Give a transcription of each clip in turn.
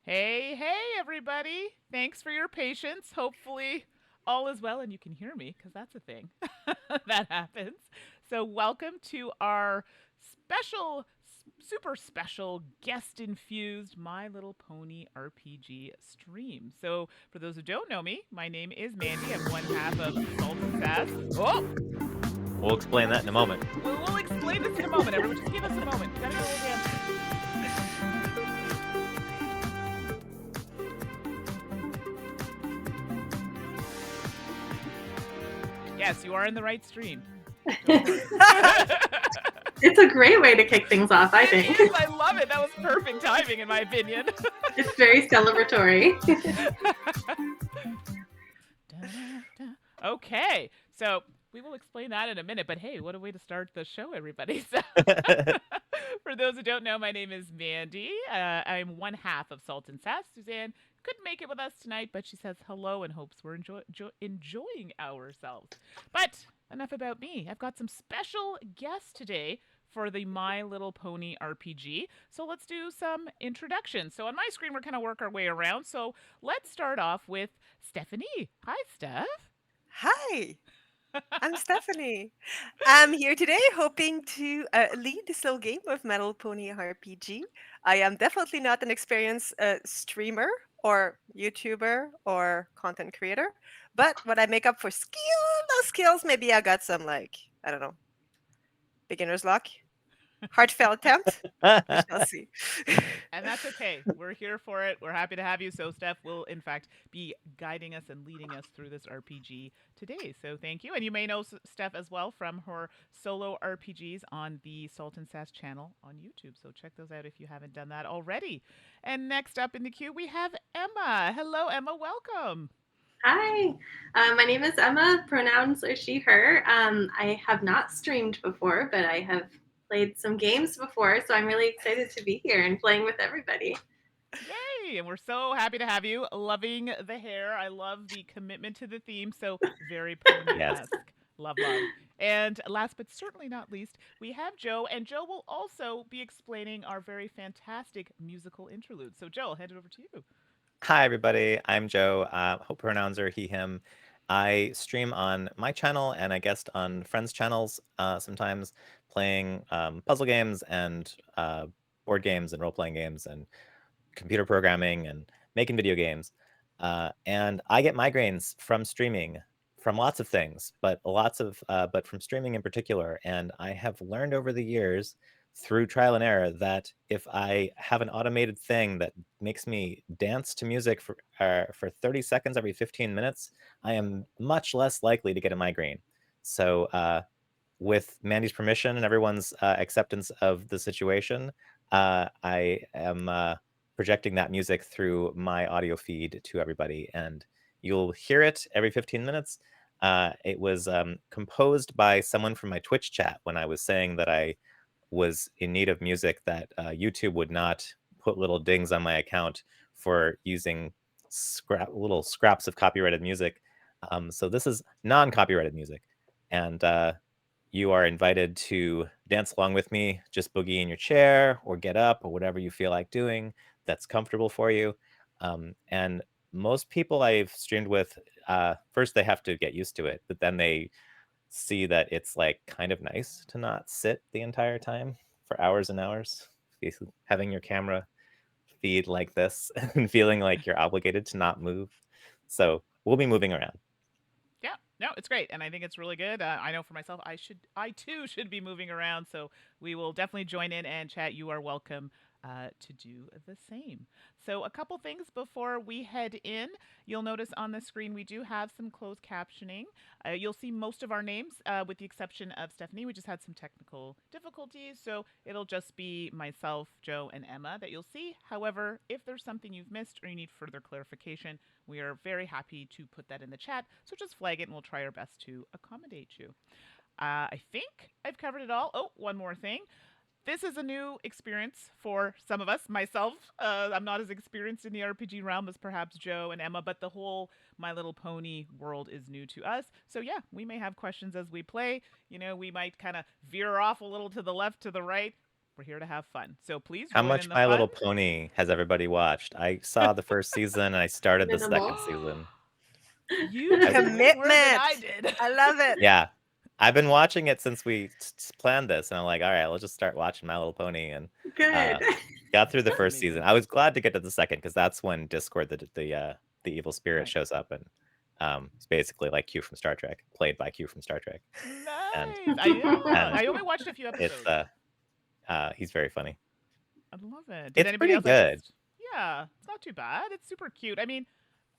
Hey, hey, everybody. Thanks for your patience. Hopefully, all is well and you can hear me because that's a thing that happens. So, welcome to our special, super special guest infused My Little Pony RPG stream. So, for those who don't know me, my name is Mandy. I'm one half of Salt and Sass. Oh, We'll explain that in a moment. we'll explain this in a moment, everyone. Just give us a moment. We gotta go again. Yes, you are in the right stream. Don't worry. It's a great way to kick things off, I think. It is. I love it. That was perfect timing, in my opinion. It's very celebratory. Okay, so we will explain that in a minute. But hey, what a way to start the show, everybody! So, for those who don't know, my name is Mandy. I'm one half of Salt and Sass. Suzanne couldn't make it with us tonight, but she says hello and hopes we're enjoying ourselves. But enough about me. I've got some special guests today for the My Little Pony RPG. So let's do some introductions. So on my screen, we're going to work our way around. So let's start off with Stephanie. Hi, Steph. Hi, I'm Stephanie. I'm here today hoping to lead this little game of Metal Pony RPG. I am definitely not an experienced streamer or YouTuber or content creator, but what I make up for those skills, maybe I got some, like, I don't know, beginner's luck, heartfelt attempt. We shall see. And that's okay. We're here for it. We're happy to have you. So, Steph will, in fact, be guiding us and leading us through this RPG today. So, thank you. And you may know Steph as well from her solo RPGs on the Salt and Sass channel on YouTube. So, check those out if you haven't done that already. And next up in the queue, we have Emma. Hello, Emma. Welcome. Hi, my name is Emma. Pronouns are she, her. I have not streamed before, but I have played some games before, so I'm really excited to be here and playing with everybody. Yay! And we're so happy to have you. Loving the hair. I love the commitment to the theme. So very pony Yes. esque. Love, love. And last but certainly not least, we have Joe. And Joe will also be explaining our very fantastic musical interlude. So, Joe, I'll hand it over to you. Hi, everybody. I'm Joe. Hope pronouns are he, him. I stream on my channel and I guest on friends' channels sometimes playing puzzle games and board games and role-playing games and computer programming and making video games. And I get migraines from streaming from lots of things, but from streaming in particular. And I have learned over the years through trial and error that if I have an automated thing that makes me dance to music for 30 seconds every 15 minutes, I am much less likely to get a migraine. So with Mandy's permission and everyone's acceptance of the situation, I am projecting that music through my audio feed to everybody, and you'll hear it every 15 minutes. It was composed by someone from my Twitch chat when I was saying that I was in need of music that YouTube would not put little dings on my account for using little scraps of copyrighted music. So this is non-copyrighted music, and you are invited to dance along with me. Just boogie in your chair or get up or whatever you feel like doing that's comfortable for you. And most people I've streamed with, first they have to get used to it, but then they see that it's like kind of nice to not sit the entire time for hours and hours, basically having your camera feed like this and feeling like you're obligated to not move. So we'll be moving around. Yeah, no, it's great, and I think it's really good. I know for myself, I too should be moving around. So we will definitely join in and chat. You are welcome to do the same. So a couple things before we head in. You'll notice on the screen we do have some closed captioning. You'll see most of our names, with the exception of Stephanie. We just had some technical difficulties, so it'll just be myself, Joe, and Emma that you'll see. However, if there's something you've missed or you need further clarification, we are very happy to put that in the chat. So just flag it and we'll try our best to accommodate you. I think I've covered it all. Oh, one more thing. This is a new experience for some of us. Myself, I'm not as experienced in the RPG realm as perhaps Joe and Emma, but the whole My Little Pony world is new to us. So yeah, we may have questions as we play. You know, we might kind of veer off a little to the left, to the right. We're here to have fun. So please How join much in the My fun. Little Pony has everybody watched? I saw the first season and I started the Minimal. second season. You I, did more than Commitment. I did. I love it. yeah, I've been watching it since we planned this, and I'm like, all right, let's just start watching My Little Pony, and Good. got through the That's first amazing. season. I was glad to get to the second because that's when Discord, the evil spirit, Right. shows up, and it's basically like Q from Star Trek, played by Q from Star Trek, and Nice. I and only watched a few it's episodes. he's very funny. I love it. Did It's anybody pretty else? good. Yeah, it's not too bad. It's super cute. I mean,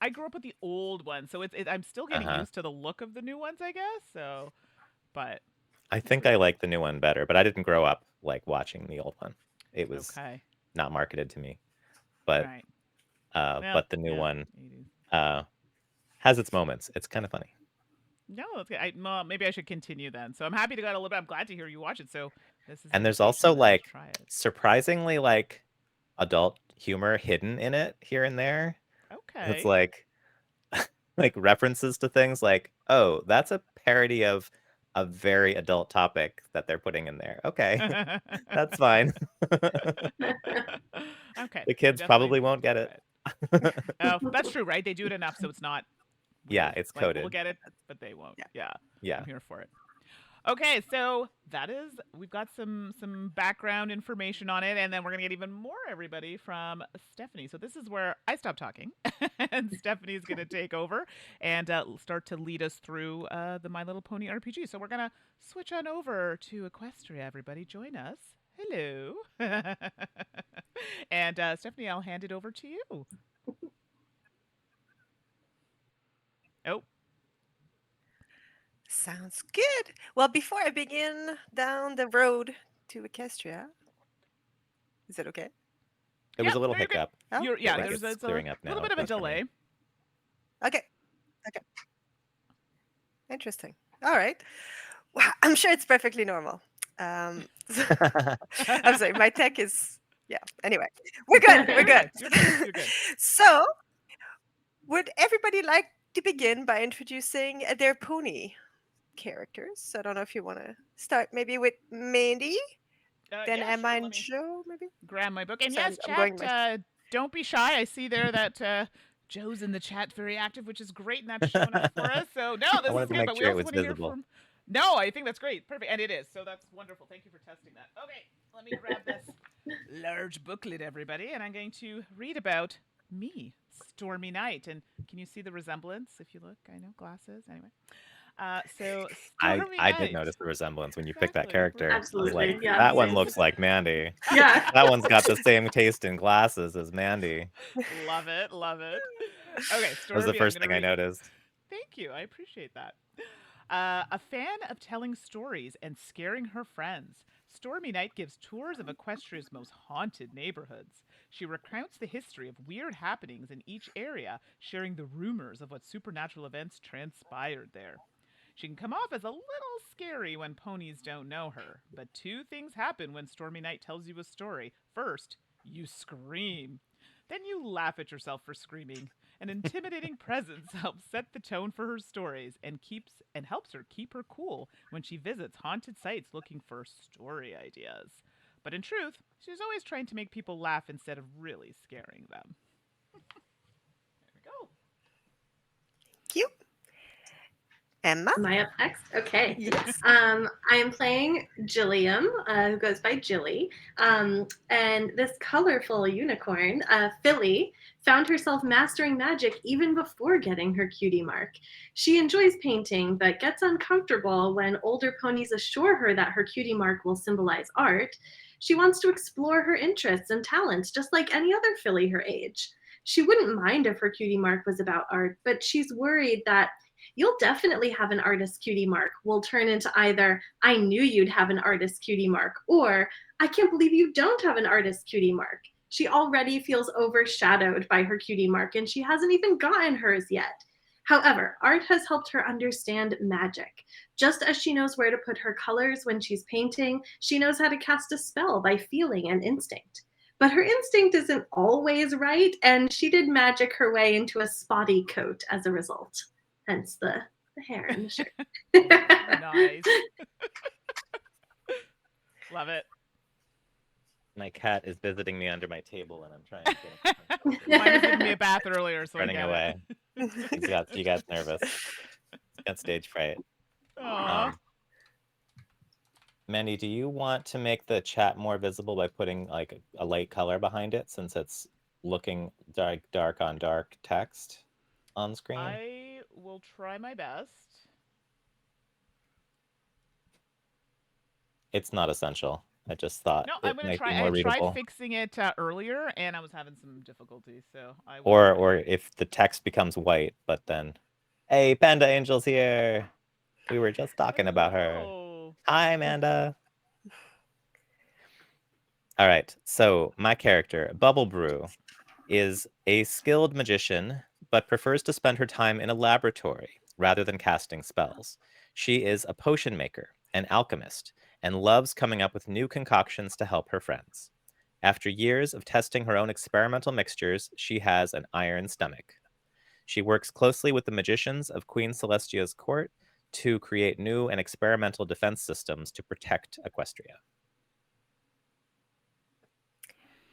I grew up with the old one, so I'm still getting Uh-huh. used to the look of the new ones, I guess. So, but I it's think pretty I good. like the new one better, but I didn't grow up like watching the old one. It was Okay. not marketed to me, but Right. Well, but the new yeah. one 80s. has its moments. It's kind of funny. No, that's good. Well, maybe I should continue then. So I'm happy to get a little bit. I'm glad to hear you watch it. So this is And there's invitation also then to like try it. surprisingly like adult humor hidden in it here and there. It's Okay. like like references to things like, oh, that's a parody of a very adult topic that they're putting in there. Okay, that's fine. Okay. The So kids definitely probably won't get try it. it. Oh, that's true, right? They do it enough so it's not Yeah, weird. it's Like we'll coded. get it, but they won't. Yeah. Yeah. Yeah. I'm here for it. Okay, so we've got some background information on it, and then we're gonna get even more everybody from Stephanie. So this is where I stop talking, and Stephanie's gonna take over and start to lead us through the My Little Pony RPG. So we're gonna switch on over to Equestria. Everybody, join us. Hello, and Stephanie, I'll hand it over to you. Oh, Sounds good. Well, before I begin down the road to Equestria, is it okay? It yeah, was a little no, you're good. hiccup. Oh, You're I yeah. think nice. There's it's it's a clearing up little now, bit of at a least for me. delay. Okay. Okay. Interesting. All right. Well, I'm sure it's perfectly normal. I'm sorry, my tech is yeah. Anyway, we're good. Okay, We're you're good. good. You're good. You're good. So, would everybody like to begin by introducing their pony characters? I don't know if you want to start maybe with Mandy, then Yeah, Emma sure. Let and me Joe, maybe. grab my book. And So yes, I'm chat, going my don't be shy. I see there that Joe's in the chat very active, which is great, and that's showing up for us. So no, I this is wanted to good. make But we sure it also was want to hear visible. from. No, I think that's great, perfect, and it is. So that's wonderful. Thank you for testing that. Okay, let me grab this large booklet, everybody, and I'm going to read about me, Stormy Night. And can you see the resemblance? If you look, I know glasses. Anyway, so Stormy I did Night. notice the resemblance when you picked that Exactly. character. I was like, Absolutely. Yeah. that one Same. looks like Mandy. Yeah. That one's got the same taste in glasses as Mandy. Love it, love it. Okay, That was the Stormy, I'm first gonna thing I read. noticed. Thank you. I appreciate that. A fan of telling stories and scaring her friends, Stormy Night gives tours of Equestria's most haunted neighborhoods. She recounts the history of weird happenings in each area, sharing the rumors of what supernatural events transpired there. She can come off as a little scary when ponies don't know her, but two things happen when Stormy Night tells you a story. First, you scream. Then you laugh at yourself for screaming. An intimidating presence helps set the tone for her stories and helps her keep her cool when she visits haunted sites looking for story ideas. But in truth, she's always trying to make people laugh instead of really scaring them. There we go. cute. Emma? Am I up next? Okay. Yes. I'm playing Gilliam, who goes by Jilly. And this colorful unicorn, Philly, found herself mastering magic even before getting her cutie mark. She enjoys painting, but gets uncomfortable when older ponies assure her that her cutie mark will symbolize art. She wants to explore her interests and talents, just like any other filly her age. She wouldn't mind if her cutie mark was about art, but she's worried that you'll definitely have an artist cutie mark will turn into either I knew you'd have an artist cutie mark or I can't believe you don't have an artist cutie mark. She already feels overshadowed by her cutie mark and she hasn't even gotten hers yet. However, art has helped her understand magic. Just as she knows where to put her colors when she's painting, she knows how to cast a spell by feeling and instinct. But her instinct isn't always right, and she did magic her way into a spotty coat as a result. Hence the hair and the shirt. Nice. Love it. My cat is visiting me under my table, and I'm trying to get him to come Mine was closer. giving me a bath earlier, He's so I running get it. away. He got nervous. Got stage fright. Aw. Um, Mandy, do you want to make the chat more visible by putting like a light color behind it, since it's looking dark on dark text on screen? I will try my best. It's not essential. I just thought No, I'm it gonna might be try. I more had tried readable. fixing it earlier, and I was having some difficulty, so I will Or try. or if the text becomes white, but then, hey, Panda Angel's here. We were just talking about her. Hello. Hi, Amanda. All right. So my character, Bubble Brew, is a skilled magician, but prefers to spend her time in a laboratory rather than casting spells. She is a potion maker, an alchemist, and loves coming up with new concoctions to help her friends. After years of testing her own experimental mixtures, she has an iron stomach. She works closely with the magicians of Queen Celestia's court to create new and experimental defense systems to protect Equestria.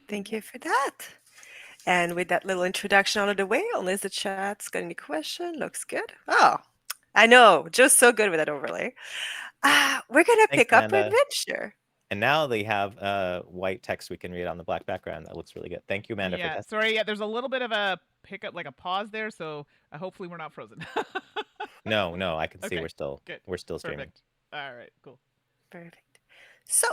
Thank you for that. And with that little introduction out of the way, unless the chat's got any question, looks good. Oh, I know, just so good with that overlay. We're gonna Thanks, pick up our Amanda. adventure. And now they have white text we can read on the black background. That looks really good. Thank you, Amanda, for Yeah, testing. sorry. Yeah, there's a little bit of a pickup, like a pause there, so hopefully we're not frozen. No, I can see Okay, good, we're still streaming. perfect. All right, cool. Perfect. So,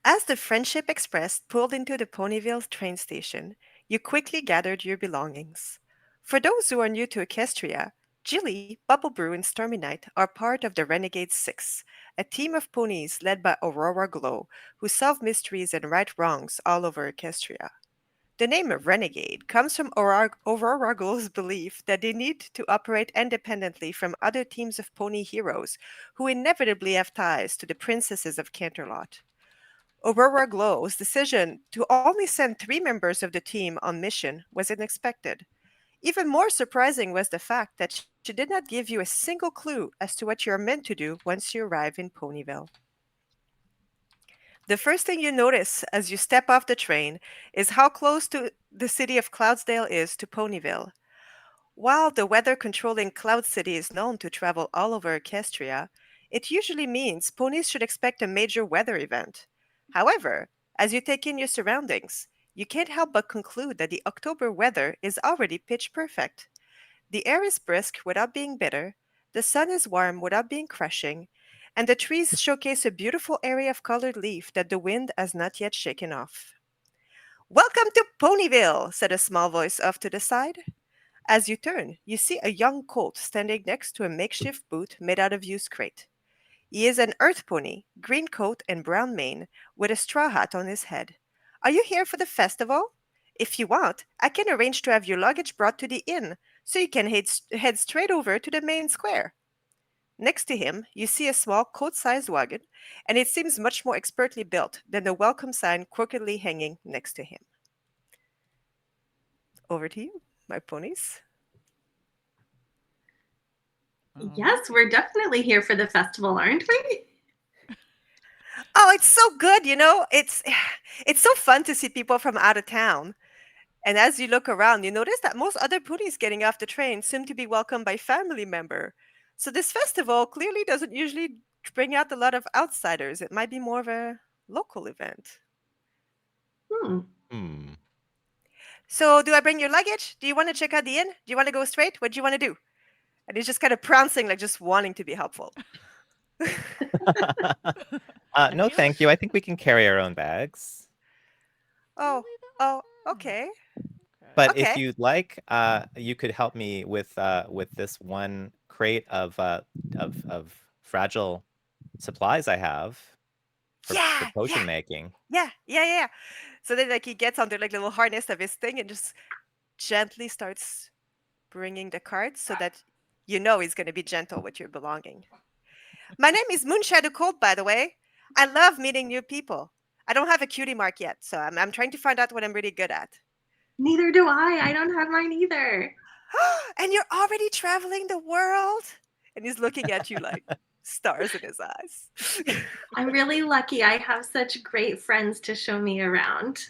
as the Friendship Express pulled into the Ponyville train station, you quickly gathered your belongings. For those who are new to Equestria, Jilly, Bubble Brew, and Stormy Night are part of the Renegade Six, a team of ponies led by Aurora Glow, who solve mysteries and right wrongs all over Equestria. The name of Renegade comes from Aurora Glow's belief that they need to operate independently from other teams of pony heroes who inevitably have ties to the princesses of Canterlot. Aurora Glow's decision to only send 3 members of the team on mission was unexpected. Even more surprising was the fact that she did not give you a single clue as to what you are meant to do once you arrive in Ponyville. The first thing you notice as you step off the train is how close to the city of Cloudsdale is to Ponyville. While the weather controlling Cloud City is known to travel all over Equestria, it usually means ponies should expect a major weather event. However, as you take in your surroundings, you can't help but conclude that the October weather is already pitch perfect. The air is brisk without being bitter, the sun is warm without being crushing, and the trees showcase a beautiful area of colored leaf that the wind has not yet shaken off. Welcome to Ponyville, said a small voice off to the side. As you turn, you see a young colt standing next to a makeshift booth made out of used crate. He is an earth pony, green coat and brown mane, with a straw hat on his head. Are you here for the festival? If you want, I can arrange to have your luggage brought to the inn, so you can head straight over to the main square. Next to him, you see a small coat sized wagon, and it seems much more expertly built than the welcome sign crookedly hanging next to him. Over to you, my ponies. All Yes, right. we're definitely here for the festival, aren't we? Oh, it's so good, it's so fun to see people from out of town. And as you look around, you notice that most other ponies getting off the train seem to be welcomed by family member. So this festival clearly doesn't usually bring out a lot of outsiders. It might be more of a local event. Hmm. Hmm. So do I bring your luggage? Do you want to check out the inn? Do you want to go straight? What do you want to do? And he's just kind of prancing, like just wanting to be helpful. I No, feel thank you. I think we can carry our own bags. Oh, really oh, though. okay, Okay. But if okay. you'd like, you could help me with this one crate of fragile supplies I have for Yeah, potion yeah, making. yeah. So then, like, he gets on the like little harness of his thing and just gently starts bringing the cards so that you know he's going to be gentle with your belonging. My name is Moonshadow Cold, by the way. I love meeting new people. I don't have a cutie mark yet, so I'm trying to find out what I'm really good at. Neither do I. I don't have mine either. And you're already traveling the world? And he's looking at you like, Stars in his eyes. I'm really lucky. I have such great friends to show me around.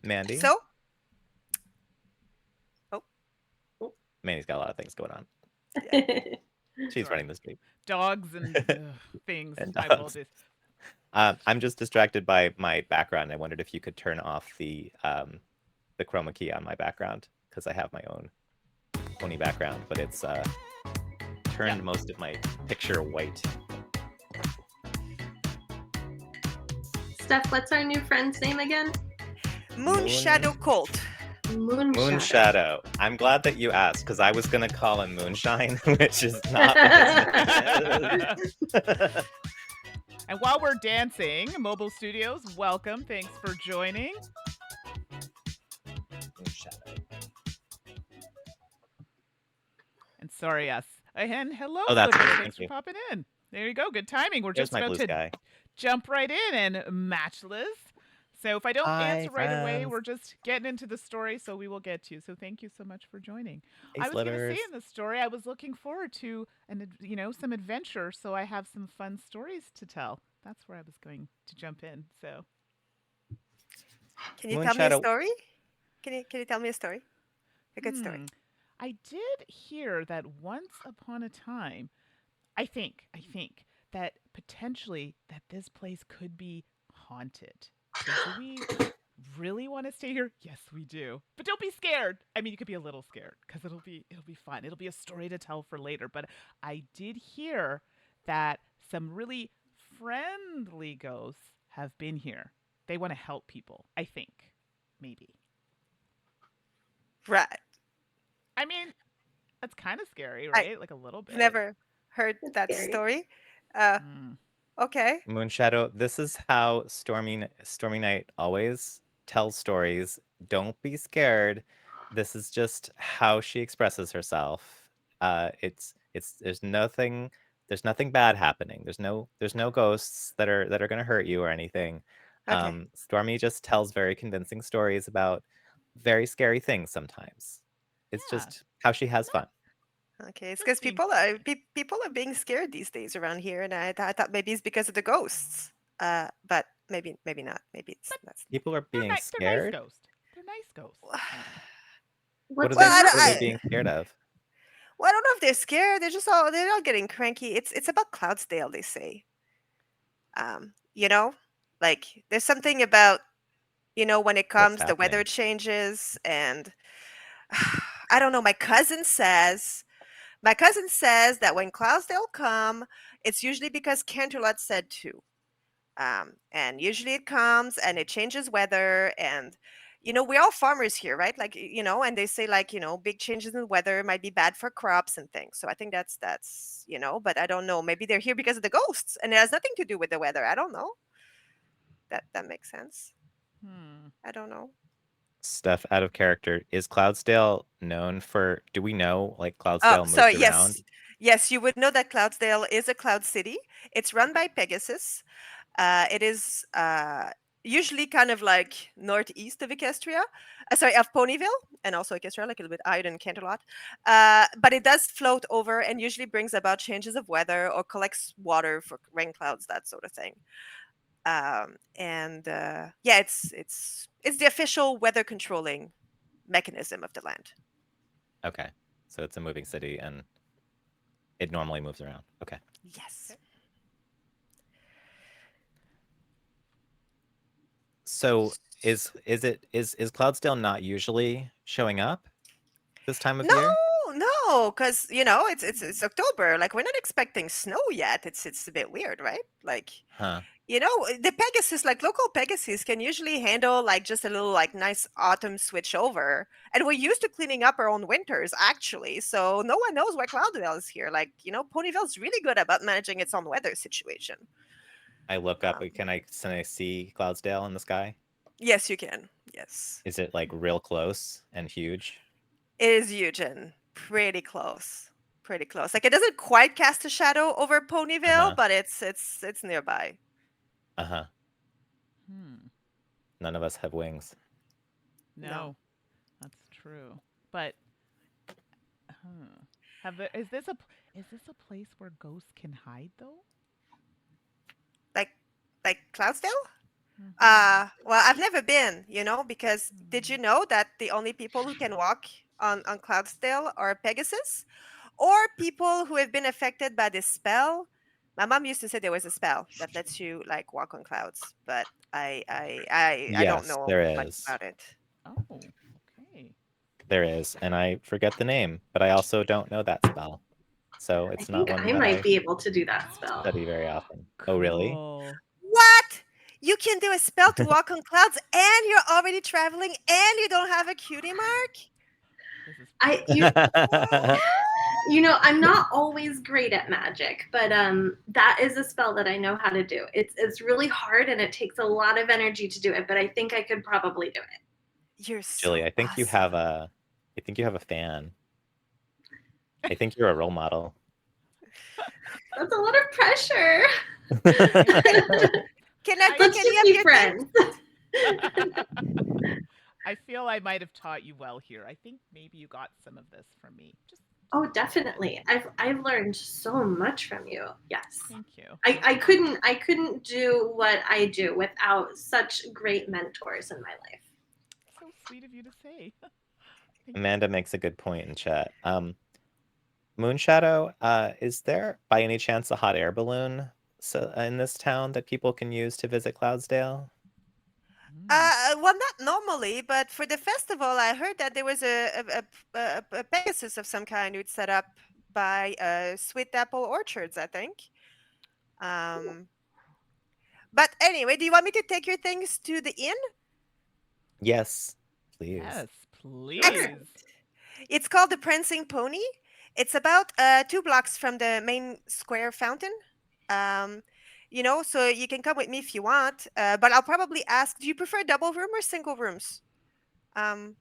Mandy? So, oh, Mandy's got a lot of things going on. yeah. She's Sorry. running the stream. Dogs and things. And My dogs. apologies. I'm just distracted by my background. I wondered if you could turn off the chroma key on my background because I have my own pony background, but it's turned most of my picture white. Steph, what's our new friend's name again? Moon Shadow Colt. Moon Shadow. I'm glad that you asked because I was gonna call him Moonshine, which is not what his name is. And while we're dancing, Mobile Studios, welcome. Thanks for joining. Moon Shadow. And sorry, yes. And hello, Oh, that's Flippers. good. Thanks Thank for you. popping in. There you go. Good timing. We're There's just my about blue to sky. jump right in and Matchless. So if I don't Hi, answer right away, friends. we're just getting into the story, so we will get to you. So thank you so much for joining. Hey, I was going to say Slivers. in the story, I was looking forward to some adventure, so I have some fun stories to tell. That's where I was going to jump in. So Can you Moon tell me a Shadow. story? Can you tell me a story? A good story. I did hear that once upon a time, I think that potentially that this place could be haunted. So do we really want to stay here? Yes, we do. But don't be scared. I mean, you could be a little scared because it'll be fun. It'll be a story to tell for later. But I did hear that some really friendly ghosts have been here. They want to help people, I think. Maybe. Right. I mean, that's kind of scary, I right? Like a little bit. never heard That's that scary. story. Mm. Okay. Moon Shadow. This is how Stormy Night always tells stories. Don't be scared. This is just how she expresses herself. It's there's nothing bad happening. There's no ghosts that are gonna hurt you or anything. Okay. Stormy just tells very convincing stories about very scary things sometimes. It's Yeah, just how she has fun. Okay. It's just because being silly. people are being scared these days around here, and I thought maybe it's because of the ghosts. But maybe not. Maybe it's But that's. People are being they're nice scared. ghosts. They're nice ghosts. I mean, What What's are they been Well, what are they happening? being scared of? well, I don't know if they're scared. They're all getting cranky. It's about Cloudsdale, they say. You know, like there's something about when it What's comes, the weather happening? changes, and I don't know. My cousin says that when Cloudsdale come, it's usually because Canterlot said to. And usually it comes and it changes weather, and we're all farmers here, right? Like, and they say, like, big changes in weather might be bad for crops and things. So I think that's but I don't know, maybe they're here because of the ghosts and it has nothing to do with the weather. I don't know. That makes sense. hmm. I don't know. Stuff out of character. Is Cloudsdale known for? Do we know like Oh, Cloudsdale so moves around? yes, you would know that Cloudsdale is a cloud city. It's run by Pegasus. It is usually kind of like northeast of Equestria, sorry, of Ponyville, and also Equestria, like a little bit higher than Canterlot. But it does float over and usually brings about changes of weather or collects water for rain clouds, that sort of thing. And yeah, it's the official weather controlling mechanism of the land. Okay, so it's a moving city and it normally moves around. Okay. Yes. Okay. So is Cloudsdale not usually showing up this time of No, year? no, because it's October. Like we're not expecting snow yet. It's a bit weird, right? Like Huh. the Pegasus, like local Pegasus, can usually handle like just a little like nice autumn switch over, and we're used to cleaning up our own winters actually. So no one knows why Cloudvale is here. Like Ponyville's really good about managing its own weather situation. I look up. Um, Can I see Cloudsdale in the sky? yes, you can. Yes, Is it like real close and huge? it is huge and pretty close. Pretty close. Like it doesn't quite cast a shadow over Uh Ponyville, huh. but it's nearby. Uh huh. Hmm. None of us have wings. No. No, that's true. But huh. is this a place where ghosts can hide though? Like Cloudsdale? Mm-hmm. Well, I've never been, because did you Mm. know that the only people who can walk on Cloudsdale are Pegasus or people who have been affected by this spell? My mom used to say there was a spell that lets you like walk on clouds, but I don't Yes, know there much is. about it. Oh, okay. There is, and I forget the name, but I also don't know that spell. So I it's not think one I that might I be able to do that spell. study very often. Oh, really? Cool. What? You can do a spell to walk on clouds and you're already traveling and you don't have a cutie mark? This is I fun. you What? I'm not always great at magic, but that is a spell that I know how to do. It's really hard and it takes a lot of energy to do it, but I think I could probably do it. You're Julie, so I think you have awesome. a fan. I think you're a role model. That's a lot of pressure. I I Let's Can you just have be your thing? friends. I feel I might have taught you well here. I think maybe you got some of this from me. Oh, Just a bit. definitely. I've learned so much from you. Yes. Thank you. I couldn't do what I do without such great mentors in my life. So sweet of you to say. Thank you. Amanda makes a good point in chat. Moonshadow, is there by any chance a hot air balloon in this town that people can use to visit Cloudsdale? Mm. Well, not normally, but for the festival, I heard that there was a Pegasus of some kind who'd set up by Sweet Apple Orchards, I think. Um, but anyway, do you want me to take your things to the inn? Yes, please. Yes, Sure. please. It's called the Prancing Pony. It's about 2 blocks from the main square fountain. Um, so you can come with me if you want. But I'll probably ask, do you prefer double room or single rooms? Um,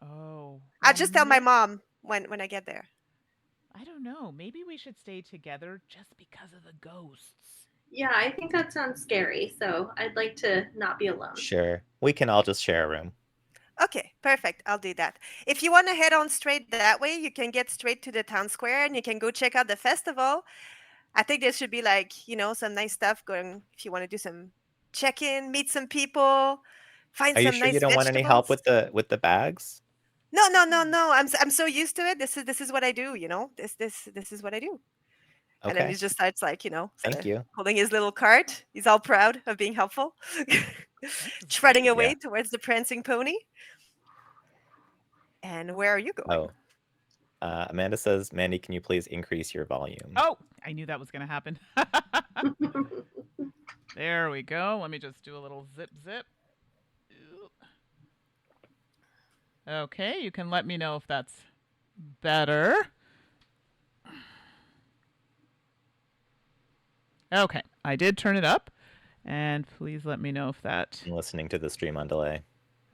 Oh, I'll well, just tell my maybe. mom when I get there. I don't know. Maybe we should stay together just because of the ghosts. Yeah, I think that sounds scary. So I'd like to not be alone. Sure. We can all just share a room. Okay, perfect. I'll do that. If you want to head on straight that way, you can get straight to the town square and you can go check out the festival. I think there should be like, some nice stuff going if you want to do some check-in, meet some people, find Are you some sure you nice don't want any help vegetables. with the bags? No, no, no, Oh, no. I'm so used to it. This is what I do, This is what I do. And then he Okay. just starts like, sort Thank of you. holding his little cart. He's all proud of being helpful. this is Treading great. Yeah. away towards the prancing pony. And where are you going? Oh, Amanda says, Mandy, can you please increase your volume? Oh, I knew that was going to happen. There we go. Let me just do a little zip zip. Okay, you can let me know if that's better. Okay, I did turn it up. And please let me know if that. I'm listening to the stream on delay.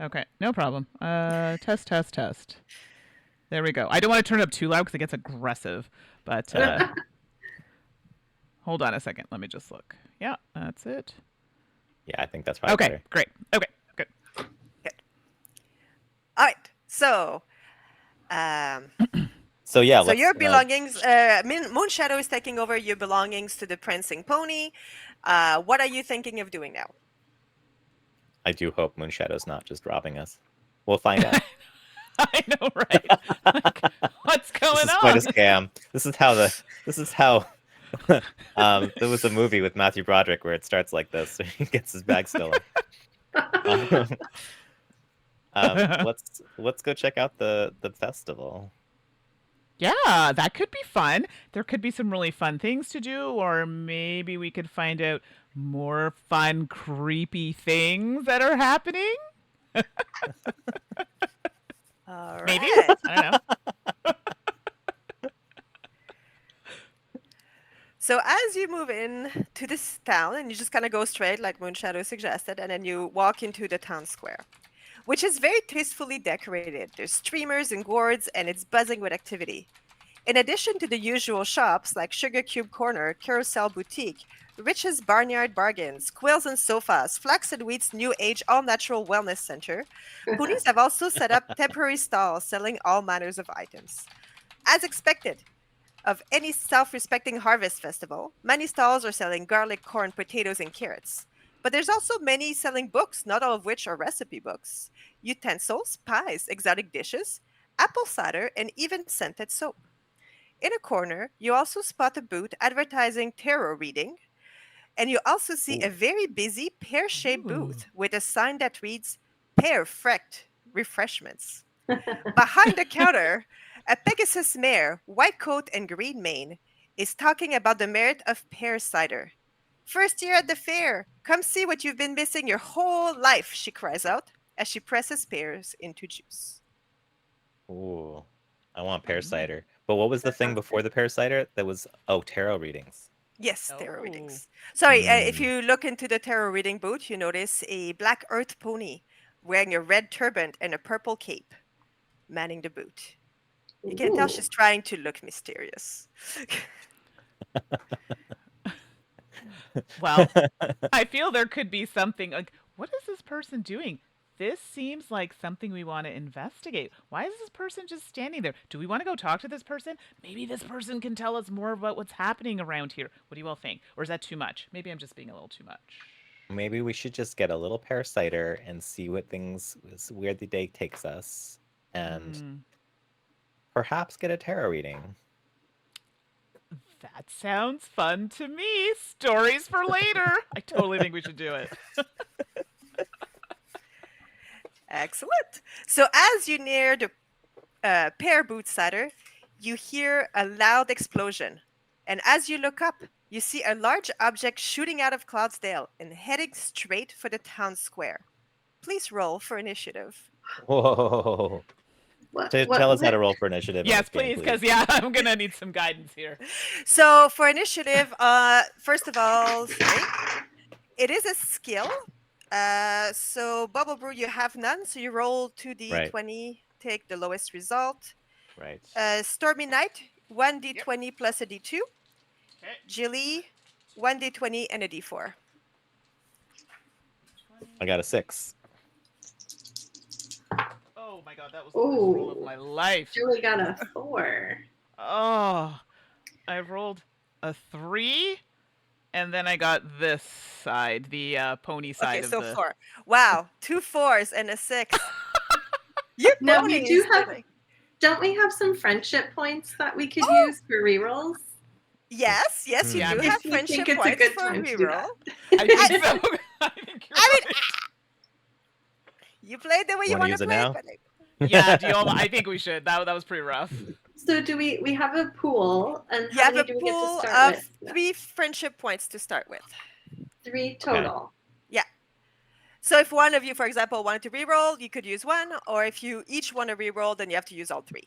Okay, no problem. Test, test, test. There we go. I don't want to turn it up too loud because it gets aggressive. But hold on a second. Let me just look. Yeah, that's it. Yeah, I think that's probably Okay, better. great. Okay, good. Good. All right. So, um, So yeah, so let's. your belongings, Moonshadow is taking over your belongings to the prancing pony. What are you thinking of doing now? I do hope Moonshadow's not just robbing us. We'll find out. I know, right? Like, what's This going is quite a on? scam. This is how there was a movie with Matthew Broderick where it starts like this. So he gets his bag stolen. Let's go check out the festival. Yeah, that could be fun. There could be some really fun things to do, or maybe we could find out more fun, creepy things that are happening. All Maybe. right. I don't know. So as you move in to this town, and you just kind of go straight, like Moonshadow suggested, and then you walk into the town square, which is very tastefully decorated. There's streamers and gourds, and it's buzzing with activity. In addition to the usual shops like Sugar Cube Corner, Carousel Boutique, Rich's Barnyard Bargains, Quills and Sofas, Flax and Wheat's New Age All Natural Wellness Center, Ponies have also set up temporary stalls selling all manners of items. As expected, of any self-respecting harvest festival. Many stalls are selling garlic, corn, potatoes, and carrots. But there's also many selling books, not all of which are recipe books, utensils, pies, exotic dishes, apple cider, and even scented soap. In a corner, you also spot a booth advertising tarot reading, and you also see a Ooh. very busy pear-shaped Ooh. booth with a sign that reads Pear Frecht Refreshments. Behind the counter, a Pegasus mare, white coat and green mane, is talking about the merit of pear cider. First year at the fair, come see what you've been missing your whole life, she cries out as she presses pears into juice. Ooh. I want pear Mm. cider. But what was the That thing sounds before good. the pear cider? That was tarot readings. Yes, tarot Oh. readings. Sorry, if Mm. you look into the tarot reading booth, you notice a black earth pony wearing a red turban and a purple cape manning the booth. You can tell Ooh. she's trying to look mysterious. Well, I feel there could be something like, what is this person doing? This seems like something we want to investigate. Why is this person just standing there? Do we want to go talk to this person? Maybe this person can tell us more about what's happening around here. What do you all think? Or is that too much? Maybe I'm just being a little too much. Maybe we should just get a little pear cider and see where the day takes us, and Hmm. perhaps get a tarot reading. That sounds fun to me. Stories for later. I totally think we should do it. Excellent. So as you near the pear boot cider, you hear a loud explosion. And as you look up, you see a large object shooting out of Cloudsdale and heading straight for the town square. Please roll for initiative. Whoa. What? Tell us how What? to roll for initiative in Yes, this game, please, because please. yeah, I'm gonna need some guidance here. So for initiative, first of all, sorry, it is a skill. So Bubble Brew, you have none, so you roll Right, 2d20, take the lowest result. right. Stormy Night, Yep. 1d20 plus a d2. Okay. Jilly, 1d20 and a d4. I got a 6. Oh my god, that was the worst roll of Ooh. my life. Julie got a 4. Oh, I rolled a 3, and then I got this side, the pony Okay, side of so the. 4. Wow, 2 4s and a 6. Your Now we pony do is have. getting. Don't we have some friendship points that we could Oh, use for rerolls? yes, yes, you Yeah, do Hmm. If have you think friendship it's a points good for time to do reroll. I think I, so. I think you're I mean, right. you played the way You you want to want to use it play it, now? but Yeah, do you all? I think we should. That was pretty rough. So do we have a pool, and you how have many a do we get to pool start of with? 3 friendship points to start with. 3 Okay. total. Yeah. So if one of you, for example, wanted to reroll, you could use one, or if you each want to reroll, then you have to use all 3.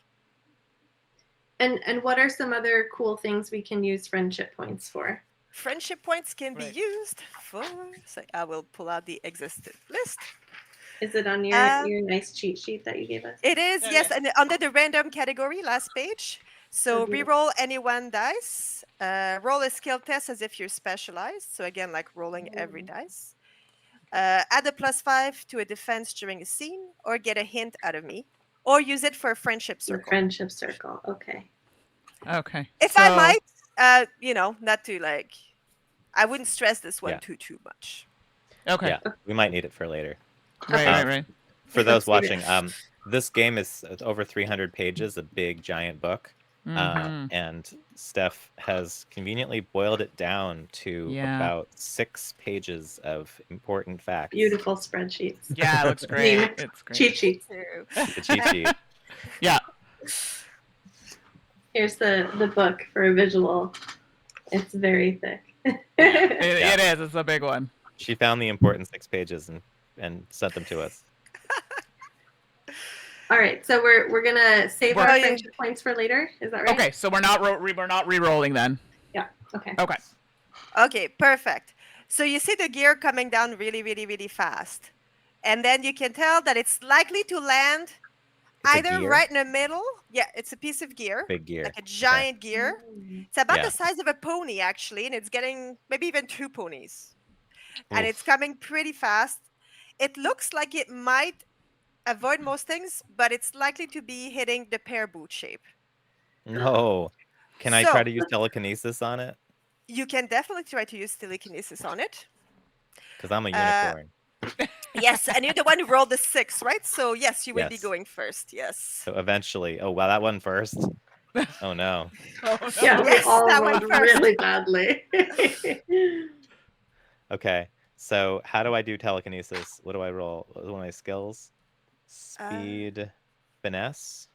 And what are some other cool things we can use friendship points for? Friendship points can be Right. used for. So I will pull out the existing list. Is it on your Um, nice cheat sheet that you gave us? it is, Oh yes, yeah. and under the random category, last page. So So beautiful. reroll any one dice. Roll a skill test as if you're specialized. So again, like rolling every dice. Add a +5 to a defense during a scene, or get a hint out of me, or use it for a friendship The circle. friendship circle. Okay. Okay. If I So might, not to like, I wouldn't stress this one Yeah. too much. okay. Yeah. We might need it for later. Right, Okay. right. For those Let's do it. watching, this game is it's over 300 pages, a big giant book. Mm-hmm. And Steph has conveniently boiled it down to Yeah. about 6 pages of important facts. Beautiful spreadsheets. Yeah, it looks I great. mean, It's great. cheat sheets. Too. The cheat sheet. Yeah. Here's the book for a visual. It's very thick. It is. It's a big one. She found the important 6 pages and sent them to us. All right, so we're gonna save Well, our you- friendship points for later. Is that right? Okay, so we're not re-rolling then. Yeah. Okay. Okay. Okay, perfect. So you see the gear coming down really, really, really fast. And then you can tell that it's likely to land It's a either gear? right in the middle. Yeah, it's a piece of gear, Big gear. like a giant gear. Mm. It's about Yeah. the size of a pony, actually, and it's getting maybe even 2 ponies. And it's Oof. coming pretty fast. It looks like it might avoid most things, but it's likely to be hitting the pear boot shape. No. Can I try So to use telekinesis on it? you can definitely try to use telekinesis on it. Because I'm a Uh, unicorn. yes, and you're the one who rolled the 6, right? So yes, you would be Yes. going first. Yes. So eventually, oh wow, that one first. Oh no. Oh no. Yeah, we Yes, all that went rolled first. really badly. Okay. So how do I do telekinesis? What do I roll? What are my skills? Uh, Speed, finesse.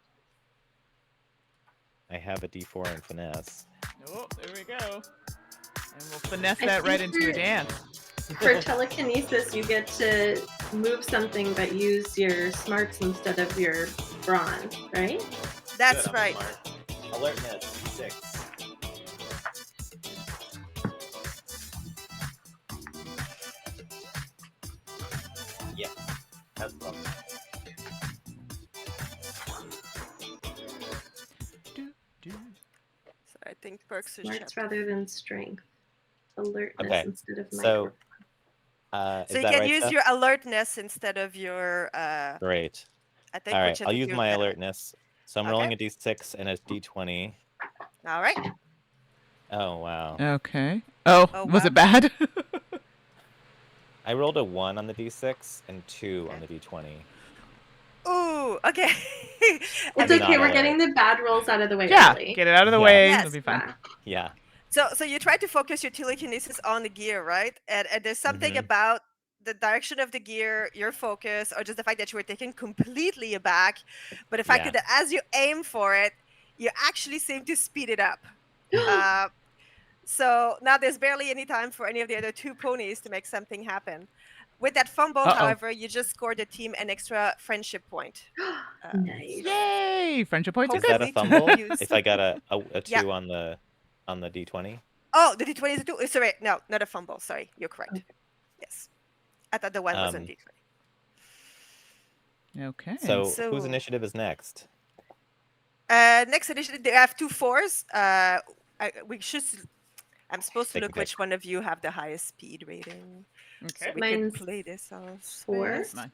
I have a D4 in finesse. Oh, there we go. And we'll finesse I that right think into a dance. For telekinesis, you get to move something but use your smarts instead of your brawn, right? that's Good, I'm right. smart. Alertness 6. Yeah, that's lovely. Do, do. So I think perks are Smarts chapter. rather than strength. Alertness Okay, instead of so So is you that can right, use Steph? your alertness instead of your. Great. I think All right, whichever I'll use feels my better. alertness. So I'm Okay. rolling a D6 and a D20. All right. Oh wow. Okay. Oh, Oh, was wow. it bad? I rolled a 1 on the D6 and 2 on the D20. Ooh, okay. It's I'm okay, not we're alert. getting the bad rolls out of the way Yeah, early. get it out of the Yeah. way. Yes. It'll be fine. Yeah. Yeah. So you try to focus your telekinesis on the gear, right? And there's something Mhm. about the direction of the gear, your focus, or just the fact that you were taken completely aback. But the fact Yeah. that as you aim for it, you actually seem to speed it up. So now there's barely any time for any of the other two ponies to make something happen. With that fumble, Uh-oh. however, you just scored the team an extra friendship point. Nice. Yay! Friendship points are Is that a good. Hopefully fumble? use- If I got a 2 Yeah. on the D20? Oh, the D20 is a 2. Sorry, no, not a fumble. Sorry, you're correct. Okay. Yes. I thought the one was on D20. Okay. So So- whose initiative is next? Next edition, they have 2 4s. We should. I'm supposed to Take a look pick. which one of you have the highest speed rating. So Okay. we Mine's could play this off. 4. That's mine.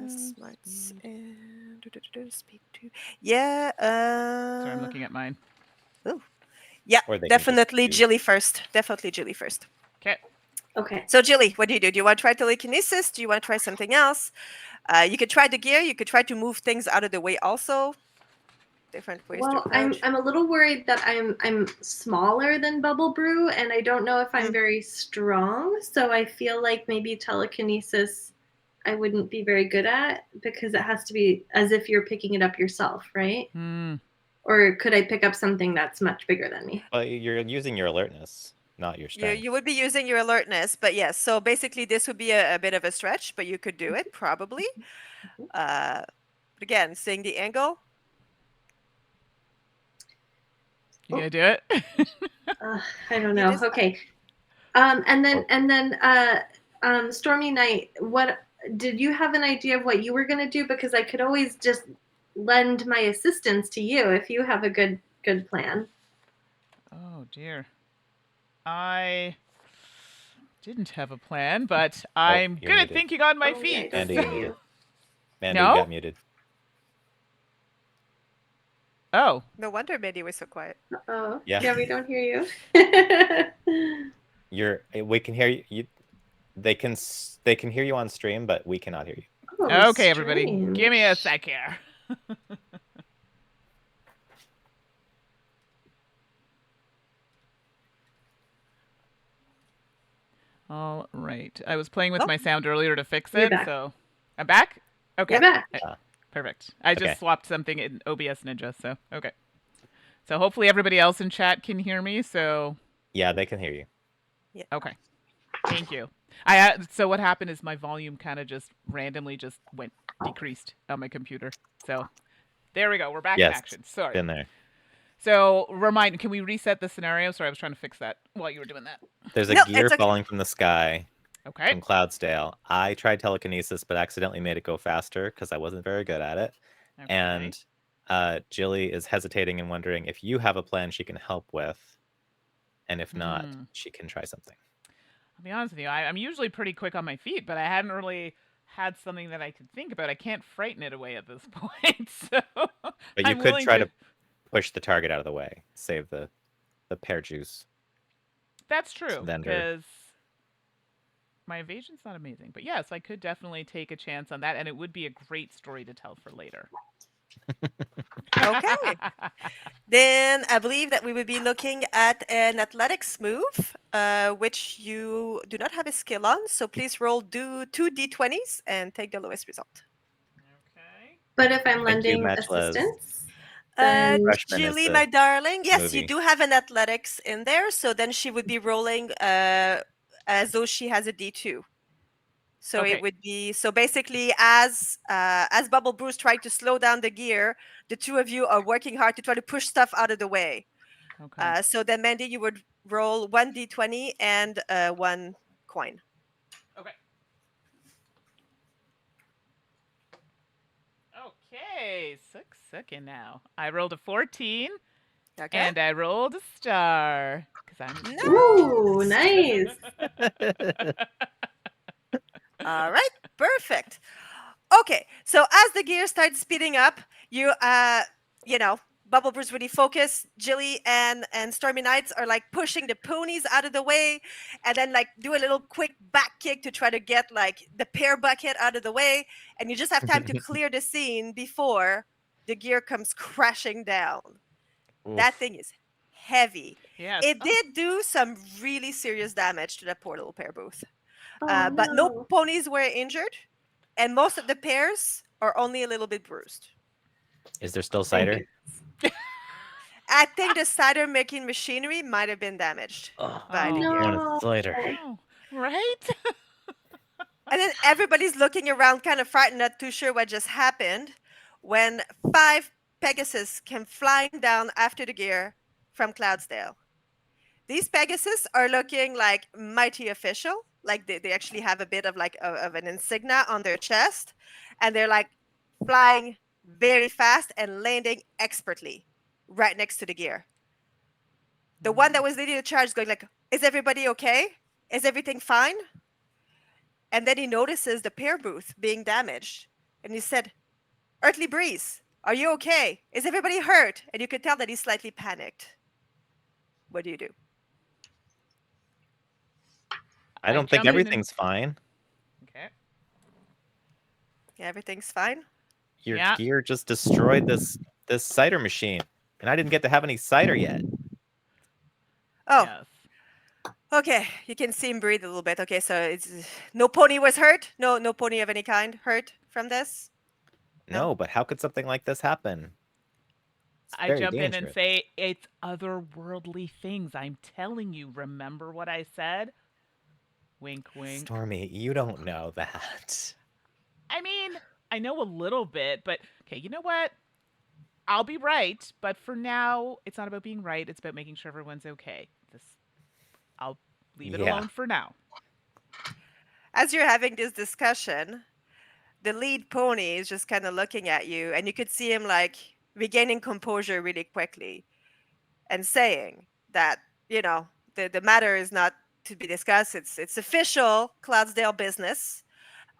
Smarts Speed. and speed 2. Yeah. Sorry, I'm looking at mine. Yeah, Or they can just definitely choose. Jilly first. Definitely Jilly first. Okay. Okay. So Jilly, what do? Do you want to try telekinesis? Do you want to try something else? You could try the gear. You could try to move things out of the way also. Different ways to Well, approach. I'm a little worried that I'm smaller than Bubble Brew, and I don't know if I'm Mm. very strong. So I feel like maybe telekinesis I wouldn't be very good at because it has to be as if you're picking it up yourself, right? Hmm. Or could I pick up something that's much bigger than me? Well, you're using your alertness, not your strength. You would be using your alertness, but yes. So basically, this would be a bit of a stretch, but you could do it probably. But again, seeing the angle. You gonna do it? I don't You know. just- Okay. And then Stormy Night, what did you have an idea of what you were gonna do? Because I could always just lend my assistance to you if you have a good plan. Oh dear. I didn't have a plan, but I'm you're good at muted. thinking on my Oh, yeah, I feet. don't Mandy, see you're you. muted. Mandy, No? you got muted. Oh, No wonder Mandy was so quiet. Oh, Yeah. yeah, we don't hear you. We can hear you. They can hear you on stream, but we cannot hear you. Oh, okay, everybody. strange. Give me a sec here. All right. I was playing with Oh. my sound earlier to fix You're it, back. so I'm back? Okay. You're back. Perfect. I just Okay. swapped something in OBS Ninja, so okay. So hopefully everybody else in chat can hear me, so Yeah, they can hear you. okay. Thank you. So what happened is my volume kind of just randomly just went decreased on my computer. So there we go. We're back in Yes. action. Sorry. Been there. So can we reset the scenario? Sorry, I was trying to fix that while you were doing that. There's a No, gear it's okay. falling from the sky Okay. from Cloudsdale. I tried telekinesis, but accidentally made it go faster because I wasn't very good at it. Okay. And Jilly is hesitating and wondering if you have a plan she can help with, and if not, she can try something. I'll be honest with you. I'm usually pretty quick on my feet, but I hadn't really had something that I could think about. I can't frighten it away at this point. So But you I'm could willing try to push the target out of the way, save the pear juice That's true, vendor. because my evasion's not amazing. But yes, I could definitely take a chance on that, and it would be a great story to tell for later. Okay. Then I believe that we would be looking at an athletics move, which you do not have a skill on. So please roll do two d20s and take the lowest result. Okay. But if I'm Thank you, lending Matchless. assistance, then Freshman is Julie, the my darling, yes, you movie. do have an athletics in there. So then she would be rolling as though she has a d2. So it Okay. would be so basically as Bubble Bruce tried to slow down the gear, the two of you are working hard to try to push stuff out of the way. Okay. So then Mandy, you would roll one d20 and one coin. Okay. Okay. Sucking now. I rolled a 14 Okay. and I rolled a star because I'm a star. ooh, Nice. nice. All right, perfect. Okay, so as the gear starts speeding up, you know, Bubble Bruce really focus. Jilly and Stormy Knights are like pushing the ponies out of the way, and then like do a little quick back kick to try to get like the pear bucket out of the way, and you just have time to clear the scene before the gear comes crashing down. That Oof. thing is heavy. Yes. It Oh, did do some really serious damage to the poor little pear booth. Oh But no no. ponies were injured, and most of the pairs are only a little bit bruised. Is there still Thank cider? you. I think the cider making machinery might have been damaged Oh, by the oh, I want gear. a No. cider. no. Right? And then everybody's looking around, kind of frightened, not too sure what just happened, when 5 Pegasus came flying down after the gear from Cloudsdale. These Pegasus are looking like mighty official, like they actually have a bit of like of an insignia on their chest, and they're like flying very fast and landing expertly right next to the gear. The one that was leading the charge is going like, "Is everybody okay? Is everything fine?" And then he notices the pear booth being damaged, and he said, "Earthly Breeze, are you okay? Is everybody hurt?" And you could tell that he's slightly panicked. What do you do? I I don't think jump in and everything's fine. okay. Everything's fine? Your Yeah. gear just destroyed this cider machine, and I didn't get to have any cider yet. Oh, Yes. okay, you can see him breathe a little bit. Okay, so it's no pony was hurt. No pony of any kind hurt from this. No. No, but how could something like this happen? It's I very jump in and dangerous. say it's otherworldly things. I'm telling you. Remember what I said? Wink, wink. Stormy, you don't know that. I mean, I know a little bit, but okay, you know what? I'll be right, but for now, it's not about being right. It's about making sure everyone's okay. This, I'll leave it Yeah. alone for now. As you're having this discussion, the lead pony is just kind of looking at you, and you could see him like regaining composure really quickly and saying that the matter is not to be discussed. It's official Cloudsdale business.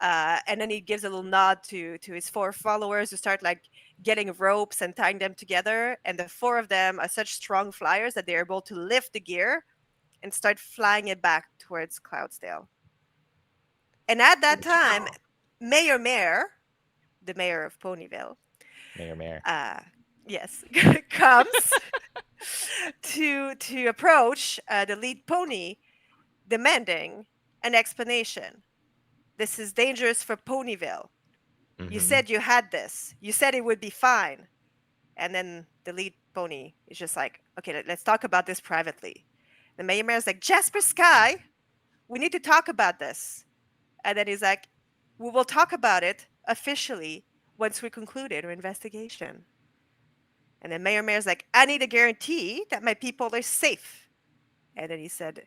And then he gives a little nod to his 4 followers who start like getting ropes and tying them together. And the 4 of them are such strong flyers that they're able to lift the gear and start flying it back towards Cloudsdale. And at that time, Mayor Mare, the mayor of Ponyville, Mayor. uh, yes, comes to approach the lead pony, demanding an explanation. This is dangerous for Ponyville. You Mm-hmm. said you had this. You said it would be fine. And then the lead pony is just like, okay, let's talk about this privately. The mayor's like, Jasper Sky, we need to talk about this. And then he's like, we will talk about it officially once we concluded our investigation. And then Mayor's like, I need a guarantee that my people are safe. And then he said,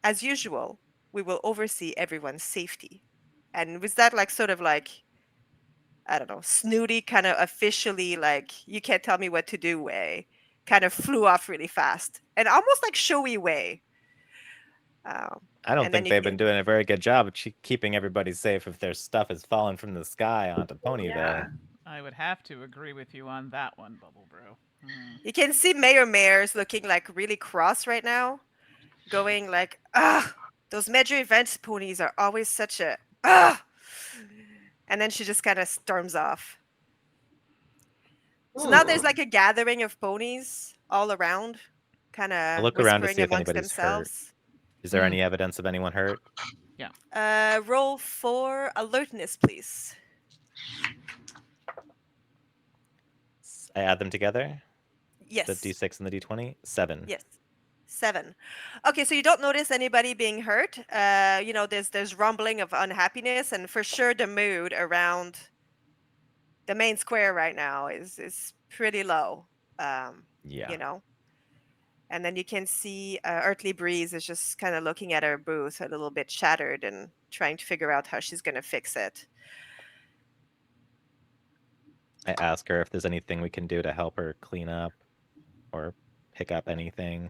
as usual, we will oversee everyone's safety. And was that like sort of like, I don't know, snooty, kind of officially like, you can't tell me what to do way, kind of flew off really fast and almost like showy way. I don't And then think you they've get, been doing a very good job of keeping everybody safe if their stuff has fallen from the sky onto Yeah. Ponyville. I would have to agree with you on that one, Bubble Brew. Mm. You can see Mayor Mayor's looking like really cross right now, going like, ah, those major events ponies are always such a ah. And then she just kind of storms off. So now there's Hmm. like a gathering of ponies all around, kind I of look around to whispering see if amongst anybody's hurt. themselves. Is there any evidence of anyone hurt? Yeah. Roll for alertness, please. I add them together. The Yes. D6 and the D20. 7. Yes. 7. Okay, so you don't notice anybody being hurt. There's rumbling of unhappiness, and for sure the mood around the main square right now is pretty low. Yeah. You know, and then you can see Earthly Breeze is just kind of looking at her booth, a little bit shattered, and trying to figure out how she's gonna fix it. I ask her if there's anything we can do to help her clean up or pick up anything.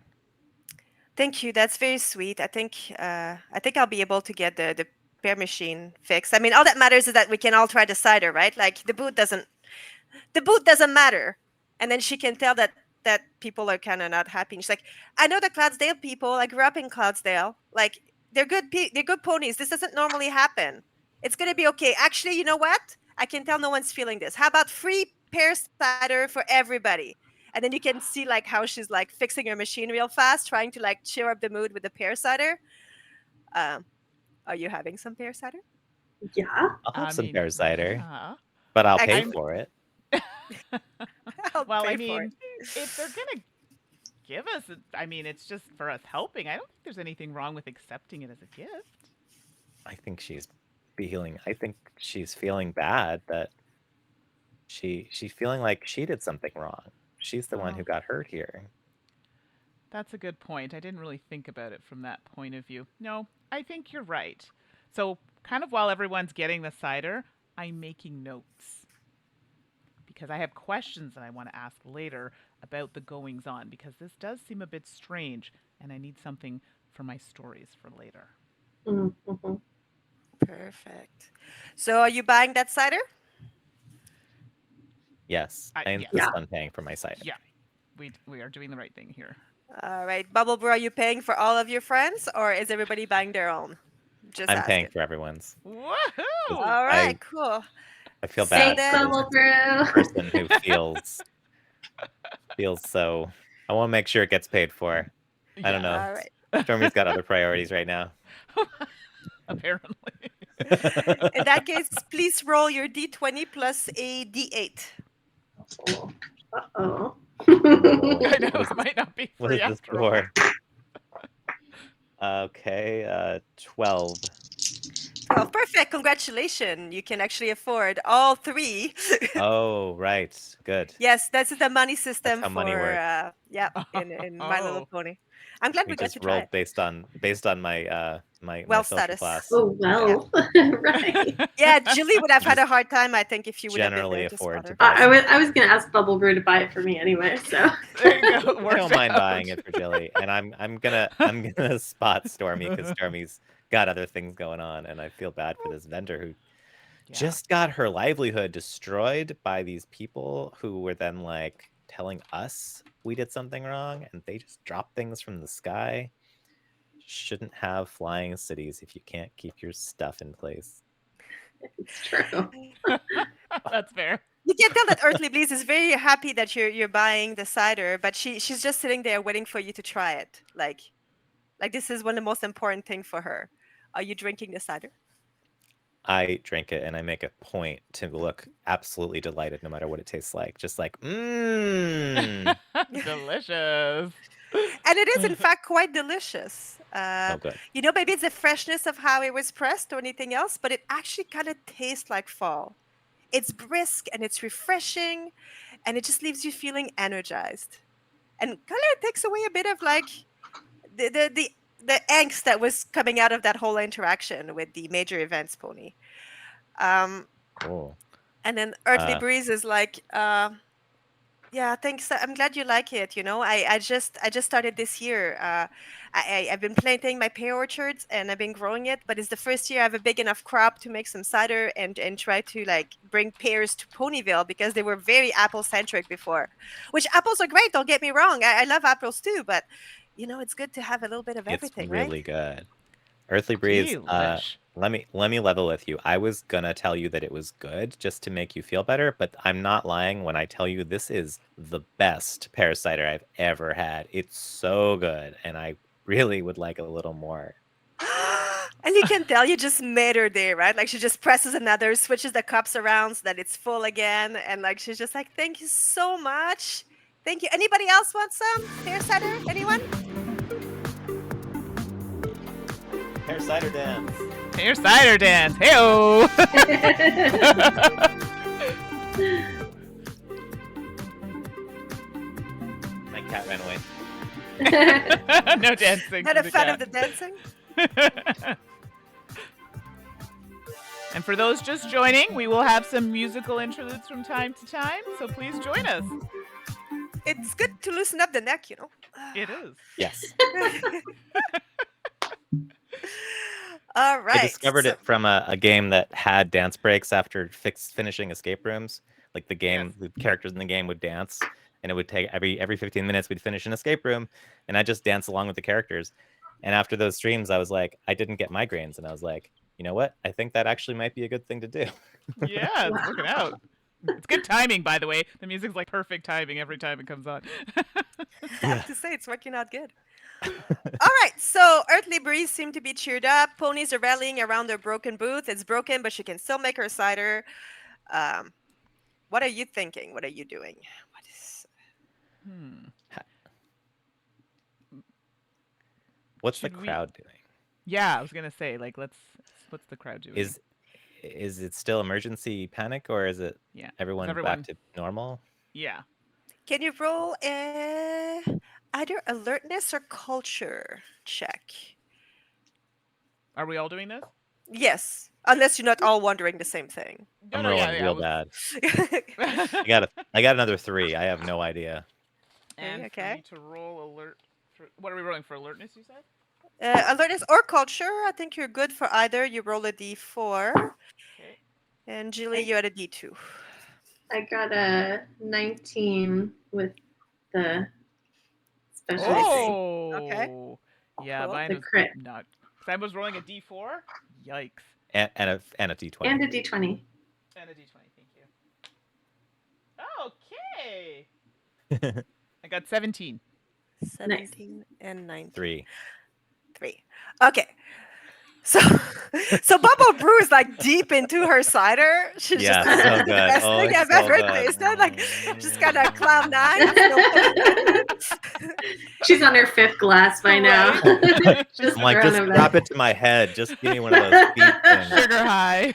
Thank you. That's very sweet. I think I'll be able to get the pair machine fixed. I mean, all that matters is that we can all try the cider, right? Like the boot doesn't matter. And then she can tell that people are kind of not happy. And she's like, I know the Cloudsdale people. I grew up in Cloudsdale. Like they're good ponies. This doesn't normally happen. It's gonna be okay. Actually, you know what? I can tell no one's feeling this. How about free pear cider for everybody? And then you can see like how she's like fixing her machine real fast, trying to like cheer up the mood with the pear cider. Um, are you having some pear cider? Yeah. I'll have I some mean, pear cider, yeah. but I'll pay I'm Excellent. for it. I'll well, I pay for it. mean, if they're gonna give us, I mean, it's just for us helping. I don't think there's anything wrong with accepting it as a gift. I think she's feeling bad that she's feeling like she did something wrong. She's the one who Oh, got hurt here. that's a good point. I didn't really think about it from that point of view. No, I think you're right. So, kind of while everyone's getting the cider, I'm making notes because I have questions that I want to ask later about the goings on because this does seem a bit strange and I need something for my stories for later. Mm-hmm. Perfect. So are you buying that cider? Yes, I Yes. insist Yeah. on paying for my cider. Yeah. We are doing the right thing here. All right. Bubble Brew, are you paying for all of your friends or is everybody buying their own? Just I'm paying asking. for everyone's. 'Cause Woohoo! All right, I cool. I feel So bad Thanks, for then, this Bubble Brew. person who feels so. I want to make sure it gets paid for. I don't Yes. know. all right. Stormy's got other priorities right now. Apparently. In that case, please roll your d20 plus a d8. Uh-oh. What am I rolling? I know What is it this? might not be What free is this after all. for? Okay, 12. 12. Perfect. Congratulations. You can actually afford all three. Oh, right. Good. Yes, that's the money That's system how money for works. yeah, in My Little Oh. Pony. I'm glad We we got just to try rolled it. based on my my Wealth social status. class. Oh, Yeah. well. Right. Yeah, Julie would have I had a just hard time, I think, if you would have been generally there to afford spot to her. buy stuff. I was going to ask Bubble Brew to buy it for me anyway, so. There you go. It I worked don't mind out. buying it for Jilly, and I'm gonna spot Stormy because Stormy's got other things going on, and I feel bad for this vendor who Yeah. just got her livelihood destroyed by these people who were then like telling us we did something wrong, and they just drop things from the sky. Shouldn't have flying cities if you can't keep your stuff in place. It's true. That's fair. You can tell that Earthly Bliss is very happy that you're buying the cider, but she's just sitting there waiting for you to try it. Like this is one of the most important thing for her. Are you drinking the cider? I drink it and I make a point to look absolutely delighted no matter what it tastes like. Just like, mmm. Delicious. And it is in fact quite delicious. Oh, good. Maybe it's the freshness of how it was pressed or anything else, but it actually kind of tastes like fall. It's brisk and it's refreshing, and it just leaves you feeling energized, and kind of takes away a bit of like the angst that was coming out of that whole interaction with the major events pony. Um, Cool. and then Earthly Uh, Breeze is like, Yeah, thanks. I'm glad you like it. I just started this year. I've been planting my pear orchards and I've been growing it, but it's the first year I have a big enough crop to make some cider and try to like bring pears to Ponyville because they were very apple centric before. Which apples are great. Don't get me wrong. I love apples too, but it's good to have a little bit of It's everything, right? really good. Earthly Breeze, Delish. let me level with you. I was gonna tell you that it was good just to make you feel better, but I'm not lying when I tell you this is the best pear cider I've ever had. It's so good, and I really would like a little more. And you can tell you just made her day, right? Like she just presses another, switches the cups around so that it's full again, and like she's just like, "Thank you so much, thank you." Anybody else want some pear cider? Anyone? Pear cider dance. Pear cider dance. Hey-oh. My cat ran away. No dancing. Not for a the fan of cat. the dancing. And for those just joining, we will have some musical interludes from time to time, so please join us. It's good to loosen up the neck, you know. It is. Yes. All I right. discovered So, it from a game that had dance breaks after finishing escape rooms. Like Yes. the characters in the game would dance, and it would take every 15 minutes we'd finish an escape room, and I just dance along with the characters. And after those streams, I was like, I didn't get migraines, and I was like, you know what? I think that actually might be a good thing to do. Yeah, it's Wow. working out. It's good timing, by the way. The music's like perfect timing every time it comes on. I have to say, it's working out good. All right, so Earthly Breeze seem to be cheered up. Ponies are rallying around their broken booth. It's broken, but she can still make her cider. Um, what are you thinking? What are you doing? What is? Hmm. What's the Should we? crowd doing? Yeah, I was gonna say, like, let's. What's the crowd doing? Is it still emergency panic, or is it Yeah. Is everyone back everyone? to normal? Yeah. Can you roll either alertness or culture check? Are we all doing this? Yes, unless you're not all wondering the same thing. No, I'm no, yeah, rolling yeah. I real was. bad. I got another 3. I have no idea. And for Okay. me to roll alert. What are we rolling for alertness? You said. Alertness or culture, I think you're good for either. You roll a d4, Okay. and Julie, I, you had a d2. I got a 19 with the special Nice. thing, Okay, Oh. Yeah, cool. mine the was crit, not. Because I was rolling a D4. Yikes. And a D20. and a d20. And a D20. Thank you. Okay. I got 17. 17 and 19. 3. 3. Okay. So, so Bubble Brew is like deep into her cider. She's just Yeah, like, so "This is the good. best Oh, thing it's I've so ever good. tasted." Like, just kind of cloud nine. No pun intended. She's on her 5th glass by now. Right. Just I'm like, thrown just them drop in. it to my head. Just give me one of those beat things. Sugar high.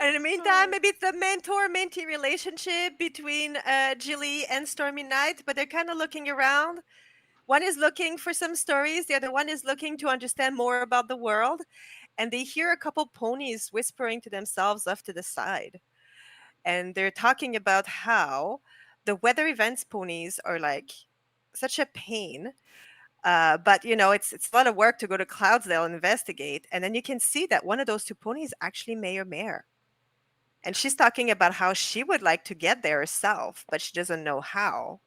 And in the meantime, maybe it's the mentor-mentee relationship between Jilly and Stormy Night, but they're kind of looking around. One is looking for some stories, the other one is looking to understand more about the world. And they hear a couple ponies whispering to themselves off to the side. And they're talking about how the weather events ponies are like such a pain. But it's a lot of work to go to Cloudsdale and investigate. And then you can see that one of those two ponies actually Mayor Mare. And she's talking about how she would like to get there herself, but she doesn't know how.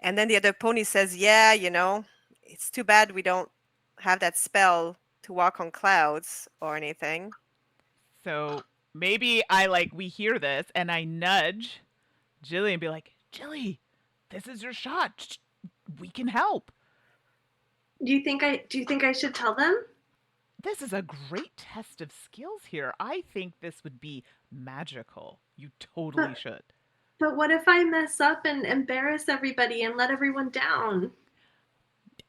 And then the other pony says, "Yeah, it's too bad we don't have that spell to walk on clouds or anything." So maybe we hear this and I nudge Jilly and be like, Jilly, this is your shot. We can help. Do you think I should tell them? This is a great test of skills here. I think this would be magical. You totally But, should. but what if I mess up and embarrass everybody and let everyone down?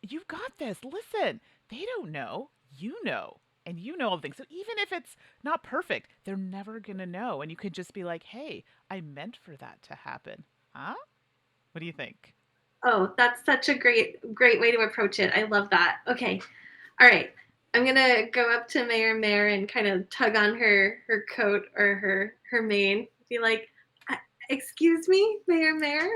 You've got this. Listen, they don't know. You know. And you know all the things. So even if it's not perfect, they're never going to know. And you could just be like, hey, I meant for that to happen. Huh? What do you think? Oh, that's such a great way to approach it. I love that. Okay. All right. I'm gonna go up to Mayor Mare and kind of tug on her coat or her mane. Be like, Excuse me, Mayor.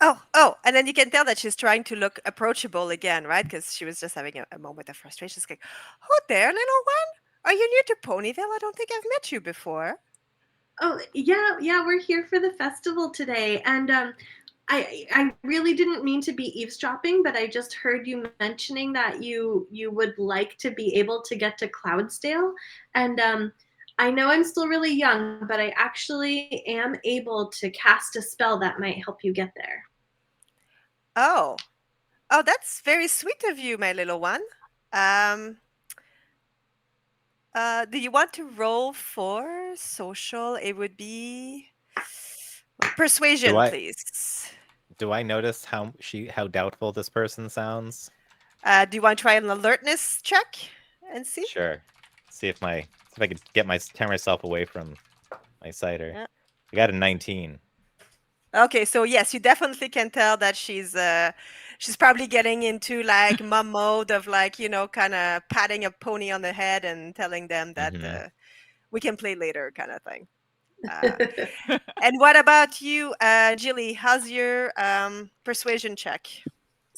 Oh, and then you can tell that she's trying to look approachable again, right? Because she was just having a moment of frustration. She's like, "Oh, there, little one. Are you new to Ponyville? I don't think I've met you before." Oh, yeah, we're here for the festival today, and I really didn't mean to be eavesdropping, but I just heard you mentioning that you would like to be able to get to Cloudsdale, and I know I'm still really young, but I actually am able to cast a spell that might help you get there. Oh, oh, that's very sweet of you, my little one. Um, do you want to roll for social? It would be Do persuasion, I please. do I notice how doubtful this person sounds? Do you want to try an alertness check and see? Sure. See if I could tear myself away from my cider. Yeah. I got a 19. Okay, so yes, you definitely can tell that she's probably getting into like mom mode of like, kind of patting a pony on the head and telling them that Mm-hmm. we can play later kind of thing. Uh, and what about you, Jilly? How's your persuasion check?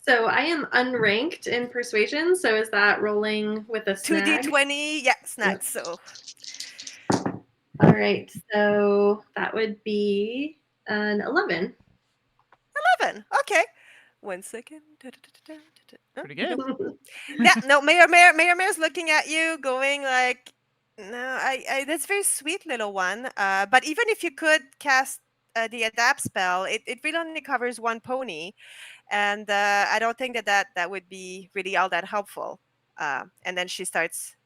So I am unranked in persuasion. So is that rolling with a snag? 2d20, yeah, Yep. snacks. So All right. So that would be an 11. 11. Okay. 1 second. Oh, Pretty no. good. Yeah, no, Mayor's looking at you, going like, no, that's very sweet, little one. But even if you could cast the adapt spell, it really only covers one pony, and I don't think that would be really all that helpful. And then she starts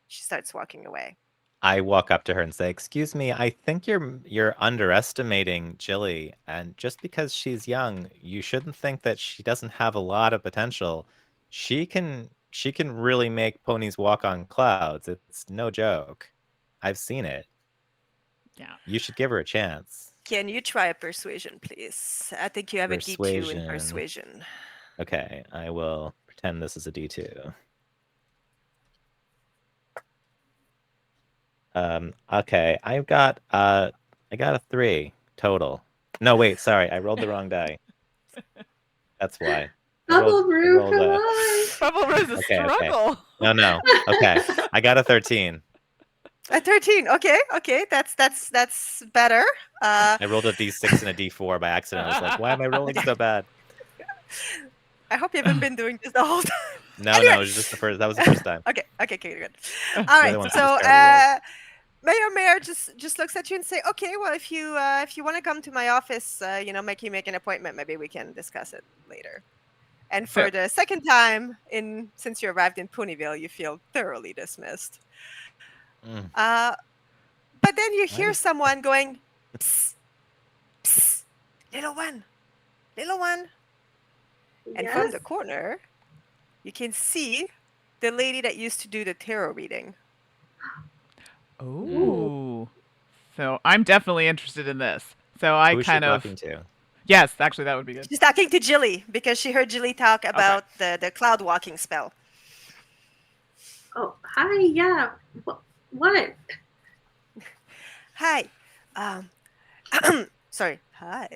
walking away. I walk up to her and say, "Excuse me, I think you're underestimating Jilly, and just because she's young, you shouldn't think that she doesn't have a lot of potential. She can really make ponies walk on clouds. It's no joke. I've seen it. Yeah. You should give her a chance." Can you try a persuasion, please? I think you have a D2 in Persuasion. persuasion. Okay, I will pretend this is a D2. Okay, I got a 3 total. No, wait, sorry, I rolled the wrong die. That's why. Bubble I brew, rolled come a on. Bubble Rose a okay, okay. struggle. No. Okay. I got a 13. A 13. Okay, that's better. I rolled a D6 and a D4 by accident. I was like, why am I rolling so bad? I hope you haven't been doing this the whole time. No, Anyway. it was just the first. That was the first time. Okay, good. All The right. other ones are So, just terrible rolls. Mayor just looks at you and say, "Okay, well, if you want to come to my office, make an appointment. Maybe we can discuss it later." And So, for the second time since you arrived in Ponyville, you feel thoroughly dismissed. Mm, Uh, but then you why hear did someone going, "Psst, psst, little one, little one," and from Yes. the corner, you can see the lady that used to do the tarot reading. Ooh. oh. So I'm definitely interested in this. So I who is she kind of talking to? yes, actually that would be good. She's talking to Jilly because she heard Jilly talk Okay. about the cloud walking spell. Oh, hi. Yeah. What? Hi. Um, sorry. Hi.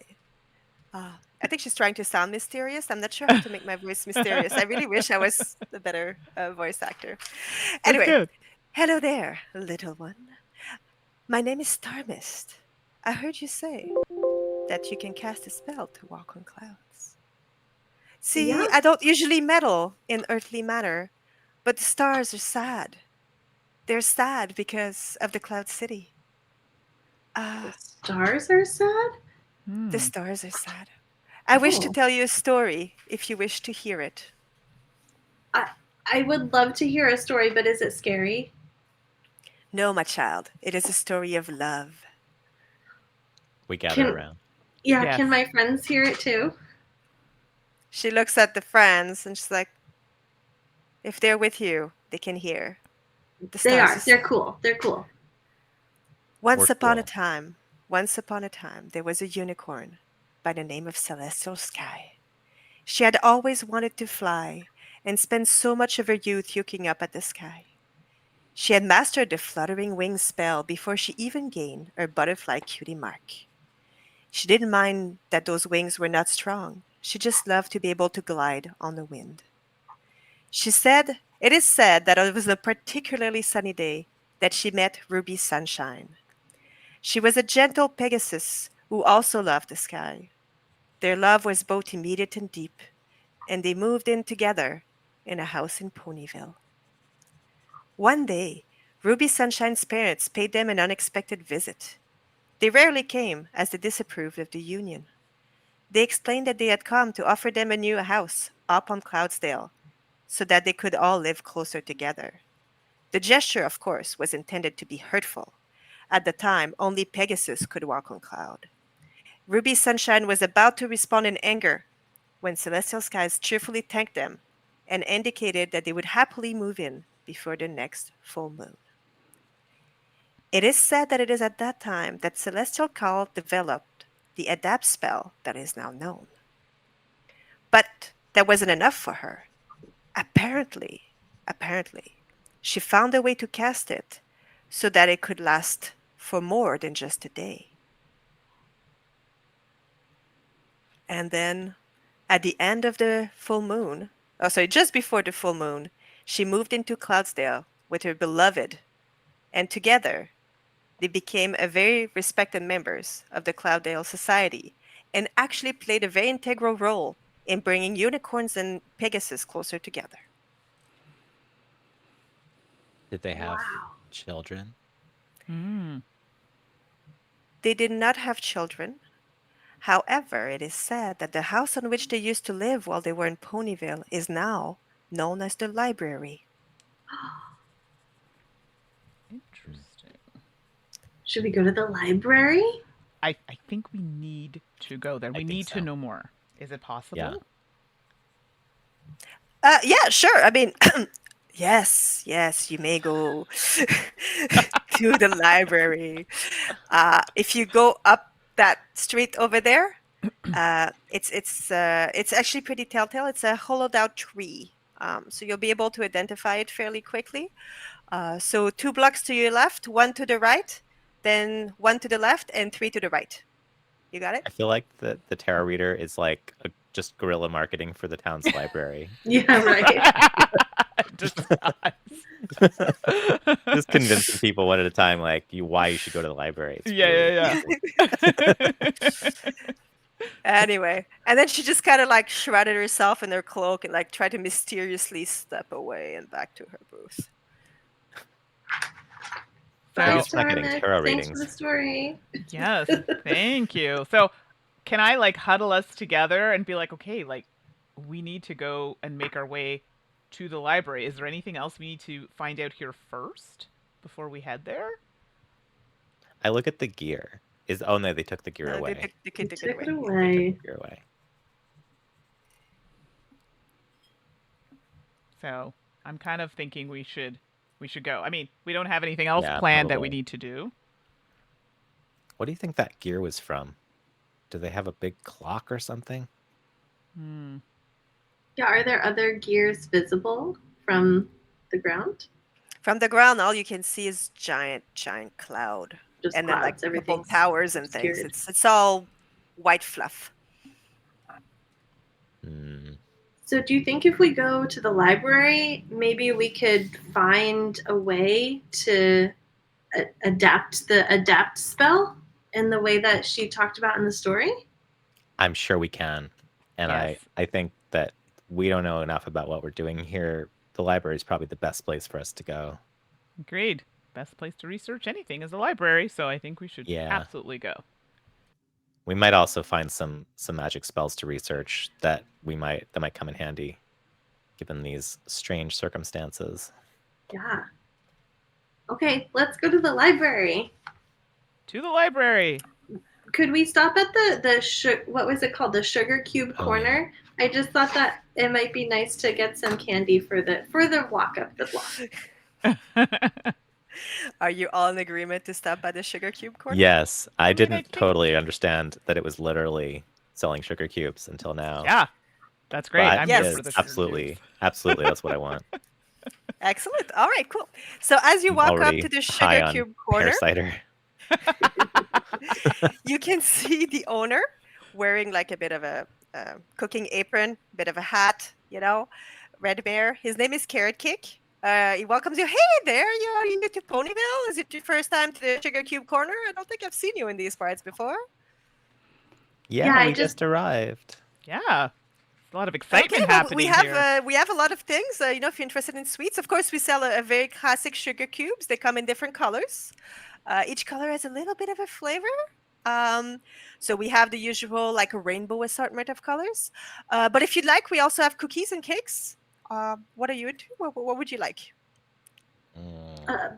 I think she's trying to sound mysterious. I'm not sure how to make my voice mysterious. I really wish I was a better voice actor. That's Anyway, good. hello there, little one. My name is Star Mist. I heard you say that you can cast a spell to walk on clouds. See, Yeah. I don't usually meddle in earthly matter, but the stars are sad. They're sad because of the Cloud City. The Ah, stars are sad? the Hmm. stars are sad. I wish to Oh. tell you a story if you wish to hear it. I I would love to hear a story, but is it scary? No, my child, it is a story of love. We gather Can around. yeah, Yes. can my friends hear it too? She looks at the friends and she's like, if they're with you, they can hear. The They stars are are. They're sad. cool. They're cool. We're cool. Once upon a time, there was a unicorn by the name of Celestial Sky. She had always wanted to fly and spent so much of her youth looking up at the sky. She had mastered the fluttering wings spell before she even gained her butterfly cutie mark. She didn't mind that those wings were not strong. She just loved to be able to glide on the wind. It is said that it was a particularly sunny day that she met Ruby Sunshine. She was a gentle Pegasus who also loved the sky. Their love was both immediate and deep, and they moved in together in a house in Ponyville. One day, Ruby Sunshine's parents paid them an unexpected visit. They rarely came, as they disapproved of the union. They explained that they had come to offer them a new house up on Cloudsdale so that they could all live closer together. The gesture, of course, was intended to be hurtful. At the time, only Pegasus could walk on Cloud. Ruby Sunshine was about to respond in anger when Celestial Skies cheerfully thanked them and indicated that they would happily move in before the next full moon. It is said that it is at that time that Celestial Call developed the adapt spell that is now known. But that wasn't enough for her. Apparently, she found a way to cast it so that it could last for more than just a day. And then at the end of the full moon, just before the full moon, she moved into Cloudsdale with her beloved, and together they became a very respected members of the Clouddale Society and actually played a very integral role in bringing unicorns and Pegasus closer together. Did they have Wow. children? Mm. They did not have children. However, it is said that the house on which they used to live while they were in Ponyville is now known as the library. Interesting. Should we go to the library? I think we need to go there. We think need to so. know more. Is it possible? Yeah, sure. I mean, yes, you may go to the library. If you go up that street over there, it's actually pretty telltale. It's a hollowed out tree, so you'll be able to identify it fairly quickly. So 2 blocks to your left, 1 to the right, then 1 to the left, and 3 to the right. You got it? I feel like the tarot reader is like just guerrilla marketing for the town's library. Yeah, right. Just convincing people one at a time, like why you should go to the library. It's Yeah. Anyway, and then she just kind of like shrouded herself in her cloak and like tried to mysteriously step away and back to her booth. Bye, guess we're not getting Stormix. tarot Thanks for readings. the story. Yes, thank you. So, can I like huddle us together and be like, okay, like we need to go and make our way to the library. Is there anything else we need to find out here first before we head there? I look at the gear. Oh no, they took the gear away. They You took it took away. it They took away. the gear away. So I'm kind of thinking we should go. I mean, we don't have anything else Yeah, planned that we probably. need to do. What do you think that gear was from? Do they have a big clock or something? Hmm. Yeah, are there other gears visible from the ground? From the ground, all you can see is giant cloud, Just and then like clouds, a couple everything's towers and things. obscured. It's all white fluff. Hmm. So do you think if we go to the library, maybe we could find a way to adapt the adapt spell in the way that she talked about in the story? I'm sure we can. And Yes. I think that we don't know enough about what we're doing here. The library is probably the best place for us to go. Agreed. Best place to research anything is the library, so I think we should Yeah. absolutely go. We might also find some magic spells to research that might come in handy given these strange circumstances. Yeah. Okay, let's go to the library. To the library. Could we stop at what was it called? The Sugar Cube Oh, Corner? I just thought that it might be nice to get some candy for the walk up the block. Are you all in agreement to stop by the Sugar Cube Corner? Yes, I mean, didn't I think- totally understand that it was literally selling sugar cubes until now. Yeah. That's great. But I'm Yes. here yes, for the sugar absolutely, cubes. absolutely, that's what I want. Excellent. All right, cool. So as you I'm walk up already to the high Sugar on Cube Corner, pear cider. You can see the owner wearing like a bit of a cooking apron, bit of a hat, red bear. His name is Carrot Cake. He welcomes you. Hey there, are you new to Ponyville? Is it your first time to the Sugar Cube Corner? I don't think I've seen you in these parts before. Yeah, Yeah, I we just just arrived. Yeah. A lot of Okay, excitement well, happening here. we have a lot of things. If you're interested in sweets, of course, we sell a very classic sugar cubes. They come in different colors. Each color has a little bit of a flavor. Um, so we have the usual like a rainbow assortment of colors. But if you'd like, we also have cookies and cakes. What are you into? What would you like?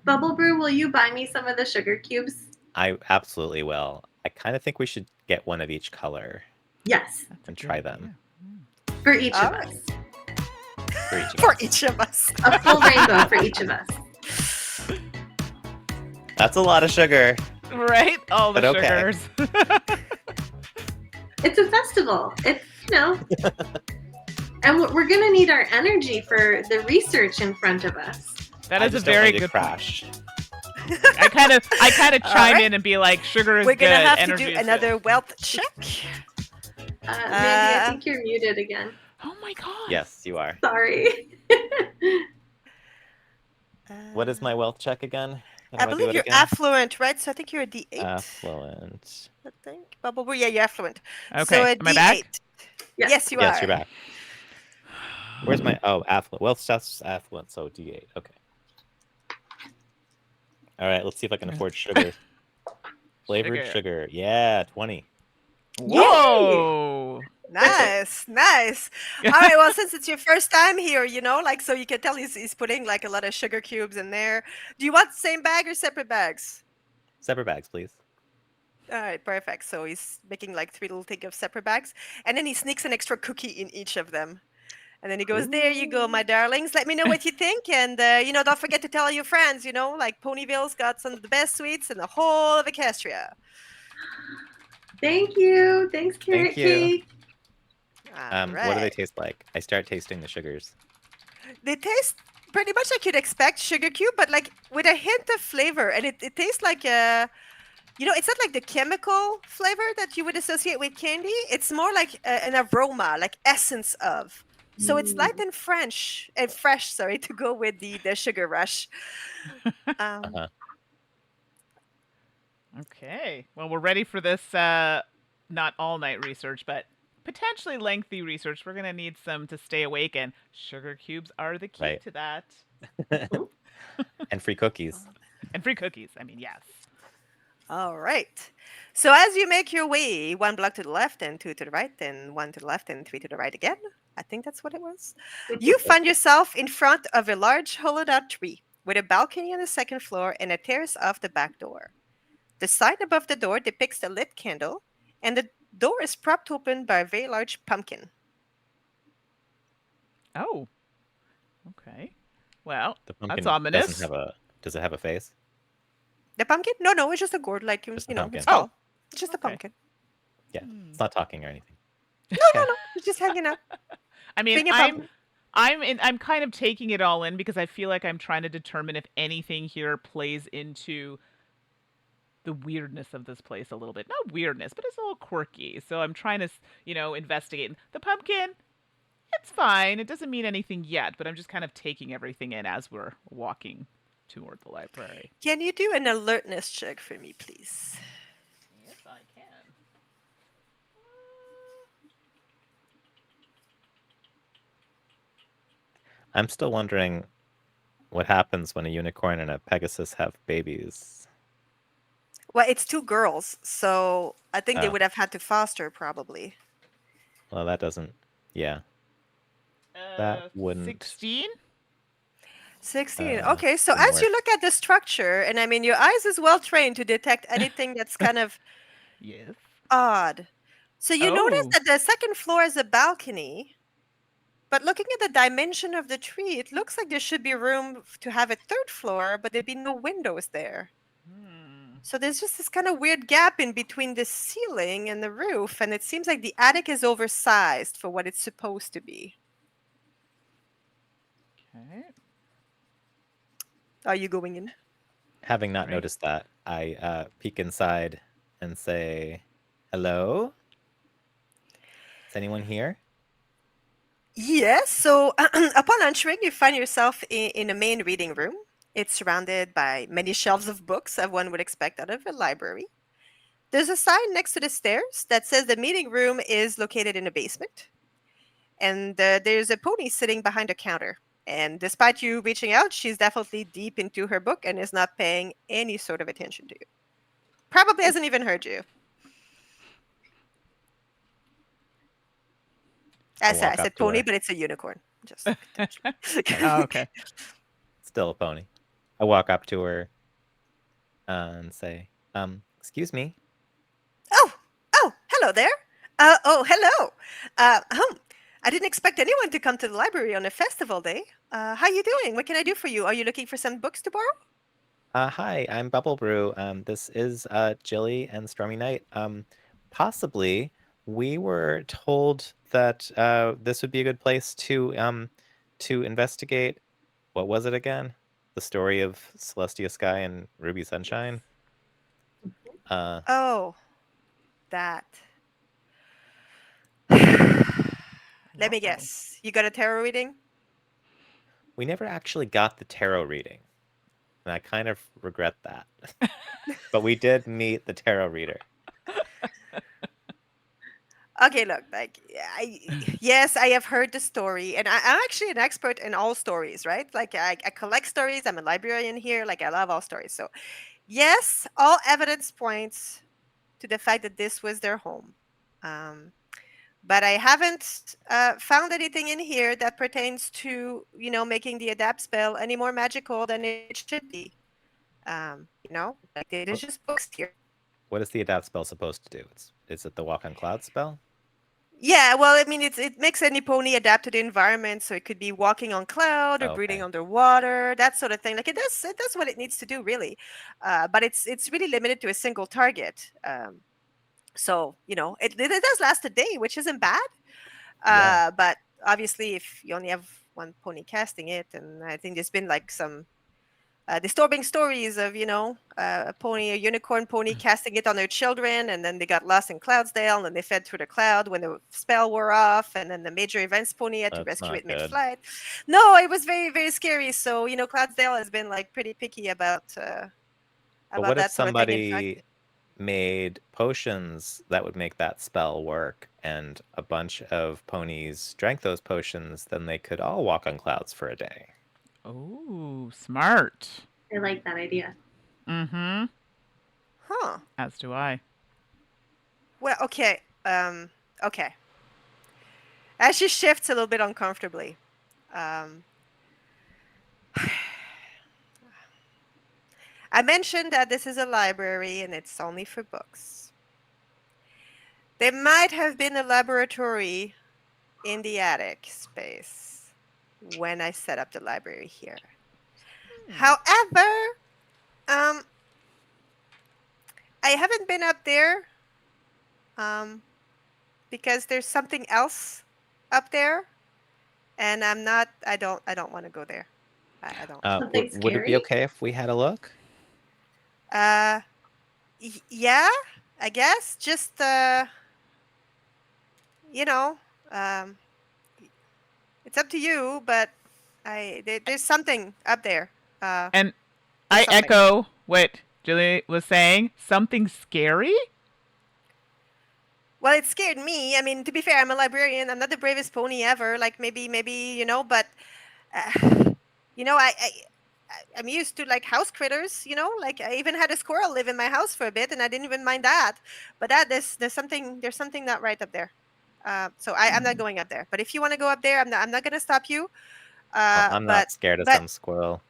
Bubble Brew, will you buy me some of the sugar cubes? I absolutely will. I kind of think we should get one of each color Yes, That's a and good try idea. them for each All of right. us. for each of For us. each of us. A full rainbow for each of us. That's a lot of sugar. Right? All the But okay. sugars. It's a festival. It's, and we're going to need our energy for the research in front of us. That I is a just don't very want you to good point. crash. I kind of All chime right. in and be like, sugar is We're good. gonna have to Energy do is another good. wealth check. Mandy, I think you're muted again. Oh my god. Yes, you are. Sorry. What is my wealth check again? How do I I do believe it you're again? affluent, right? So I think you're a D8. Affluent. I think. Bubble Boo, yeah, you're affluent. Okay. So a Am I back? D8. Yes. Yes, you Yes, are. you're back. Where's my affluent? Wealth stats affluent, so D8. Okay. All right, let's see if I can afford sugar. Flavored sugar. Yeah, 20. Whoa. Nice, nice. All right, well, since it's your first time here, so you can tell he's putting like a lot of sugar cubes in there. Do you want the same bag or separate bags? Separate bags, please. All right, perfect. So he's making like 3 little thing of separate bags, and then he sneaks an extra cookie in each of them. And then he goes, "There you go, my darlings. Let me know what you think, and don't forget to tell your friends. Like Ponyville's got some of the best sweets in the whole of Equestria." Thank you. Thanks, Carrot Thank you. Cake. All right. What do they taste like? I start tasting the sugars. They taste pretty much like you'd expect sugar cube, but like with a hint of flavor, and it tastes like it's not like the chemical flavor that you would associate with candy. It's more like an aroma, like essence of. So it's light and fresh, sorry, to go with the sugar rush. Uh-huh. Okay. Well, we're ready for this not all night research, but potentially lengthy research. We're going to need some to stay awake, and sugar cubes are the key Right. to that. And free cookies. And free cookies. I mean, yes. All right. So as you make your way 1 block to the left and 2 to the right, and 1 to the left and 3 to the right again, I think that's what it was, you find yourself in front of a large hollowed out tree with a balcony on the second floor and a terrace off the back door. The sign above the door depicts a lit candle, and the door is propped open by a very large pumpkin. Oh. Okay. Well, The pumpkin that's ominous. Does it have a face? The pumpkin? No, it's just a gourd, like, Just a it's pumpkin. tall. It's just a Okay. pumpkin. Yeah. It's not talking or anything. No, it's just hanging out. I mean, Being a pumpkin. I'm kind of taking it all in because I feel like I'm trying to determine if anything here plays into the weirdness of this place a little bit. Not weirdness, but it's a little quirky. So I'm trying to, investigate. The pumpkin, it's fine. It doesn't mean anything yet, but I'm just kind of taking everything in as we're walking toward the library. Can you do an alertness check for me, please? Yes, I can. I'm still wondering what happens when a unicorn and a Pegasus have babies. Well, it's 2 girls, so I think they Oh. would have had to foster probably. Well, that doesn't. Yeah. That wouldn't. 16? 16. Okay, so wouldn't as you work. look at the structure, and I mean, your eyes is well trained to detect anything that's kind of Yes. odd. So you notice Oh. that the second floor is a balcony, but looking at the dimension of the tree, it looks like there should be room to have a 3rd floor, but there'd be no windows there. So there's just this kind of weird gap in between the ceiling and the roof, and it seems like the attic is oversized for what it's supposed to be. Okay. Are you going in? Having not Right. noticed that, I peek inside and say, "Hello? Is anyone here?" Yes, so upon entering, you find yourself in a main reading room. It's surrounded by many shelves of books, as one would expect out of a library. There's a sign next to the stairs that says the meeting room is located in the basement. And there's a pony sitting behind a counter. And despite you reaching out, she's definitely deep into her book and is not paying any sort of attention to you. Probably hasn't even heard you. I I walk up said to pony, her. but it's a unicorn. Just Oh, potentially. okay. Still a pony. I walk up to her and say, "Excuse me." Oh, oh, hello there. Hello. I didn't expect anyone to come to the library on a festival day. How you doing? What can I do for you? Are you looking for some books to borrow? Hi, I'm Bubble Brew. This is Jilly and Stormy Night. Possibly, we were told that this would be a good place to investigate. What was it again? The story of Celestia Sky and Ruby Yes. Sunshine. Uh, Oh, that. Let me Uh-oh. guess. You got a tarot reading? we never actually got the tarot reading, and I kind of regret that. But we did meet the tarot reader. Okay, look, yes, I have heard the story, and I'm actually an expert in all stories, right? Like, I collect stories. I'm a librarian here. Like, I love all stories. So, yes, all evidence points to the fact that this was their home. Um, but I haven't found anything in here that pertains to, making the adapt spell any more magical than it should be. Like there's What just books here. what is the adapt spell supposed to do? Is it the walk on clouds spell? Yeah, well, I mean, it makes any pony adapt to the environment, so it could be walking on cloud or Oh, breathing okay. underwater, that sort of thing. Like it does what it needs to do, really. But it's really limited to a single target. So it does last a day, which isn't bad. Yeah. But obviously, if you only have one pony casting it, and I think there's been like some disturbing stories of a unicorn pony casting it on their children, and then they got lost in Cloudsdale, and they fed through the cloud when the spell wore off, and then the major events pony had to That's rescue not it good. mid-flight. No, it was very, very scary. So Cloudsdale has been like pretty picky But about what if that sort of thing. In fact, somebody made potions that would make that spell work and a bunch of ponies drank those potions, then they could all walk on clouds for a day? Oh, smart. I like that idea. Mm-hmm. huh? As do I. Well, okay. Okay. As she shifts a little bit uncomfortably, um, I mentioned that this is a library and it's only for books. There might have been a laboratory in the attic space when I set up the library here. Hmm. However, um, I haven't been up there um, because there's something else up there, and I don't want to go there. I don't. Something Would it be scary? okay if we had a look? Uh, yeah, I guess. Just you know, um, it's up to you, but there's something up there. Uh, And there's I something. echo what Julie was saying. Something scary? Well, it scared me. I mean, to be fair, I'm a librarian. I'm not the bravest pony ever. Like maybe but uh, I'm used to like house critters. Like I even had a squirrel live in my house for a bit, and I didn't even mind that. But there's something not right up there. So I'm not going up there. But if you want to go up there, I'm not gonna stop you. Well, I'm But not scared of but some squirrel.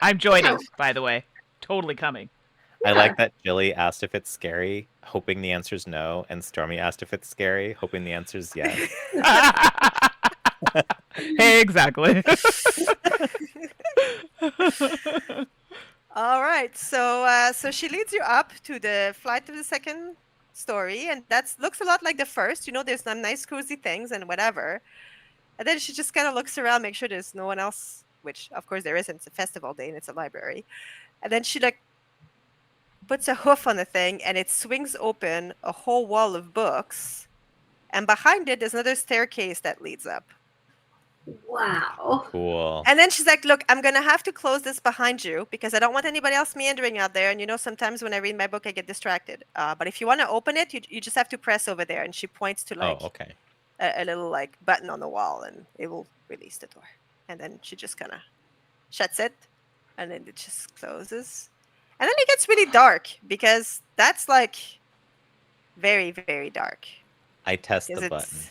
I'm Oh, joining, by the way. Totally coming. I yeah. like that Jilly asked if it's scary, hoping the answer's no, and Stormy asked if it's scary, hoping the answer's yes. Exactly. All right. So she leads you up to the flight to the second story, and that looks a lot like the first. There's some nice cozy things and whatever. And then she just kind of looks around, make sure there's no one else which of course there isn't. It's a festival day and it's a library. And then she like puts a hoof on the thing and it swings open a whole wall of books. And behind it, there's another staircase that leads up. Wow. Cool. And then she's like, look, I'm going to have to close this behind you because I don't want anybody else meandering out there. And you know, sometimes when I read my book, I get distracted. But if you want to open it, you just have to press over there. And she points to like okay. a little like button on the wall and it will release the door. And then she just kind of shuts it and then it just closes. And then it gets really dark because that's like very, very dark. I test 'Cause the it's- button.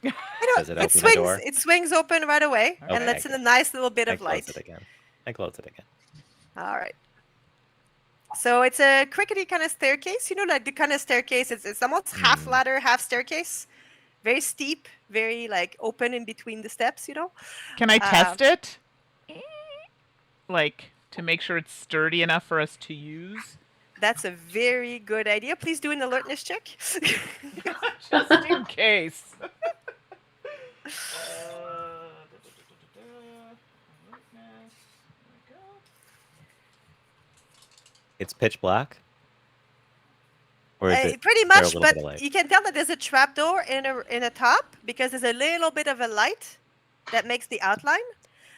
You Does it know, open the door? it swings open right away and Okay. lets in a nice little bit I of close light. it again. I close it again. All right. So it's a crickety kind of staircase. You know, like the kind of staircase, it's almost half ladder, half staircase. Very steep, very like open in between the steps, you know? Can I test it? Like, to make sure it's sturdy enough for us to use? That's a very good idea. Please do an alertness check. Just in case. It's pitch black? Or is it Pretty there a much, little but bit of light? you can tell that there's a trapdoor in a top because there's a little bit of a light that makes the outline,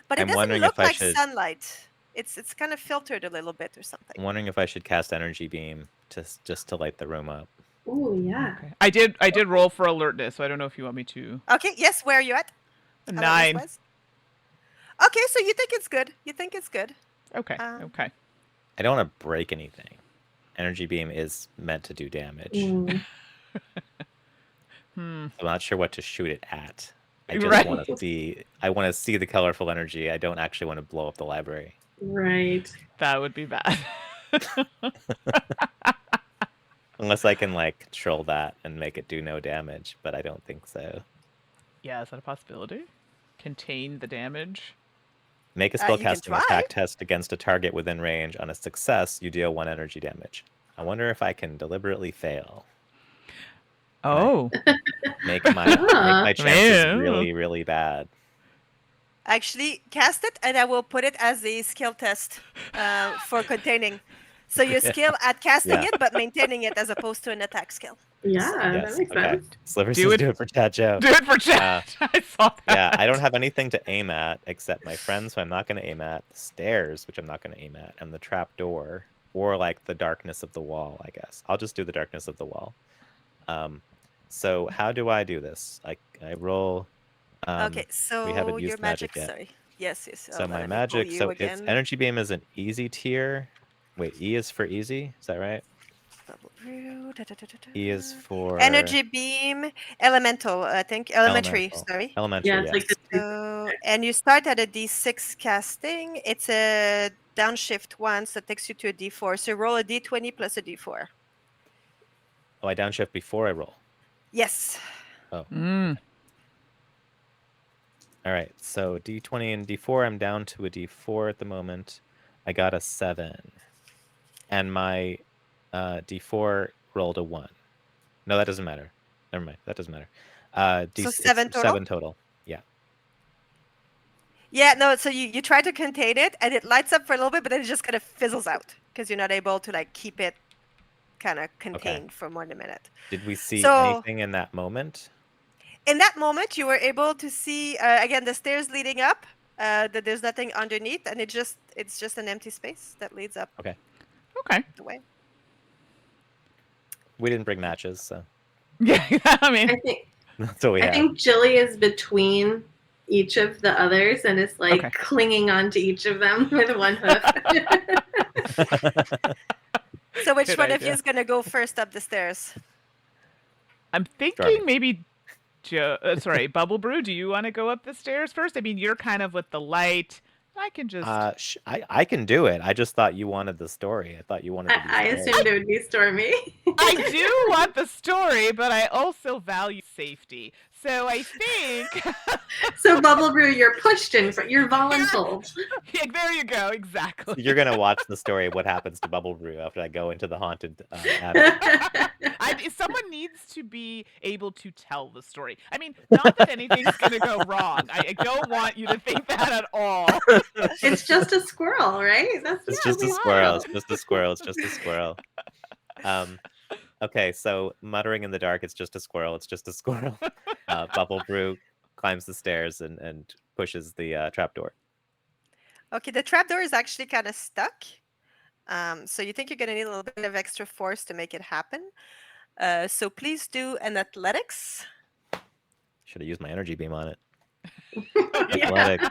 but it I'm doesn't wondering look if I like should- sunlight. It's kind of filtered a little bit or something. I'm wondering if I should cast energy beam just to light the room up. Ooh, yeah. Okay. I did roll for alertness, so I don't know if you want me to. Okay, yes, where are you at? A Alertness 9. wise? Okay, so you think it's good. You think it's good. Okay. Um, Okay. I don't want to break anything. Energy beam is meant to do damage. Mm. I'm not sure what to shoot it at. I just Right. want to see. I want to see the colorful energy. I don't actually want to blow up the library. Right. That would be bad. Unless I can like control that and make it do no damage, but I don't think so. Yeah, is that a possibility? Contain the damage? Make a You can spellcasting try. attack test against a target within range. On a success, you deal 1 energy damage. I wonder if I can deliberately fail. Oh. Make my chances Man. really, really bad. Actually, cast it, and I will put it as a skill test for containing. So your skill at casting Yeah. it, but maintaining it as opposed to an attack skill. Yeah, Yes, that makes okay. sense. Slivers Do says it- do it for Chat Joe. Do it for chat. I saw that. Yeah, I don't have anything to aim at except my friends, who I'm not going to aim at, the stairs, which I'm not going to aim at, and the trap door, or like the darkness of the wall, I guess. I'll just do the darkness of the wall. So how do I do this? I roll. Okay, so we haven't your used magic magic. yet. Sorry. Yes, yes. So let my me pull magic, you so it's again. energy beam is an easy tier. Wait, E is for easy, is that right? Bubble brew, da, da, da, da, da. E is for Energy beam, elemental. I think elementary. elemental. Sorry. Elementary, Yeah, it's yes. like the So, and you start at a D6 casting. It's a downshift one, so it takes you to a D4. So roll a D20 plus a D4. Oh, I downshift before I roll. Yes. Mm. All right, so D20 and D4, I'm down to a D4 at the moment. I got a 7. And my D4 rolled a 1. No, that doesn't matter. Never mind, that doesn't matter. So it's 7 total? 7 total. Yeah. Yeah, no, so you try to contain it, and it lights up for a little bit, but then it just kind of fizzles out because you're not able to like keep it kind of contained for more than a minute. Did we see So- anything in that moment? In that moment, you were able to see again the stairs leading up. That there's nothing underneath, and it's just an empty space that leads up Okay. the way. We didn't bring matches, so Yeah, I mean, I think that's what we I have. think Jilly is between each of the others and is like Okay. clinging on to each of them with one hoof. So which Good one of idea. you is gonna go first up the stairs? I'm thinking Jarvis. maybe Bubble Brew, do you want to go up the stairs first? I mean, you're kind of with the light. I can just. I can do it. I just thought you wanted the story. I thought you wanted to be I scared. assumed it would be Stormy. I do want the story, but I also value safety. So I think So Bubble Brew, you're pushed in front. You're voluntold. yeah, there you go. Exactly. You're gonna watch the story of what happens to Bubble Brew after I go into the haunted attic. Someone needs to be able to tell the story. I mean, not that anything's gonna go wrong. I don't want you to think that at all. It's just a squirrel, right? That's It's yeah, just a we squirrel. know. It's just a squirrel. It's just a squirrel. Okay, so muttering in the dark, it's just a squirrel. It's just a squirrel. Bubble Brew climbs the stairs and pushes the trapdoor. Okay, the trapdoor is actually kind of stuck. So you think you're going to need a little bit of extra force to make it happen. So please do an athletics. Should have used my energy beam on it. Yeah. Athletics.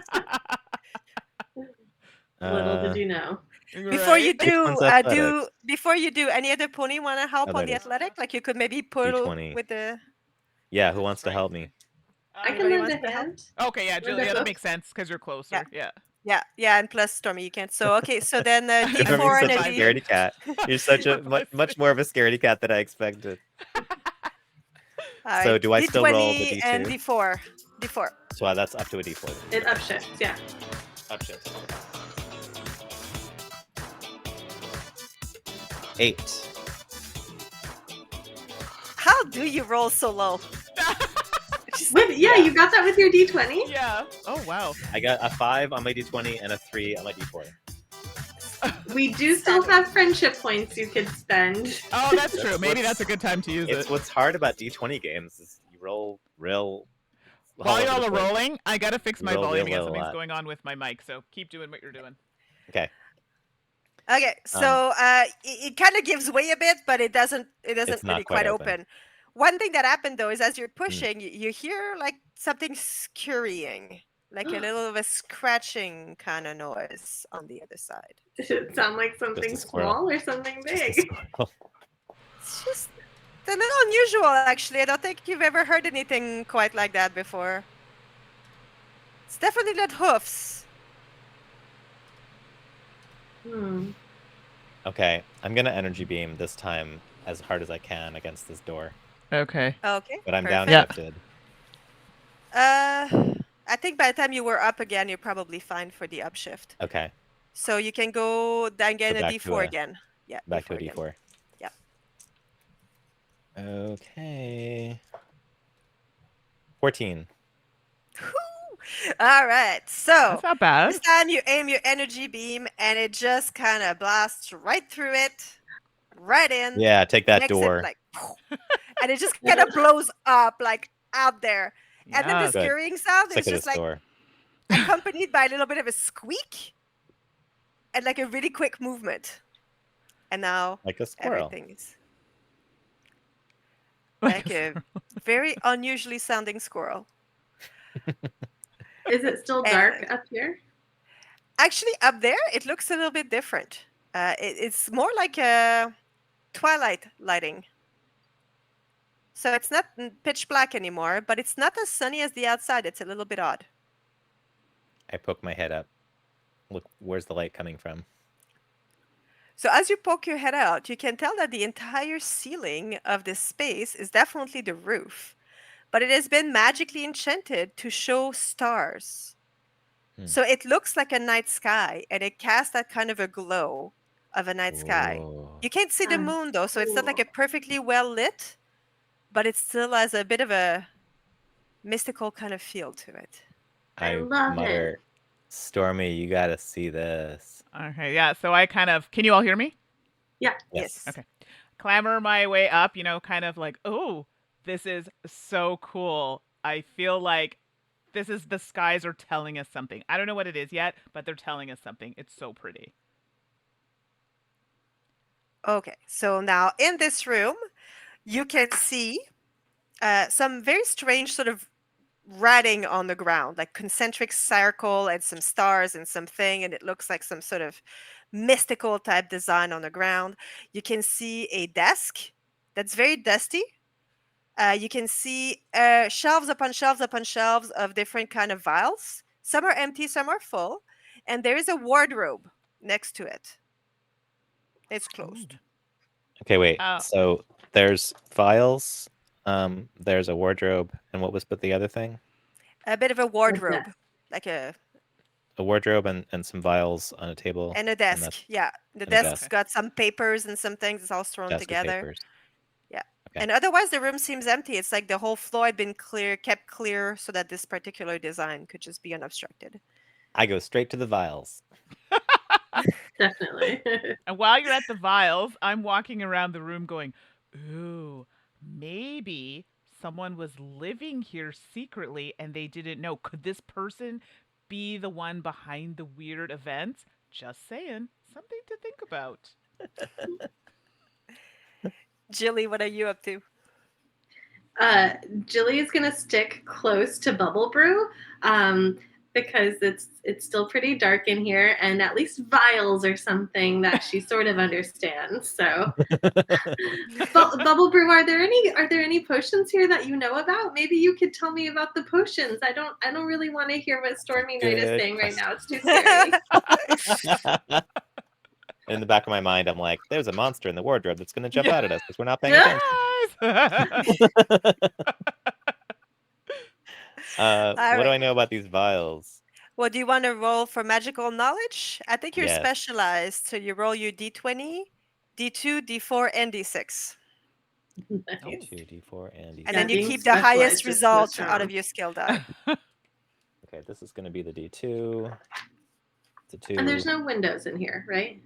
Little did you know. Before you Right? Which do, one's athletics? before you do, any other pony want to help Oh, there on the it is. athletic? Like you could maybe pull D20. with the. Yeah, who wants to help me? I can Anybody lend wants a to help? hand. Okay, yeah, Julia, that Wonderful. makes sense because you're closer. Yeah. Yeah, and plus Stormy, you can't. So okay, so then Stormy's Stormy's D4 and such a a D. scaredy cat. You're such a much more of a scaredy cat than I expected. All So right, do I still roll the D20 and D2? D4. D4. So that's up to a D4. It upshifts, yeah. Upshift. 8. How do you roll so low? Yeah, you got that with your D20? Yeah. Oh wow. I got a 5 on my D20 and a 3 on my D4. We do still have friendship points you could spend. Oh, that's true. That's Maybe what's- that's a good time to use It's it. what's hard about D20 games is you roll real. all While over y'all the are place. rolling, I gotta fix my Roll volume real again. a Something's lot. going on with my mic, so keep doing what you're doing. Okay. Okay, so it kind of gives way a bit, but it doesn't It's not really quite quite open. open. One thing that happened though is as you're pushing, you hear like something scurrying, like a little of a scratching kind of noise on the other side. Does it sound like something squirrel. small or something Just a big? squirrel. It's just a little unusual, actually. I don't think you've ever heard anything quite like that before. It's definitely not hoofs. Hmm. Okay, I'm gonna energy beam this time as hard as I can against this door, Okay. Okay. but I'm perfect. downshifted. I think by the time you were up again, you're probably fine for the upshift. Okay, So you can go down again So a back to D4 a- again. Yeah. back to a again. D4. Yep. Okay. 14. All right. So That's not bad. this time you aim your energy beam and it just kind of blasts right through it, right in. Yeah, take that makes door. It like, and it just kind of blows up like out there. And then Yeah. the Good. scurrying sound Sick is of just this like door. accompanied by a little bit of a squeak and like a really quick movement. And now Like a squirrel. everything is like a very unusually sounding squirrel. Is it still dark up here? Actually, up there, it looks a little bit different. It's more like a twilight lighting. So it's not pitch black anymore, but it's not as sunny as the outside. It's a little bit odd. I poke my head up. Look, where's the light coming from? So as you poke your head out, you can tell that the entire ceiling of this space is definitely the roof, but it has been magically enchanted to show stars. So it looks like a night sky, and it casts that kind of a glow of a night sky. Whoa. You can't see the moon though, so it's not like a perfectly well lit, but it still has a bit of a mystical kind of feel to it. I love mutter, it. Stormy, you gotta see this. Okay, yeah. So I kind of, can you all hear me? Yeah. Yes. Okay. Clamber my way up, kind of like, oh, this is so cool. I feel like the skies are telling us something. I don't know what it is yet, but they're telling us something. It's so pretty. Okay, so now in this room, you can see some very strange sort of writing on the ground, like concentric circle and some stars and something, and it looks like some sort of mystical type design on the ground. You can see a desk that's very dusty. You can see shelves upon shelves upon shelves of different kind of vials. Some are empty, some are full, and there is a wardrobe next to it. It's closed. Okay, wait. Oh. So there's vials There's a wardrobe, and what was but the other thing? A bit of a Like wardrobe, that. like a A wardrobe and some vials on a table, and a and desk. that's Yeah, the and a desk's desk, Okay. got some papers and some things. It's all thrown desk with together. papers. Yeah. Okay, And otherwise, the room seems empty. It's like the whole floor had been kept clear, so that this particular design could just be unobstructed. I go straight to the vials. Definitely. And while you're at the vials, I'm walking around the room going, ooh, maybe someone was living here secretly and they didn't know. Could this person be the one behind the weird events? Just saying. Something to think about. Jilly, what are you up to? uh, Jilly is gonna stick close to Bubble Brew, because it's still pretty dark in here, and at least vials are something that she sort of understands. So, Bubble Brew, are there any potions here that you know about? Maybe you could tell me about the potions. I don't really want to hear what Stormy Night is Good saying right now. question. It's too scary. In the back of my mind, I'm like, there's a monster in the wardrobe that's going to jump Yeah. out at us because we're not paying Yeah. attention. Guys! All What do right. I know about these vials? Well, do you want to roll for magical knowledge? I think you're Yes. specialized, so you roll your d20, d2, d4, and d6. Oh. Nice. D2, D4, and And then Yeah, you D6. being keep the highest specialized is so result out of strong. your skill die. Okay, this is going to be the D2. The And there's 2. no windows in here, right?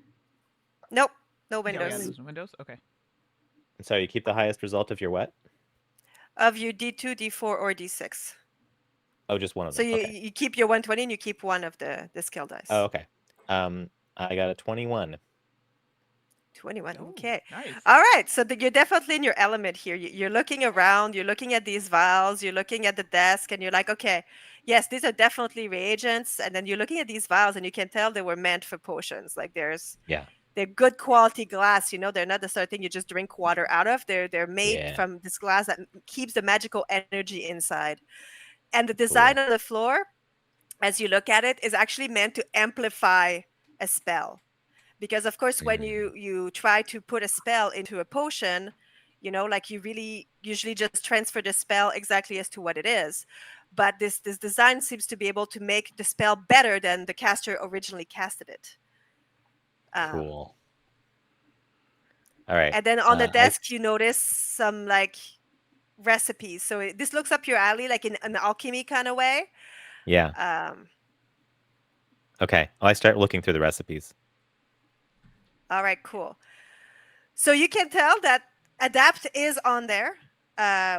Nope, no Oh, yeah, windows. there's windows. Okay. I'm sorry, you keep the highest result of your what? Of your d2, d4, or d6. Oh, just one of So them. you Okay. you keep your 120 and you keep one of the skill Oh, dice. okay. I got a 21. 21. Oh, Okay. nice. All right. So you're definitely in your element here. You're looking around, you're looking at these vials, you're looking at the desk, and you're like, okay, yes, these are definitely reagents. And then you're looking at these vials, and you can tell they were meant for potions. Like Yeah. they're good quality glass. They're not the sort of thing you just drink water out of. They're made Yeah. from this glass that keeps the magical energy inside. And the design Cool. on the floor, as you look at it, is actually meant to amplify a spell. Because of course, when Mm. you try to put a spell into a potion, like you really usually just transfer the spell exactly as to what it is. But this design seems to be able to make the spell better than the caster originally casted it. Um, Cool. All right. and then on the I desk, you notice some like recipes. So this looks up your alley, like in an alchemy kind of way. Yeah. Um, Okay. I start looking through the recipes. all right, cool. So you can tell that adapt is on there,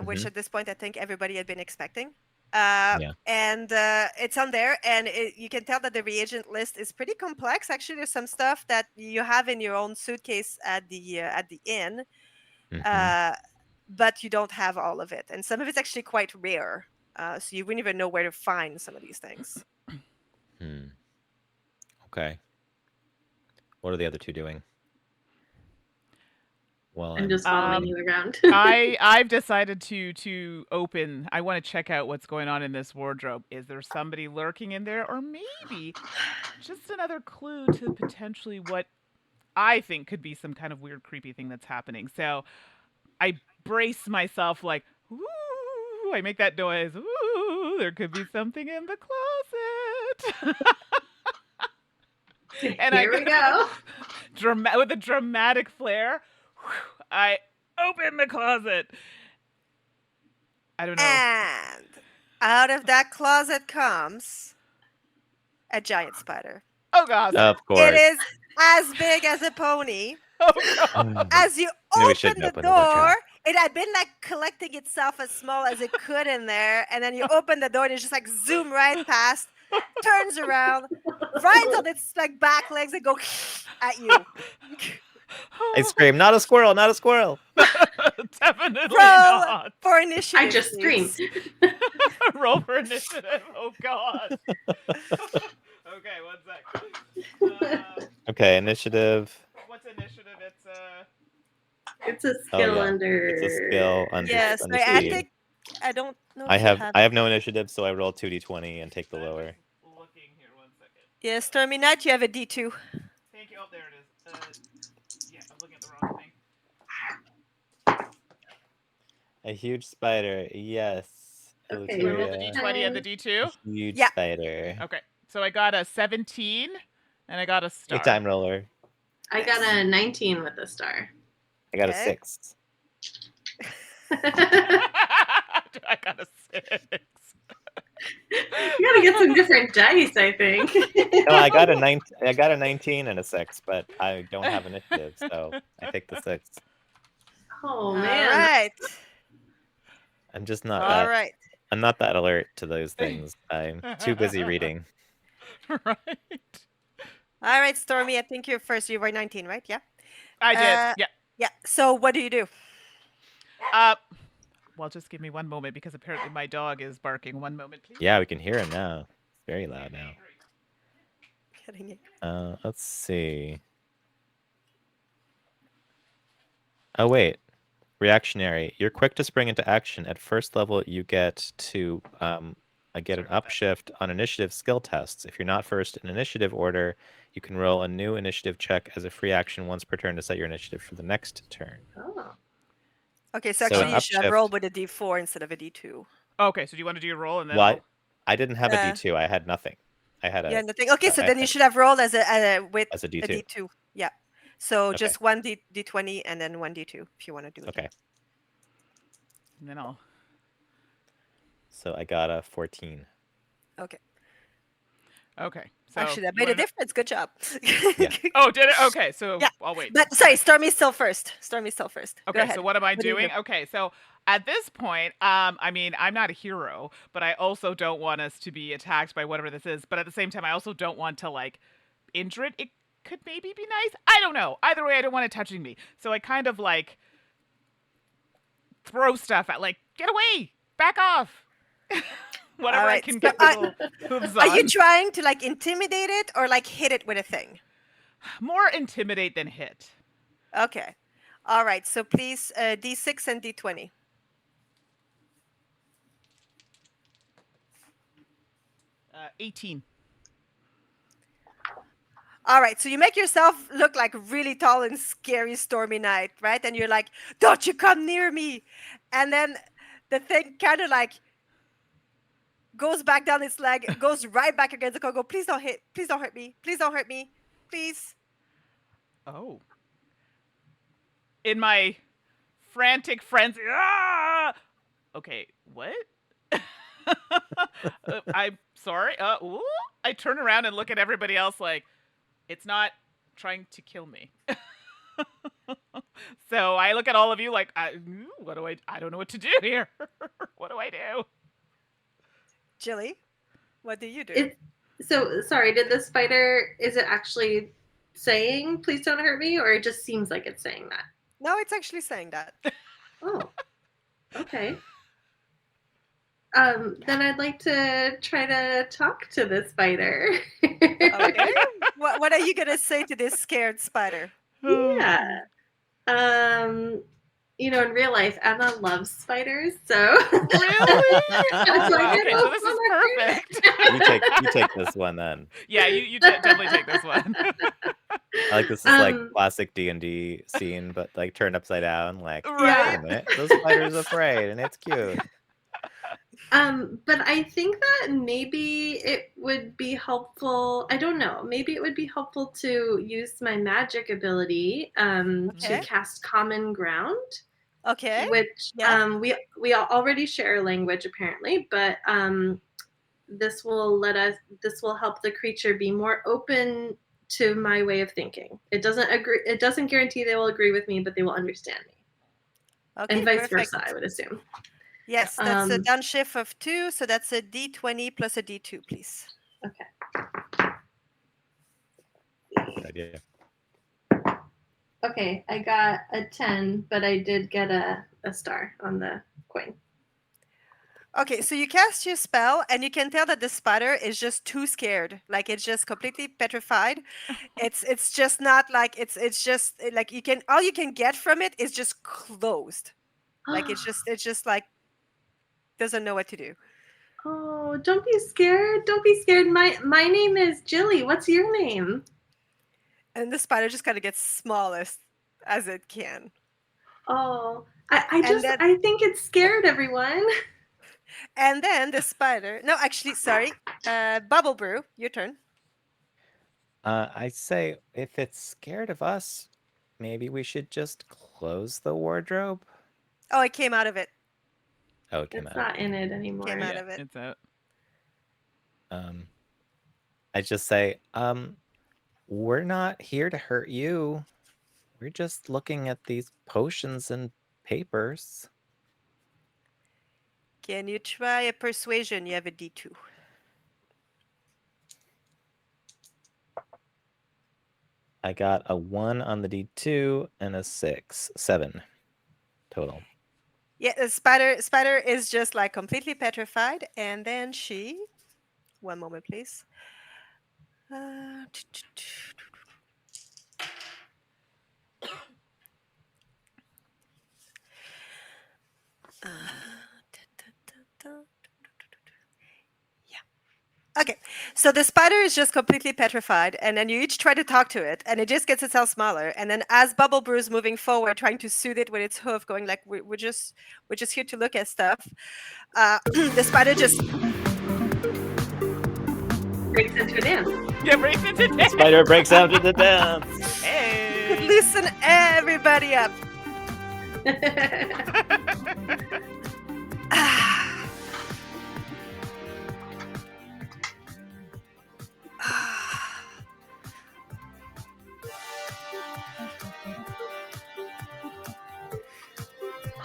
which Mhm. at this point I think everybody had been expecting. Yeah. And it's on there, and you can tell that the reagent list is pretty complex. Actually, there's some stuff that you have in your own suitcase at the inn, Mhm. uh, but you don't have all of it, and some of it's actually quite rare. So you wouldn't even know where to find some of these things. Hmm. Okay. What are the other two doing? Well, I'm I'm just following Um, you around. I've decided to open. I want to check out what's going on in this wardrobe. Is there somebody lurking in there, or maybe just another clue to potentially what I think could be some kind of weird, creepy thing that's happening? So I brace myself, like, ooh, I make that noise. Ooh, there could be something in the closet, and I Here we go. with a dramatic flair, I open the closet. I don't know. And out of that closet comes a giant spider. Oh gosh. of It course. is as big as a pony. Oh god. As you Maybe we open shouldn't the open the door, wardrobe. it had been like collecting itself as small as it could in there, and then you open the door and it just like zoom right past, turns around, rides on its like back legs and go at you. I scream, not a squirrel, not a squirrel. Definitely Roll not. for I initiative, just screamed. please. Roll for initiative. Oh god. Okay, one sec. Okay, initiative. What's initiative? It's a Oh skill yeah. under. It's a skill under Yes, under I speed. think I don't know I if you have have I it. have no initiative, so I roll 2d20 and take the I'm lower. just looking here. One second. Yes, Stormy Knight, you have a D2. Thank you. Oh, there it is. Yeah, I'm looking at the wrong thing. A huge spider. Yes, Okay, Do I roll the Hilteria. d20 and the 10. d2? A huge Yeah. spider. Okay. So I got a 17 and I got a Hey, star. time roller. I got Nice. a 19 with a star. I got a Okay. 6. I got a 6. You gotta get some different dice, I think. No, I got a 19. I got a 19 and a 6, but I don't have initiative, so I take the 6. Oh All man. right. I'm just not All that. right. I'm not that alert to those things. I'm too busy reading. Right. All right, Stormy, I think you're first. You were 19, right? Yeah. I did. Yeah. Yeah. So what do you do? Uh, well, just give me one moment because apparently my dog is barking. One moment, please. Yeah, we can hear him now. It's very loud now. Getting it. Let's see. Oh wait, reactionary. You're quick to spring into action. At first level, you get to get an upshift on initiative skill tests. If you're not first in initiative order, you can roll a new initiative check as a free action once per turn to set your initiative for the next turn. Oh. Okay, so So an actually you should have upshift. rolled with a D4 instead of a D2. Okay, so do you want to do your roll and then Well, I didn't have a Uh, D2. I had nothing. I had Yeah, a nothing. Okay, so I then you had should have rolled with as a a D2. D2. Yeah. So Okay. just one D20 and then one D2 if you want to do it. Okay. and then I'll. So I got a 14. Okay. Okay. So Actually, that you made a wanna know- difference. Good job. Yeah. Oh, did it? Okay, so Yeah. I'll wait. But sorry, Stormy's still first. Stormy's still first. Go Okay, ahead. so what am I What do you doing? do? Okay, so at this point, I mean, I'm not a hero, but I also don't want us to be attacked by whatever this is. But at the same time, I also don't want to like injure it. It could maybe be nice. I don't know. Either way, I don't want it touching me. So I kind of like throw stuff at, like, get away, back off, whatever I Alright, can so get the little hooves Are you on. trying to like intimidate it or like hit it with a thing? More intimidate than hit. Okay. All right. So please, D6 and D20. 18. All right. So you make yourself look like really tall and scary Stormy Night, right? And you're like, "Don't you come near me!" And then the thing kind of like goes back down its leg, goes right back against the car. Go, please don't hit. Please don't hurt me. Please don't hurt me. Please. Oh. In my frantic frenzy. Ah! Okay, what? I'm sorry. Ooh. I turn around and look at everybody else like, it's not trying to kill me. So I look at all of you like, what do I don't know what to do here. What do I do? Jilly, what do you do? So sorry, did the spider, is it actually saying please don't hurt me, or it just seems like it's saying that? No, it's actually saying that. Oh. Okay. Then I'd like to try to talk to the spider. Okay. What are you gonna say to this scared spider? Yeah. You know, in real life, Emma loves spiders, so Really? I was like, I Okay, don't so this is wanna hurt perfect. You take this one then. Yeah, you definitely take this one. I like this is like Um, classic D&D scene, but like turned upside down. Like, wait Right? a minute, the spider's afraid, and it's cute. But I think that maybe it would be helpful. I don't know. Maybe it would be helpful to use my magic ability to Okay. cast Common Ground, Okay. which Yeah. we already share a language apparently, but this will help the creature be more open to my way of thinking. It doesn't guarantee they will agree with me, but they will understand me, Okay. and vice Perfect. versa, I would assume. Yes, that's a Um, downshift of 2, so that's a D20 plus a D2, please. Good idea. Okay, I got a 10, but I did get a star on the coin. Okay, so you cast your spell, and you can tell that the spider is just too scared. Like it's just completely petrified. It's just not like it's just like you can all you can get from it is just closed. Like it's just like doesn't know what to do. Oh, don't be scared. Don't be scared. My name is Jilly. What's your name? And the spider just kind of gets smallest as it can. Oh, And then I think it scared everyone. the spider. No, actually, sorry. Bubble Brew, your turn. I say if it's scared of us, maybe we should just close the wardrobe. Oh, I came out of it. Oh, it came It's out. not in it Came anymore. out Yeah, of it. it's out. I just say, we're not here to hurt you. We're just looking at these potions and papers. Can you try a persuasion? You have a D2. I got a 1 on the D2 and a 6. 7 total. Yeah, the spider is just like completely petrified, and then she. One moment, please. Uh, yeah. Okay. So the spider is just completely petrified, and then you each try to talk to it, and it just gets itself smaller. And then as Bubble Brew is moving forward, trying to soothe it with its hoof, going like, we're just here to look at stuff. The spider just Breaks into a dance. Yeah, breaks into dance. Spider breaks out to the dance. could Hey. loosen everybody up.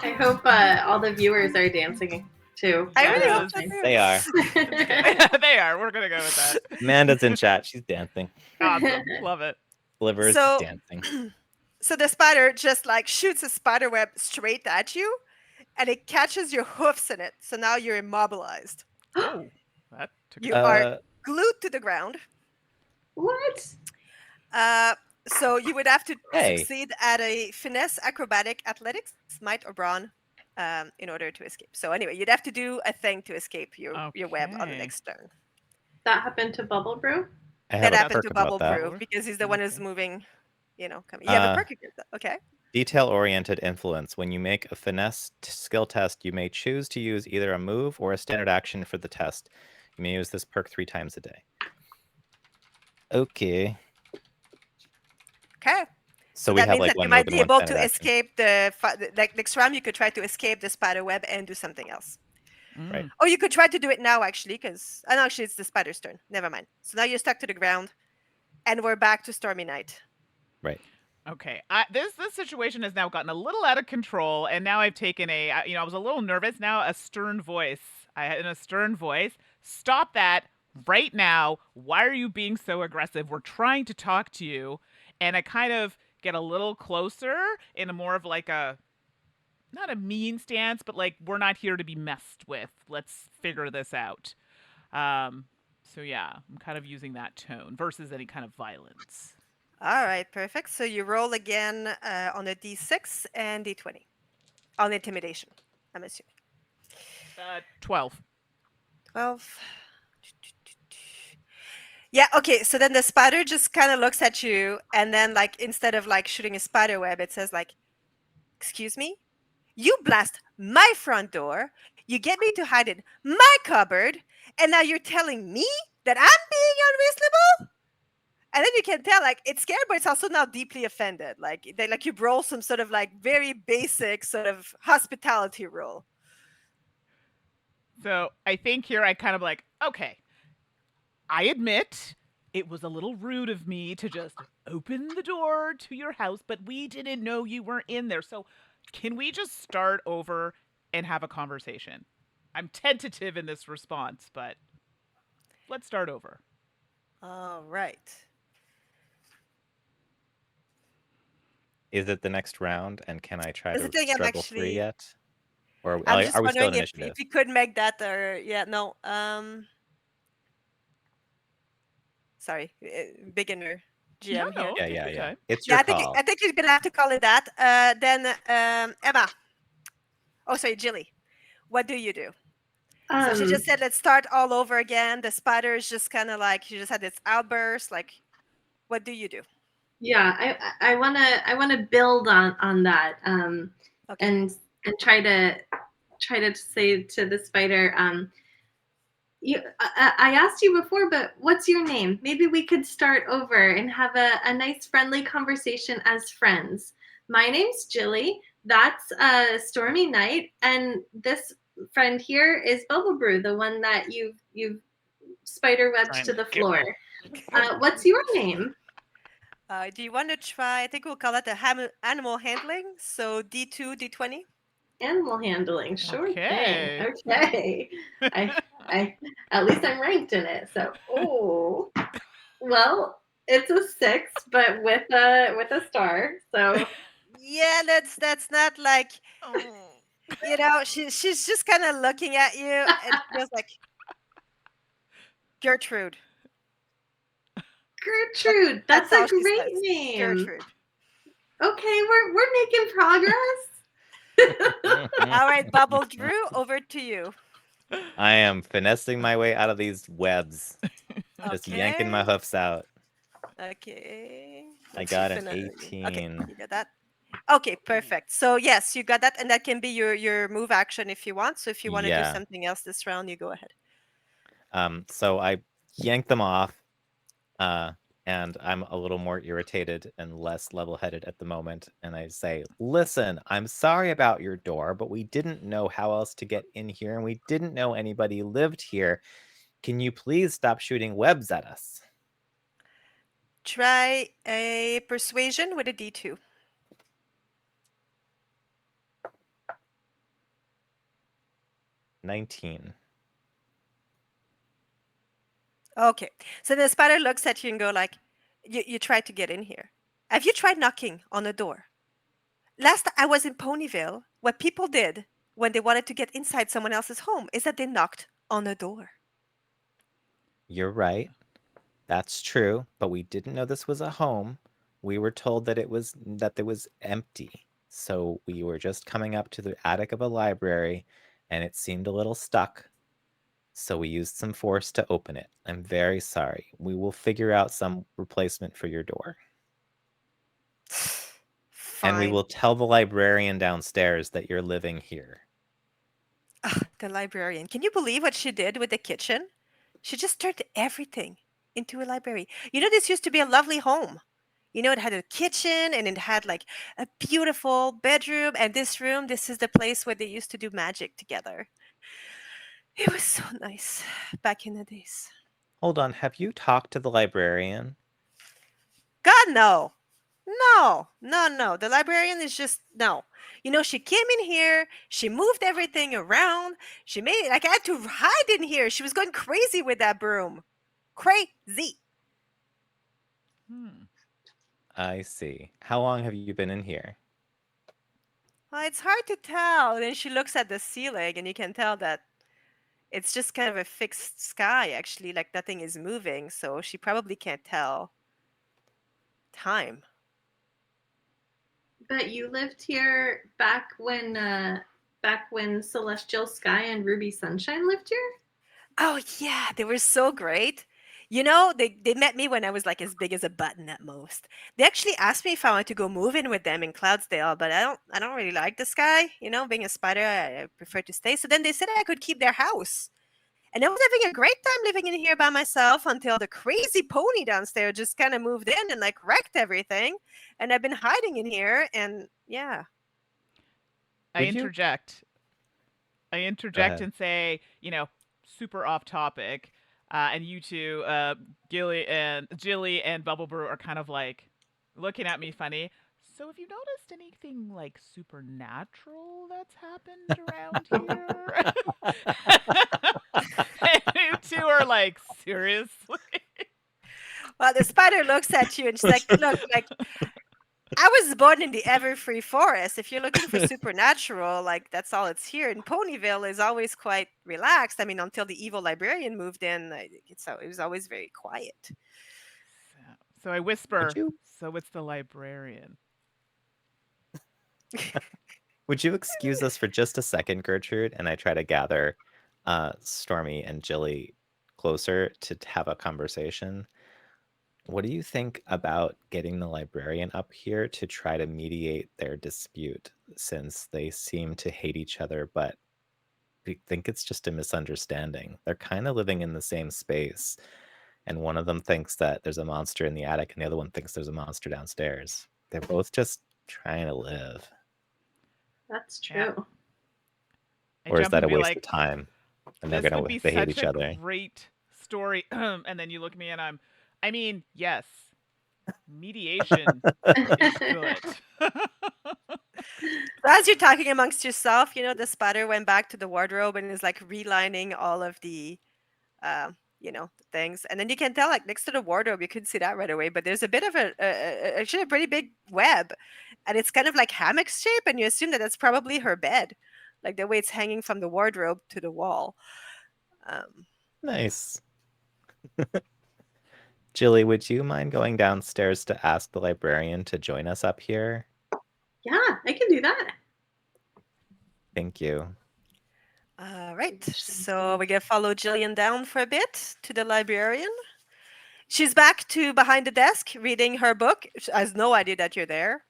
I hope all the viewers are dancing too. I Yeah, really that hope is- so too. They are. They are. We're gonna go with that. Amanda's in chat. She's dancing. Awesome. Love it. Sliver's So- dancing. So the spider just like shoots a spider web straight at you, and it catches your hoofs in it. So now you're immobilized. Oh, that took You a are glued to the ground. What? So you would have to Hey. succeed at a finesse, acrobatic, athletics, might, or brawn in order to escape. So anyway, you'd have to do a thing to escape your web on the Okay. next turn. That happened to Bubble Brew? I have That a happened perk to about Bubble that. Brew because he's the one who's Okay. moving. Coming. You have a Uh, perk against that. Okay. Detail-oriented influence. When you make a finesse skill test, you may choose to use either a move or a standard action for the test. You may use this perk 3 times a day. Okay. Okay. So we that have means like that you one might move and be one able standard to action. escape like next round. You could try to escape the spider web and do something else. Right. Oh, you could try to do it now actually, because no, actually it's the spider's turn. Never mind. So now you're stuck to the ground, and we're back to Stormy Night. Right. Okay, this situation has now gotten a little out of control, and now I've taken I was a little nervous. Now a stern voice, in a stern voice, stop that right now. Why are you being so aggressive? We're trying to talk to you, and I kind of get a little closer in a more of like a, not a mean stance, but like we're not here to be messed with. Let's figure this out. So yeah, I'm kind of using that tone versus any kind of violence. All right, perfect. So you roll again on a d6 and d20 on intimidation. I'm assuming 12. 12. Yeah. Okay. So then the spider just kind of looks at you, and then like instead of like shooting a spider web, it says like, "Excuse me, you blast my front door. You get me to hide in my cupboard, and now you're telling me that I'm being unreasonable." And then you can tell, like, it's scared, but it's also now deeply offended. Like, you roll some sort of like very basic sort of hospitality roll. So I think here I kind of like, okay, I admit it was a little rude of me to just open the door to your house, but we didn't know you weren't in there. So can we just start over and have a conversation? I'm tentative in this response, but let's start over. All right. Is it the next round? And can I try That's to the thing, I'm struggle free actually- yet? Or I'm are just we still wondering in if initiative? you could make that or yeah, no. Sorry, beginner GM No, here. no. Yeah, take yeah, your yeah. time. It's Yeah, your I call. think you're gonna have to call it that. Then Emma. Oh, sorry, Jilly. What do you do? So she just said, "Let's start all over again." The spider is just kind of like she just had this outburst. Like, what do you do? Yeah, I wanna build on that. Okay. And and try to say to the spider, I asked you before, but what's your name? Maybe we could start over and have a nice friendly conversation as friends. My name's Jilly. That's Stormy Night, and this friend here is Bubble Brew, the one that you've spider webbed Trying to to the get floor. What's your name? Do you want to try? I think we'll call it animal handling. So D2, D20. Animal handling, sure thing. Okay. Okay, I, I, at least I'm ranked in it. So, oh, well, it's a 6, but with a star. So, Yeah, that's not like, Oh. she's just kind of looking at you and she goes like, Gertrude. That, Gertrude, that's that's a all she great says. name. Gertrude. Okay, we're making progress. All right, Bubble Drew, over to you. I am finessing my way out of these webs. Just yanking my Okay. hoofs out. Okay. I Let's see. got an Okay, 18. you got that. Okay, perfect. So yes, you got that, and that can be your move action if you want. So if you want to do Yeah. something else this round, you go ahead. So I yank them off, and I'm a little more irritated and less level-headed at the moment. And I say, "Listen, I'm sorry about your door, but we didn't know how else to get in here, and we didn't know anybody lived here. Can you please stop shooting webs at us?" Try a persuasion with a D2. 19. Okay. So the spider looks at you and go like, you tried to get in here. Have you tried knocking on the door? Last I was in Ponyville, what people did when they wanted to get inside someone else's home is that they knocked on the door. You're right. That's true, but we didn't know this was a home. We were told that it was empty. So we were just coming up to the attic of a library and it seemed a little stuck. So we used some force to open it. I'm very sorry. We will figure out some replacement for your door. And we Fine. will tell the librarian downstairs that you're living here. Ugh, the librarian. Can you believe what she did with the kitchen? She just turned everything into a library. This used to be a lovely home. It had a kitchen and it had like a beautiful bedroom. And this room, this is the place where they used to do magic together. It was so nice back in the days. Hold on, have you talked to the librarian? God, no. No, no, no. The librarian is just, no. She came in here, she moved everything around, she made, like, I had to hide in here. She was going crazy with that broom. Crazy. Hmm. I see. How long have you been in here? It's hard to tell. Then she looks at the ceiling, and you can tell that it's just kind of a fixed sky, actually, like nothing is moving. So she probably can't tell time. But you lived here back when Celestial Sky and Ruby Sunshine lived here? Oh yeah, they were so great. They met me when I was like as big as a button at most. They actually asked me if I wanted to go move in with them in Cloudsdale, but I don't really like this guy. Being a spider, I prefer to stay. So then they said I could keep their house. And I was having a great time living in here by myself until the crazy pony downstairs just kind of moved in and like wrecked everything. And I've been hiding in here and yeah. I Would you interject. I go interject ahead? and say, super off topic, and you two, Jilly and Bubble Brew are kind of like looking at me funny. So have you noticed anything like supernatural that's happened around here? And you two are like, seriously? Well, the spider looks at you and she's like, look, like I was born in the Everfree Forest. If you're looking for supernatural, like that's all it's here. And Ponyville is always quite relaxed. I mean, until the evil librarian moved in, it was always very quiet. So I Would whisper, you so it's the librarian. would you excuse us for just a second, Gertrude? And I try to gather Stormy and Jilly closer to have a conversation. What do you think about getting the librarian up here to try to mediate their dispute, since they seem to hate each other, but we think it's just a misunderstanding? They're kind of living in the same space, and one of them thinks that there's a monster in the attic, and the other one thinks there's a monster downstairs. They're both just trying to live. That's Yeah. true. I Or is jump that and a be waste of like, time? And they're this gonna would be they hate such each a other. great story. And then you look at me and I mean, yes, mediation is good. So as you're talking amongst yourself, the spider went back to the wardrobe and is like relining all of the, the things. And then you can tell, like next to the wardrobe, you couldn't see that right away, but there's a bit of actually a pretty big web, and it's kind of like hammock shape, and you assume that that's probably her bed, like the way it's hanging from the wardrobe to the wall. Um, Nice. Jilly, would you mind going downstairs to ask the librarian to join us up here? Yeah, I can do that. Thank you. all right, so we're gonna follow Jillian down for a bit to the librarian. She's back to behind the desk reading her book. She has no idea that you're there.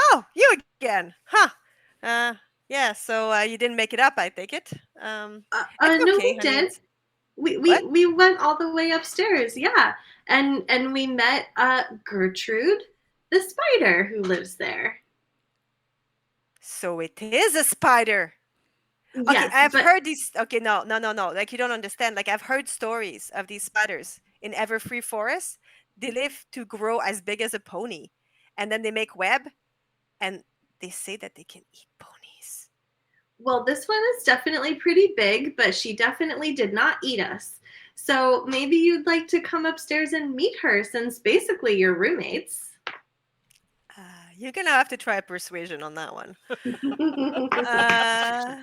Oh, you again, huh? Yeah. So you didn't make it up, I take it. It's No, okay, we honey. did. We, What? we we went all the way upstairs, yeah, and we met Gertrude, the spider who lives there. So it is a spider. Okay, Yes, I've but heard these. Okay, no. Like you don't understand. Like I've heard stories of these spiders in Everfree Forest. They live to grow as big as a pony, and then they make web, and they say that they can eat ponies. well, this one is definitely pretty big, but she definitely did not eat us. So maybe you'd like to come upstairs and meet her, since basically you're roommates. You're gonna have to try persuasion on that one. Uh,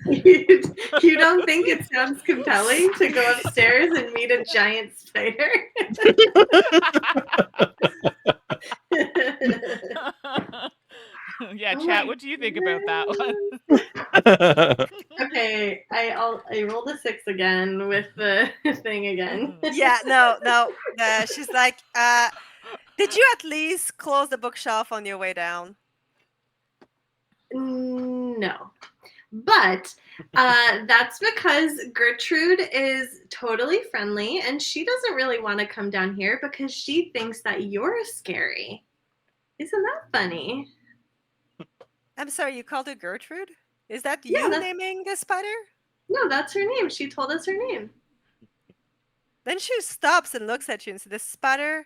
You don't think it sounds compelling to go upstairs and meet a giant spider? Yeah, Oh chat. my What do you think about that one? Okay, I rolled a 6 again with the thing again. yeah, no. She's like, did you at least close the bookshelf on your way down? No. But that's because Gertrude is totally friendly and she doesn't really want to come down here because she thinks that you're scary. Isn't that funny? I'm sorry, you called her Gertrude? Is that Yeah, you naming the spider? no, that's her name. She told us her name. Then she stops and looks at you and says, the spider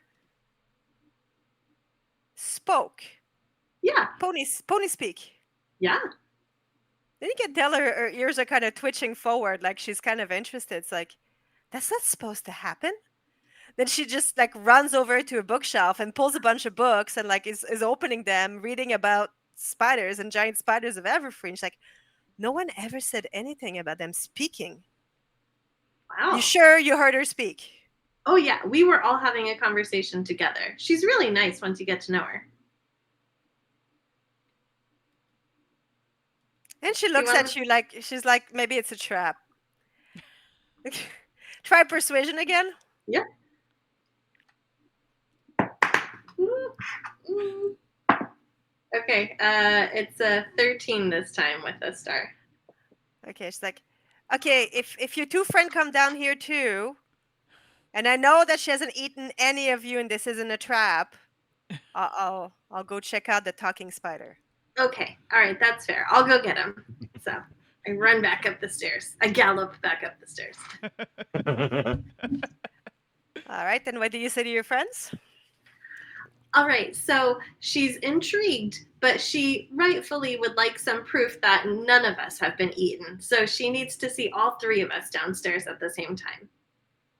spoke. Yeah, Pony speak. yeah. Then you can tell her ears are kind of twitching forward, like she's kind of interested. It's like, that's not supposed to happen. Then she just like runs over to a bookshelf and pulls a bunch of books and like is opening them, reading about spiders and giant spiders of Everfree. She's like, no one ever said anything about them speaking. Wow. You sure you heard her speak? Oh, yeah. We were all having a conversation together. She's really nice once you get to know her. And she looks at you like she's like, maybe it's a trap. Try persuasion again. Yep. Okay, it's a 13 this time with a star. Okay, she's like, okay, if your two friends come down here too, and I know that she hasn't eaten any of you and this isn't a trap, I'll go check out the talking spider. Okay, all right, that's fair. I'll go get him. So I run back up the stairs. I gallop back up the stairs. All right, then what do you say to your friends? All right, so she's intrigued, but she rightfully would like some proof that none of us have been eaten. So she needs to see all three of us downstairs at the same time.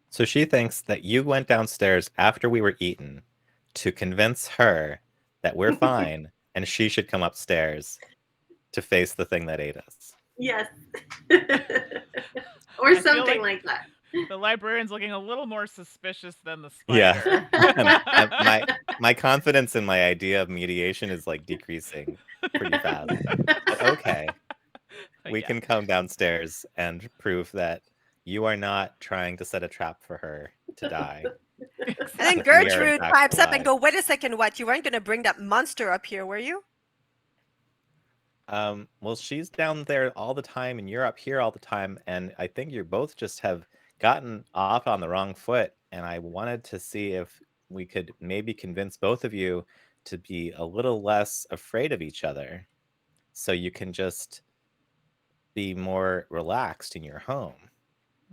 So she thinks that you went downstairs after we were eaten to convince her that we're fine and she should come upstairs to face the thing that ate us. Yes. Or something like that. The librarian's looking a little more suspicious than the Yeah. spider. my confidence in my idea of mediation is like decreasing pretty fast. But okay. We Yeah. can come downstairs and prove that you are not trying to set a trap for her to die. And then We are in Gertrude fact pipes up and alive. go, "Wait a second, what? You weren't going to bring that monster up here, were you?" Well, she's down there all the time, and you're up here all the time, and I think you both just have gotten off on the wrong foot. And I wanted to see if we could maybe convince both of you to be a little less afraid of each other, so you can just be more relaxed in your home.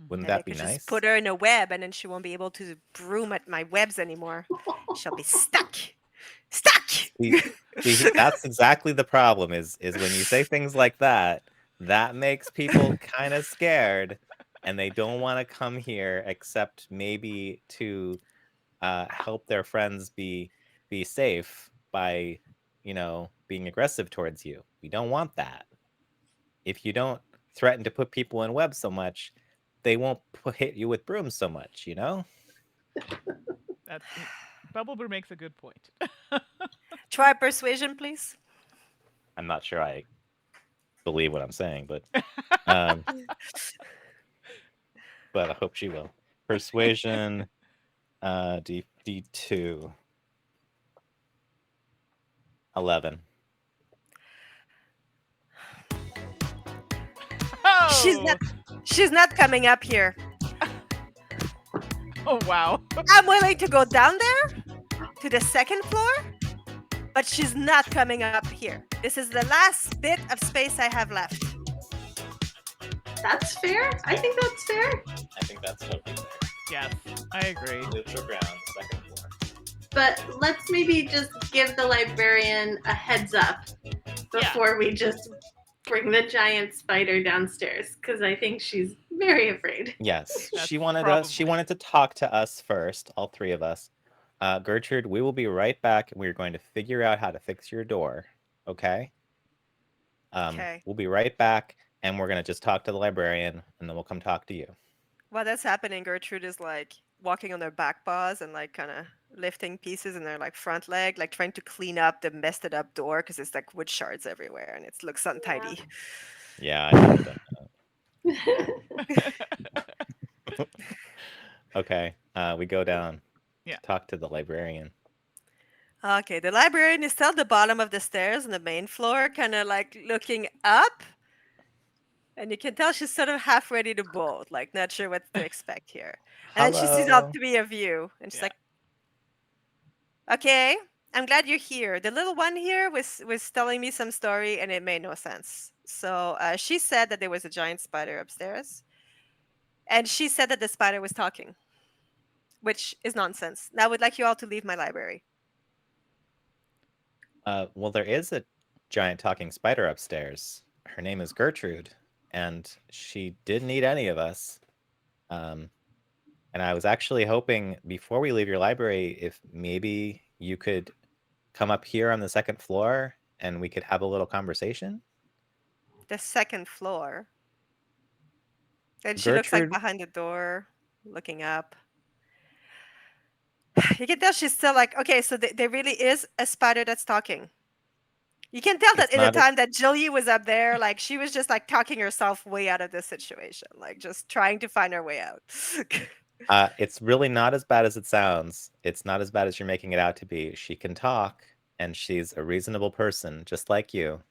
Wouldn't Maybe I that be could just nice? put her in a web and then she won't be able to broom at my webs anymore. She'll be stuck. Stuck! See, that's exactly the problem. Is when you say things like that, that makes people kind of scared, and they don't want to come here except maybe to help their friends be safe by, being aggressive towards you. We don't want that. If you don't threaten to put people in webs so much, they won't hit you with brooms so much. That's Bubble Brew makes a good point. Try persuasion, please. I'm not sure I believe what I'm saying, um, but I hope she will. Persuasion, D2, 11. She's Oh, not she's not coming up here. oh wow. I'm willing to go down there to the second floor, but she's not coming up here. This is the last bit of space I have left. That's fair. I think that's fair. I think that's totally fair. Yes, I agree. Neutral ground, second floor. But let's maybe just give the librarian a heads up before we just bring the giant spider downstairs, because I think she's very afraid. Yes, That's she wanted to talk to us first, all three of us. Gertrude, we will be right back, and we're going to figure out how to fix your door. Okay? Okay. We'll be right back, and we're going to just talk to the librarian, and then we'll come talk to you. While that's happening, Gertrude is like walking on her back paws and like kind of lifting pieces in her like front leg, like trying to clean up the messed up door because it's like wood shards everywhere and it looks untidy. Yeah, I haven't done that. Okay, we go down. Yeah. Talk to the librarian. Okay, the librarian is still at the bottom of the stairs on the main floor, kind of like looking up. And you can tell she's sort of half ready to bolt, like not sure what to expect here. And then she sees all Hello. three of you, and she's Yeah. like, "Okay, I'm glad you're here. The little one here was telling me some story, and it made no sense. So she said that there was a giant spider upstairs, and she said that the spider was talking, which is nonsense. Now I would like you all to leave my library." Well, there is a giant talking spider upstairs. Her name is Gertrude, and she didn't eat any of us. And I was actually hoping before we leave your library, if maybe you could come up here on the second floor and we could have a little conversation. The second floor. And she looks like Gertrude, behind the door, looking up. You can tell she's still like, okay, so there really is a spider that's talking. You can tell that it's in the not. time that Julie was up there, like she was just like talking herself way out of this situation, like just trying to find her way out. It's really not as bad as it sounds. It's not as bad as you're making it out to be. She can talk, and she's a reasonable person, just like you.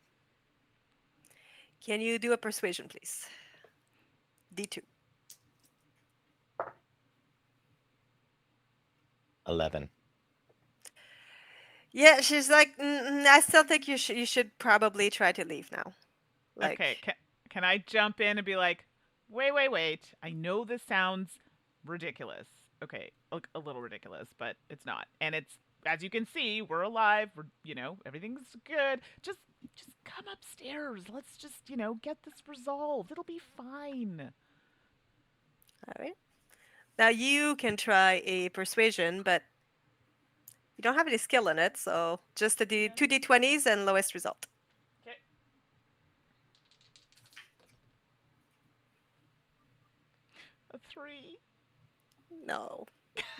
Can you do a persuasion, please? D2. 11. Yeah, she's like, I still think you should probably try to leave now. Like, Okay, can I jump in and be like, wait. I know this sounds ridiculous. Okay, a little ridiculous, but it's not. And it's, as you can see, we're alive. Everything's good. Just come upstairs. Let's just, get this resolved. It'll be fine. all right. Now you can try a persuasion, but you don't have any skill in it, so just two d20s and lowest result. Okay. A 3. No.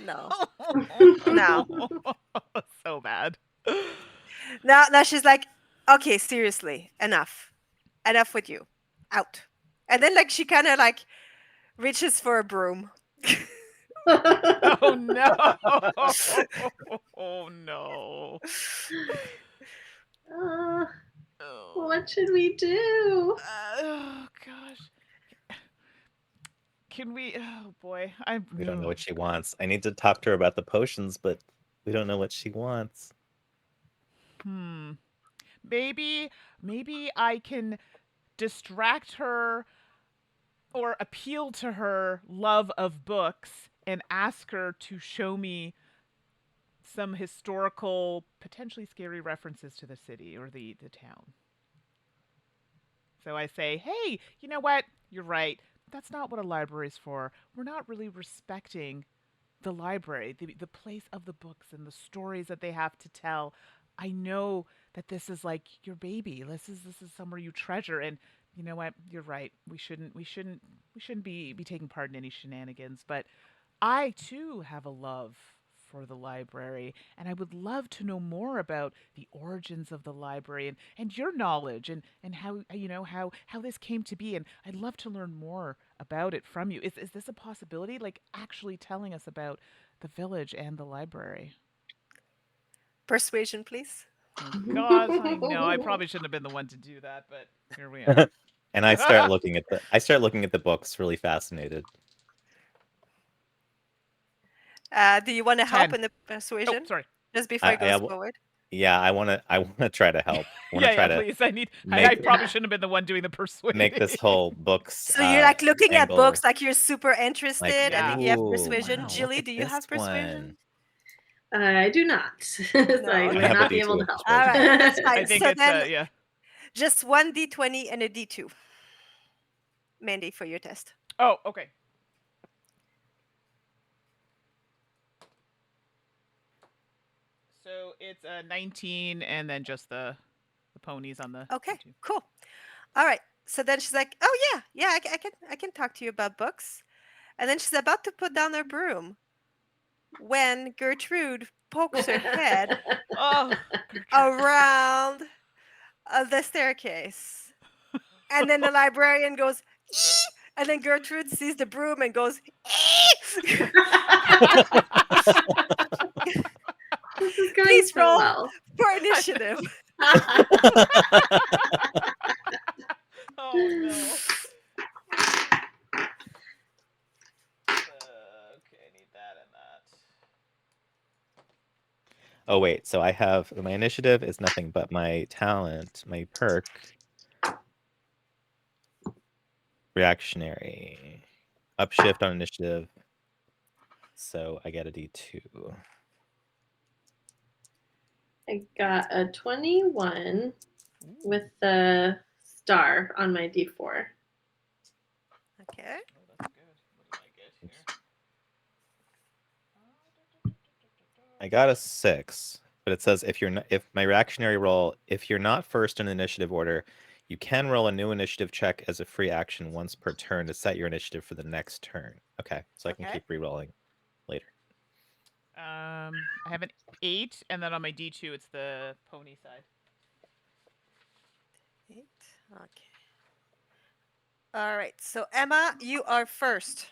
No. No. So bad. Now she's like, okay, seriously, enough with you, out. And then like she kind of like Reaches for a broom. Oh no! Oh no! uh, Oh, what should we do? oh gosh. Can we? Oh boy, I'm. We don't know Ugh. what she wants. I need to talk to her about the potions, but we don't know what she wants. Hmm. Maybe I can distract her or appeal to her love of books and ask her to show me some historical, potentially scary references to the city or the town. So I say, hey, you know what? You're right. That's not what a library's for. We're not really respecting the library, the place of the books and the stories that they have to tell. I know that this is like your baby. This is somewhere you treasure, and you know what? You're right. We shouldn't be taking part in any shenanigans. But I too have a love for the library, and I would love to know more about the origins of the library and your knowledge and how how this came to be. And I'd love to learn more about it from you. Is this a possibility? Like actually telling us about the village and the library? Persuasion, please. Oh gosh, I know. I probably shouldn't have been the one to do that, but here we are. And I start looking at the books, really fascinated. Do you want to help 10. in the Oh, persuasion sorry. just before I, it I goes w- forward? yeah, I wanna try to help. I wanna Yeah, try yeah, to please. I make probably Yeah. shouldn't have been the one doing the make persuading. this whole books So you're like looking at books, angle like you're super like, interested. I Yeah. think you have ooh, persuasion. wow, look Jilly, at do you this have one. persuasion? I do not, so No. I I would Okay. have a not be D2 able to with help. All persuasion. right, that's I fine. think So it's then yeah. just one d20 and a d2, Mandy, for your test. Oh, okay. So it's a 19 and then just the ponies on the Okay, D2. cool. All right. So then she's like, "Oh yeah, yeah, I can talk to you about books." And then she's about to put down her broom when Gertrude pokes her head Oh, Gertrude. around the staircase. And then the librarian goes, "Ee!" And then Gertrude sees the broom and goes, "Ee!" This is going Please so roll well. for initiative. Oh no. Okay, I need that and that. Oh wait, so I have my initiative is nothing but my talent, my perk, reactionary, upshift on initiative. So I get a D2. I got a 21 Ooh, with the star on my D4. Okay. oh, that's good. What did I get here? I got a 6, but it says if my reactionary roll, if you're not first in initiative order, you can roll a new initiative check as a free action once per turn to set your initiative for the next turn. Okay, so I can Okay. keep re-rolling later. I have an 8, and then on my D2, it's the pony side. 8. Okay. All right. So Emma, you are first.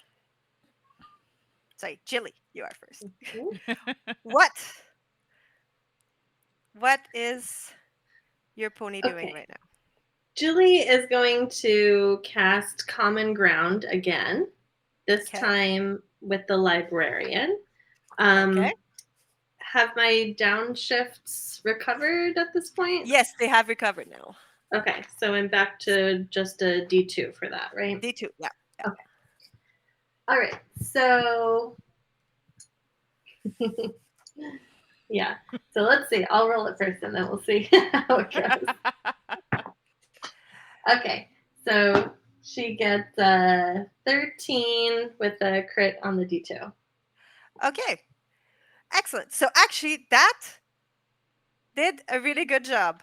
Sorry, Jilly, you are first. What? What is your pony doing Okay. right now? Julie is going to cast Common Ground again, this Okay. time with the librarian. Okay. Have my downshifts recovered at this point? Yes, they have recovered now. Okay, so I'm back to just a D2 for that, right? D2. Yeah. Okay. All right, so yeah. So let's see. I'll roll it first and then we'll see how it goes. Okay, so she gets 13 with a crit on the D2. Okay. Excellent. So actually, that did a really good job.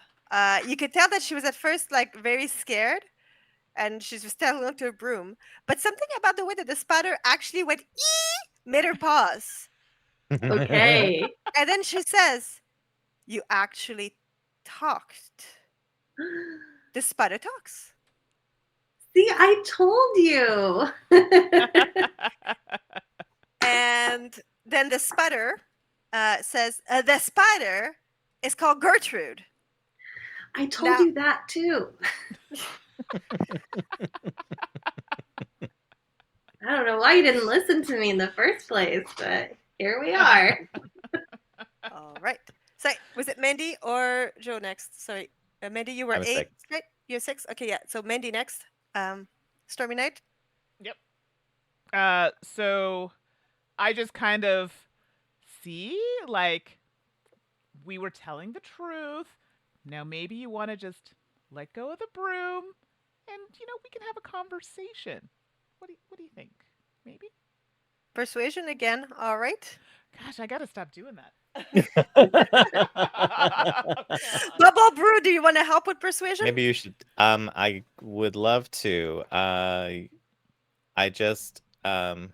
You could tell that she was at first like very scared, and she was still onto her broom. But something about the way that the spider actually went ee made her pause. Okay. And then she says, "You actually talked." The spider talks. See, I told you. And then the spider says, the spider is called Gertrude. I told Now, you that too. I don't know why you didn't listen to me in the first place, but here we are. all right. So was it Mandy or Joe next? Sorry, Mandy, you I were was 8, 6. right? You're 6. Okay, yeah. So Mandy next. Stormy Night. Yep. So I just kind of see like we were telling the truth. Now maybe you want to just let go of the broom and we can have a conversation. What do you think? Maybe? Persuasion again. All right. Gosh, I got to stop doing that. Come on. Bubble Brew, do you want to help with persuasion? Maybe you should. I would love to. I just don't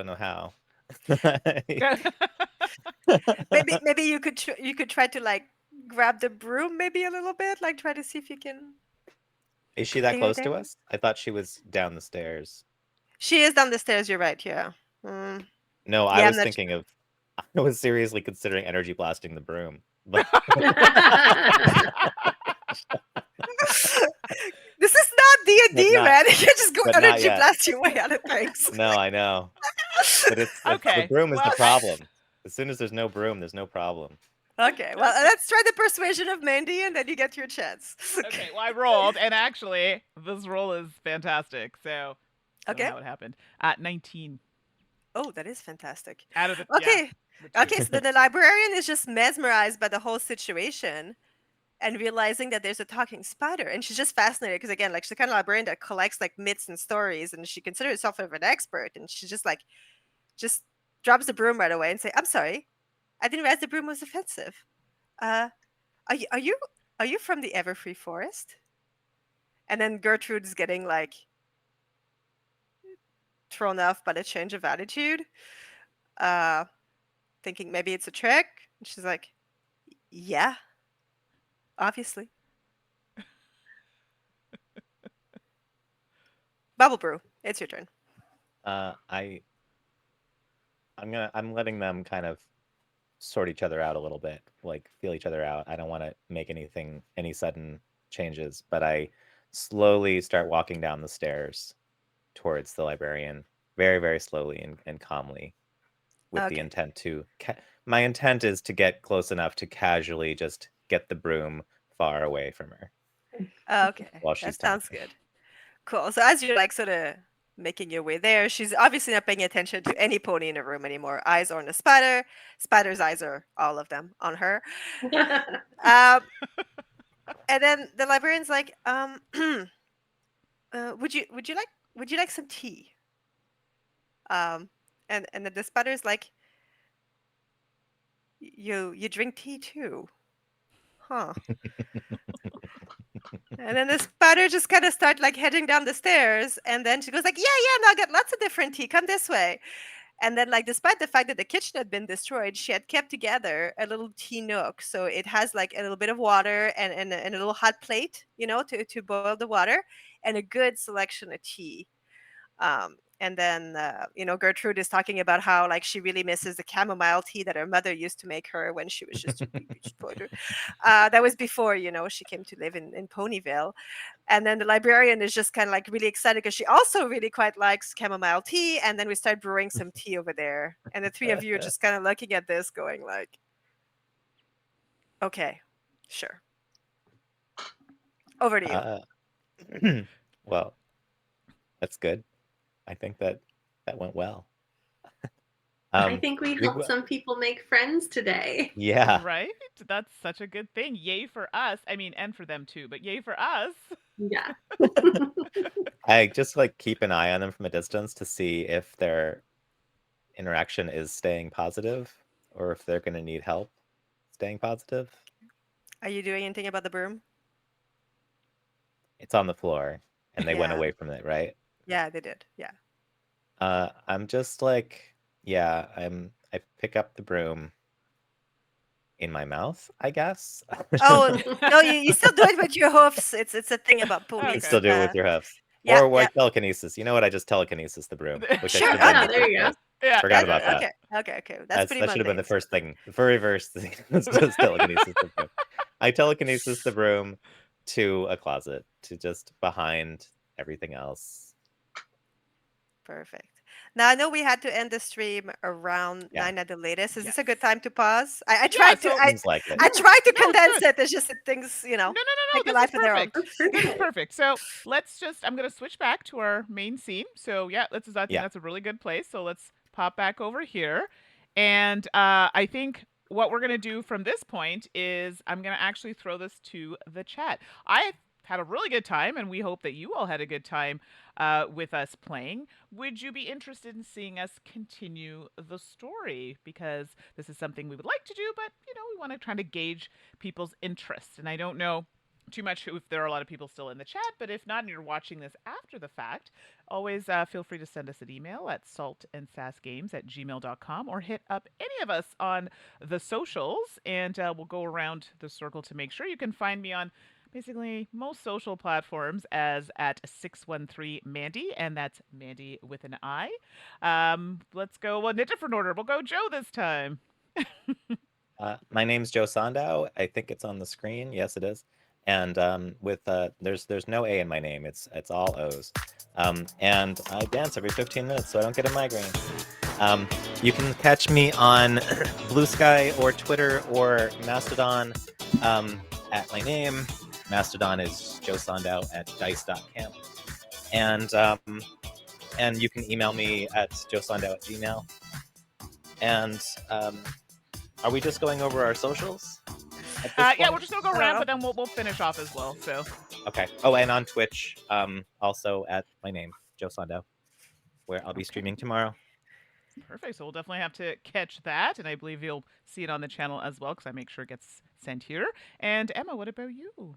know how. Maybe you could try to like grab the broom maybe a little bit, like try to see if you can Is she that pin her close to down. us? I thought she was down the stairs. She is down the stairs. You're right. Yeah. Mm. No, I Yeah, I'm was not. thinking of. I was seriously considering energy blasting the broom. But This is not D and but D, not man. You can't just go but not energy yet. blast your way out of things. No, I know. But it's the Okay. broom is the Well, problem. As soon as there's no broom, there's no problem. Okay, well, let's try the persuasion of Mandy, and then you get your chance. okay. Well, I rolled, and actually, this roll is fantastic. So, don't know Okay. how it happened. 19 Oh, that is fantastic. out of the Okay. the two. Okay, so the librarian is just mesmerized by the whole situation and realizing that there's a talking spider, and she's just fascinated because again, like she's the kind of librarian that collects like myths and stories, and she considers herself an expert, and she just like just drops the broom right away and say, "I'm sorry, I didn't realize the broom was offensive. Uh, are you from the Everfree Forest?" And then Gertrude's getting like thrown off by the change of attitude, uh, thinking maybe it's a trick. And she's like, "Yeah, obviously." Bubble Brew, it's your turn. I I'm letting them kind of sort each other out a little bit, like feel each other out. I don't want to make any sudden changes, but I slowly start walking down the stairs towards the librarian, very, very slowly and calmly, with the Okay. intent to. My intent is to get close enough to casually just get the broom far away from her Okay, while that she's sounds talking. good. Cool. So as you're like sort of making your way there, she's obviously not paying attention to any pony in the room anymore. Eyes are on the spider. Spider's eyes are all of them on her. Um, and then the librarian's like, would you like some tea? Um, and then the spider's like, you drink tea too, huh? And then the spider just kind of start like heading down the stairs, and then she goes like, yeah, no, I got lots of different tea. Come this way. And then, like, despite the fact that the kitchen had been destroyed, she had kept together a little tea nook. So it has like a little bit of water and a little hot plate, to boil the water, and a good selection of tea. And then, Gertrude is talking about how like she really misses the chamomile tea that her mother used to make her when she was just a baby spider. That was before, she came to live in Ponyville. And then the librarian is just kind of like really excited because she also really quite likes chamomile tea. And then we start brewing some tea over there. And the three of you are just kind of looking at this, going like, okay, sure. Over to you. Well, that's good. I think that went well. I think we we helped some people make friends today. Yeah. Right? That's such a good thing. Yay for us. I mean, and for them too, but yay for us. Yeah. I just like keep an eye on them from a distance to see if their interaction is staying positive or if they're going to need help staying positive. Are you doing anything about the broom? It's on the floor and they went Yeah. away from it, right? Yeah, they did. Yeah. I'm just like, yeah, I pick up the broom in my mouth, I guess. Oh, no, you still do it with your hoofs. It's a thing about You ponies. Okay. still do it with your hoofs. Yeah, Or yeah. like telekinesis. You know what? I just telekinesis the broom, which I should Sure. have done in Yeah, the there first you go. place. Yeah, Forgot yeah, That, yeah, about yeah. that. okay. That's pretty That should have been the mundane. first thing. The very first thing was just telekinesis the broom. I telekinesis the broom to a closet, to just behind everything else. Perfect. Now I know we had to end the stream around Yeah, 9 at the latest. Is Yes. this a good time to pause? I Yeah, tried to so seems like it. I yeah. tried to No, it's condense good. it. It's just that things, No, no, no, no. take a This is life of their own. perfect. That's This is perfect. perfect. So let's just. I'm gonna switch back to our main scene. So yeah, let's. I think Yeah, that's a really good place. So let's pop back over here, and I think what we're gonna do from this point is I'm gonna actually throw this to the chat. I had a really good time, and we hope that you all had a good time with us playing. Would you be interested in seeing us continue the story? Because this is something we would like to do, but we want to try to gauge people's interest. And I don't know too much if there are a lot of people still in the chat, but if not and you're watching this after the fact, always feel free to send us an email at saltandsassgames@gmail.com or hit up any of us on the socials, and we'll go around the circle to make sure you can find me on basically most social platforms as at 613 Mandy, and that's Mandy with an I. Let's go in a different order. We'll go Joe this time. my name's Joe Sandow. I think it's on the screen. Yes, it is. And with there's no A in my name. It's all O's. And I dance every 15 minutes so I don't get a migraine. You can catch me on Blue Sky or Twitter or Mastodon at my name. Mastodon is Joe Sandow at dice.camp. And you can email me at joesandow@gmail. And are we just going over our socials at this Yeah, point? we're just gonna go I don't around, know. but then we'll finish off as well. So Okay. Oh, and on Twitch, also at my name, Joe Sandow, where I'll be okay, streaming tomorrow. perfect. So we'll definitely have to catch that, and I believe you'll see it on the channel as well because I make sure it gets sent here. And Emma, what about you?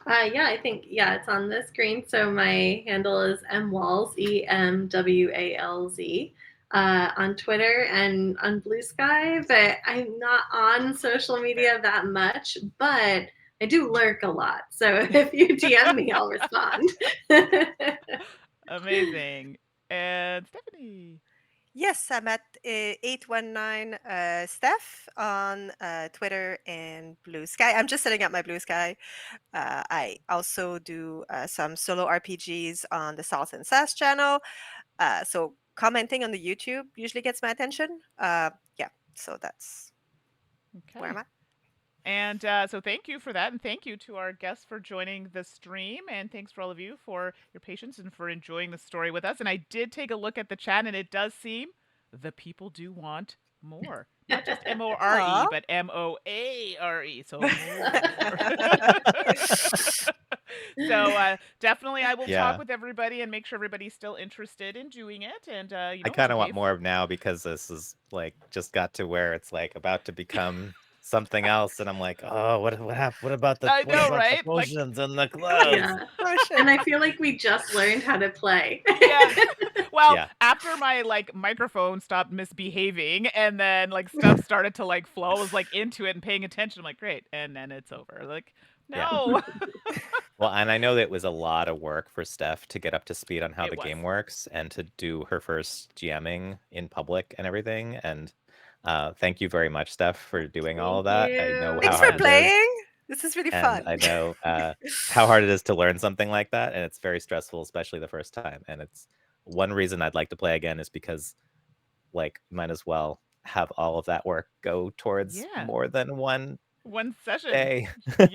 Yeah, I think it's on the screen. So my handle is mwalz, EMWALZ, on Twitter and on Blue Sky. But I'm not on social media that much, but I do lurk a lot. So if you DM me, I'll respond. Amazing. And Stephanie. Yes, I'm at 819 Steph on Twitter and Blue Sky. I'm just setting up my Blue Sky. I also do some solo RPGs on the Salt and Sass channel. So commenting on the YouTube usually gets my attention. Yeah, so that's where I'm Okay. at. And so thank you for that. And thank you to our guests for joining the stream. And thanks for all of you for your patience and for enjoying the story with us. And I did take a look at the chat, and it does seem the people do want more. Not just MORE, Aw. but MOARE. So more. So definitely, I will talk Yeah. with everybody and make sure everybody's still interested in doing it. And I kind of want behave. more now because this is like just got to where it's like about to become something else, and I'm like, oh, what happened? I What know, about the right? Like, potions and the clothes? Yeah. Potion. And I feel like we just learned how to play. yes. Well, Yeah. after my like microphone stopped misbehaving and then like stuff started to like flow, I was like into it and paying attention. I'm like, great. And then it's over. Like, Yeah. no. Well, and I know that it was a lot of work for Steph to get up to speed on how It the was. game works and to do her first GMing in public and everything. And thank you very much, Steph, for doing all of Thank that. I know you. how Thanks for hard it is, playing. This is really and fun. I know how hard it is to learn something like that, and it's very stressful, especially the first time. And it's one reason I'd like to play again is because, like, might as well have all of that work go towards Yeah. more than one One session. day. Yeah,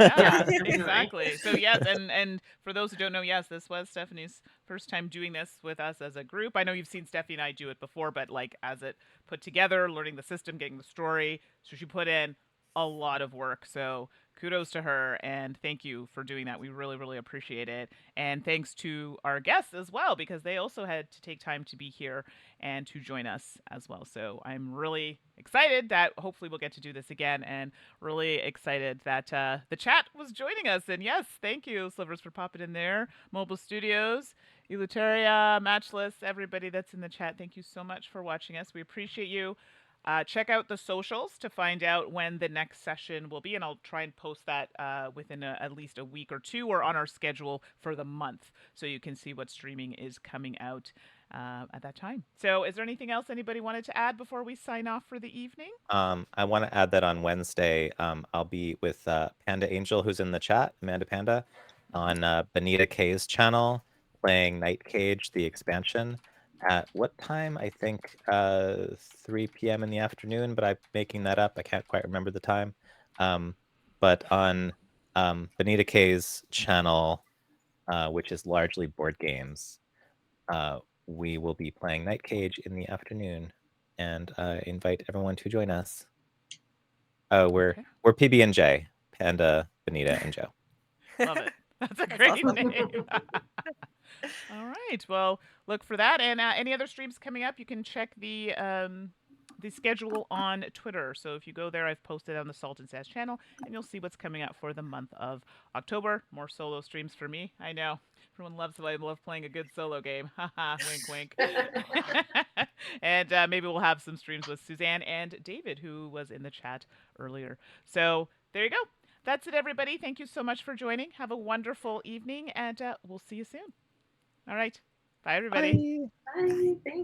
Definitely. exactly. So yes, and for those who don't know, yes, this was Stephanie's first time doing this with us as a group. I know you've seen Stephanie and I do it before, but like as it put together, learning the system, getting the story. So she put in a lot of work. So kudos to her and thank you for doing that. We really, really appreciate it. And thanks to our guests as well, because they also had to take time to be here and to join us as well. So I'm really excited that hopefully we'll get to do this again and really excited that the chat was joining us. And yes, thank you, Slivers, for popping in there. Mobile Studios, Eleuteria, Matchless, everybody that's in the chat, thank you so much for watching us. We appreciate you. Check out the socials to find out when the next session will be, and I'll try and post that within at least a week or two, or on our schedule for the month, so you can see what streaming is coming out at that time. So, is there anything else anybody wanted to add before we sign off for the evening? I want to add that on Wednesday, I'll be with Panda Angel, who's in the chat, Amanda Panda, on Benita K's channel, playing Night Cage, the expansion. At what time? I think 3 p.m. in the afternoon, but I'm making that up. I can't quite remember the time. But on Benita K's channel, which is largely board games, we will be playing Night Cage in the afternoon, and invite everyone to join us. Oh, Okay, we're PB and J, Panda, Benita, and Joe. love it. That's a That's great awesome. name. All right. Well, look for that. And any other streams coming up, you can check the schedule on Twitter. So if you go there, I've posted on the Salt and Sass channel, and you'll see what's coming up for the month of October. More solo streams for me. I know everyone loves. I love playing a good solo game. Haha. Wink, wink. And maybe we'll have some streams with Suzanne and David, who was in the chat earlier. So there you go. That's it, everybody. Thank you so much for joining. Have a wonderful evening, and we'll see you soon. All right. Bye, everybody. Bye. Bye. Thanks.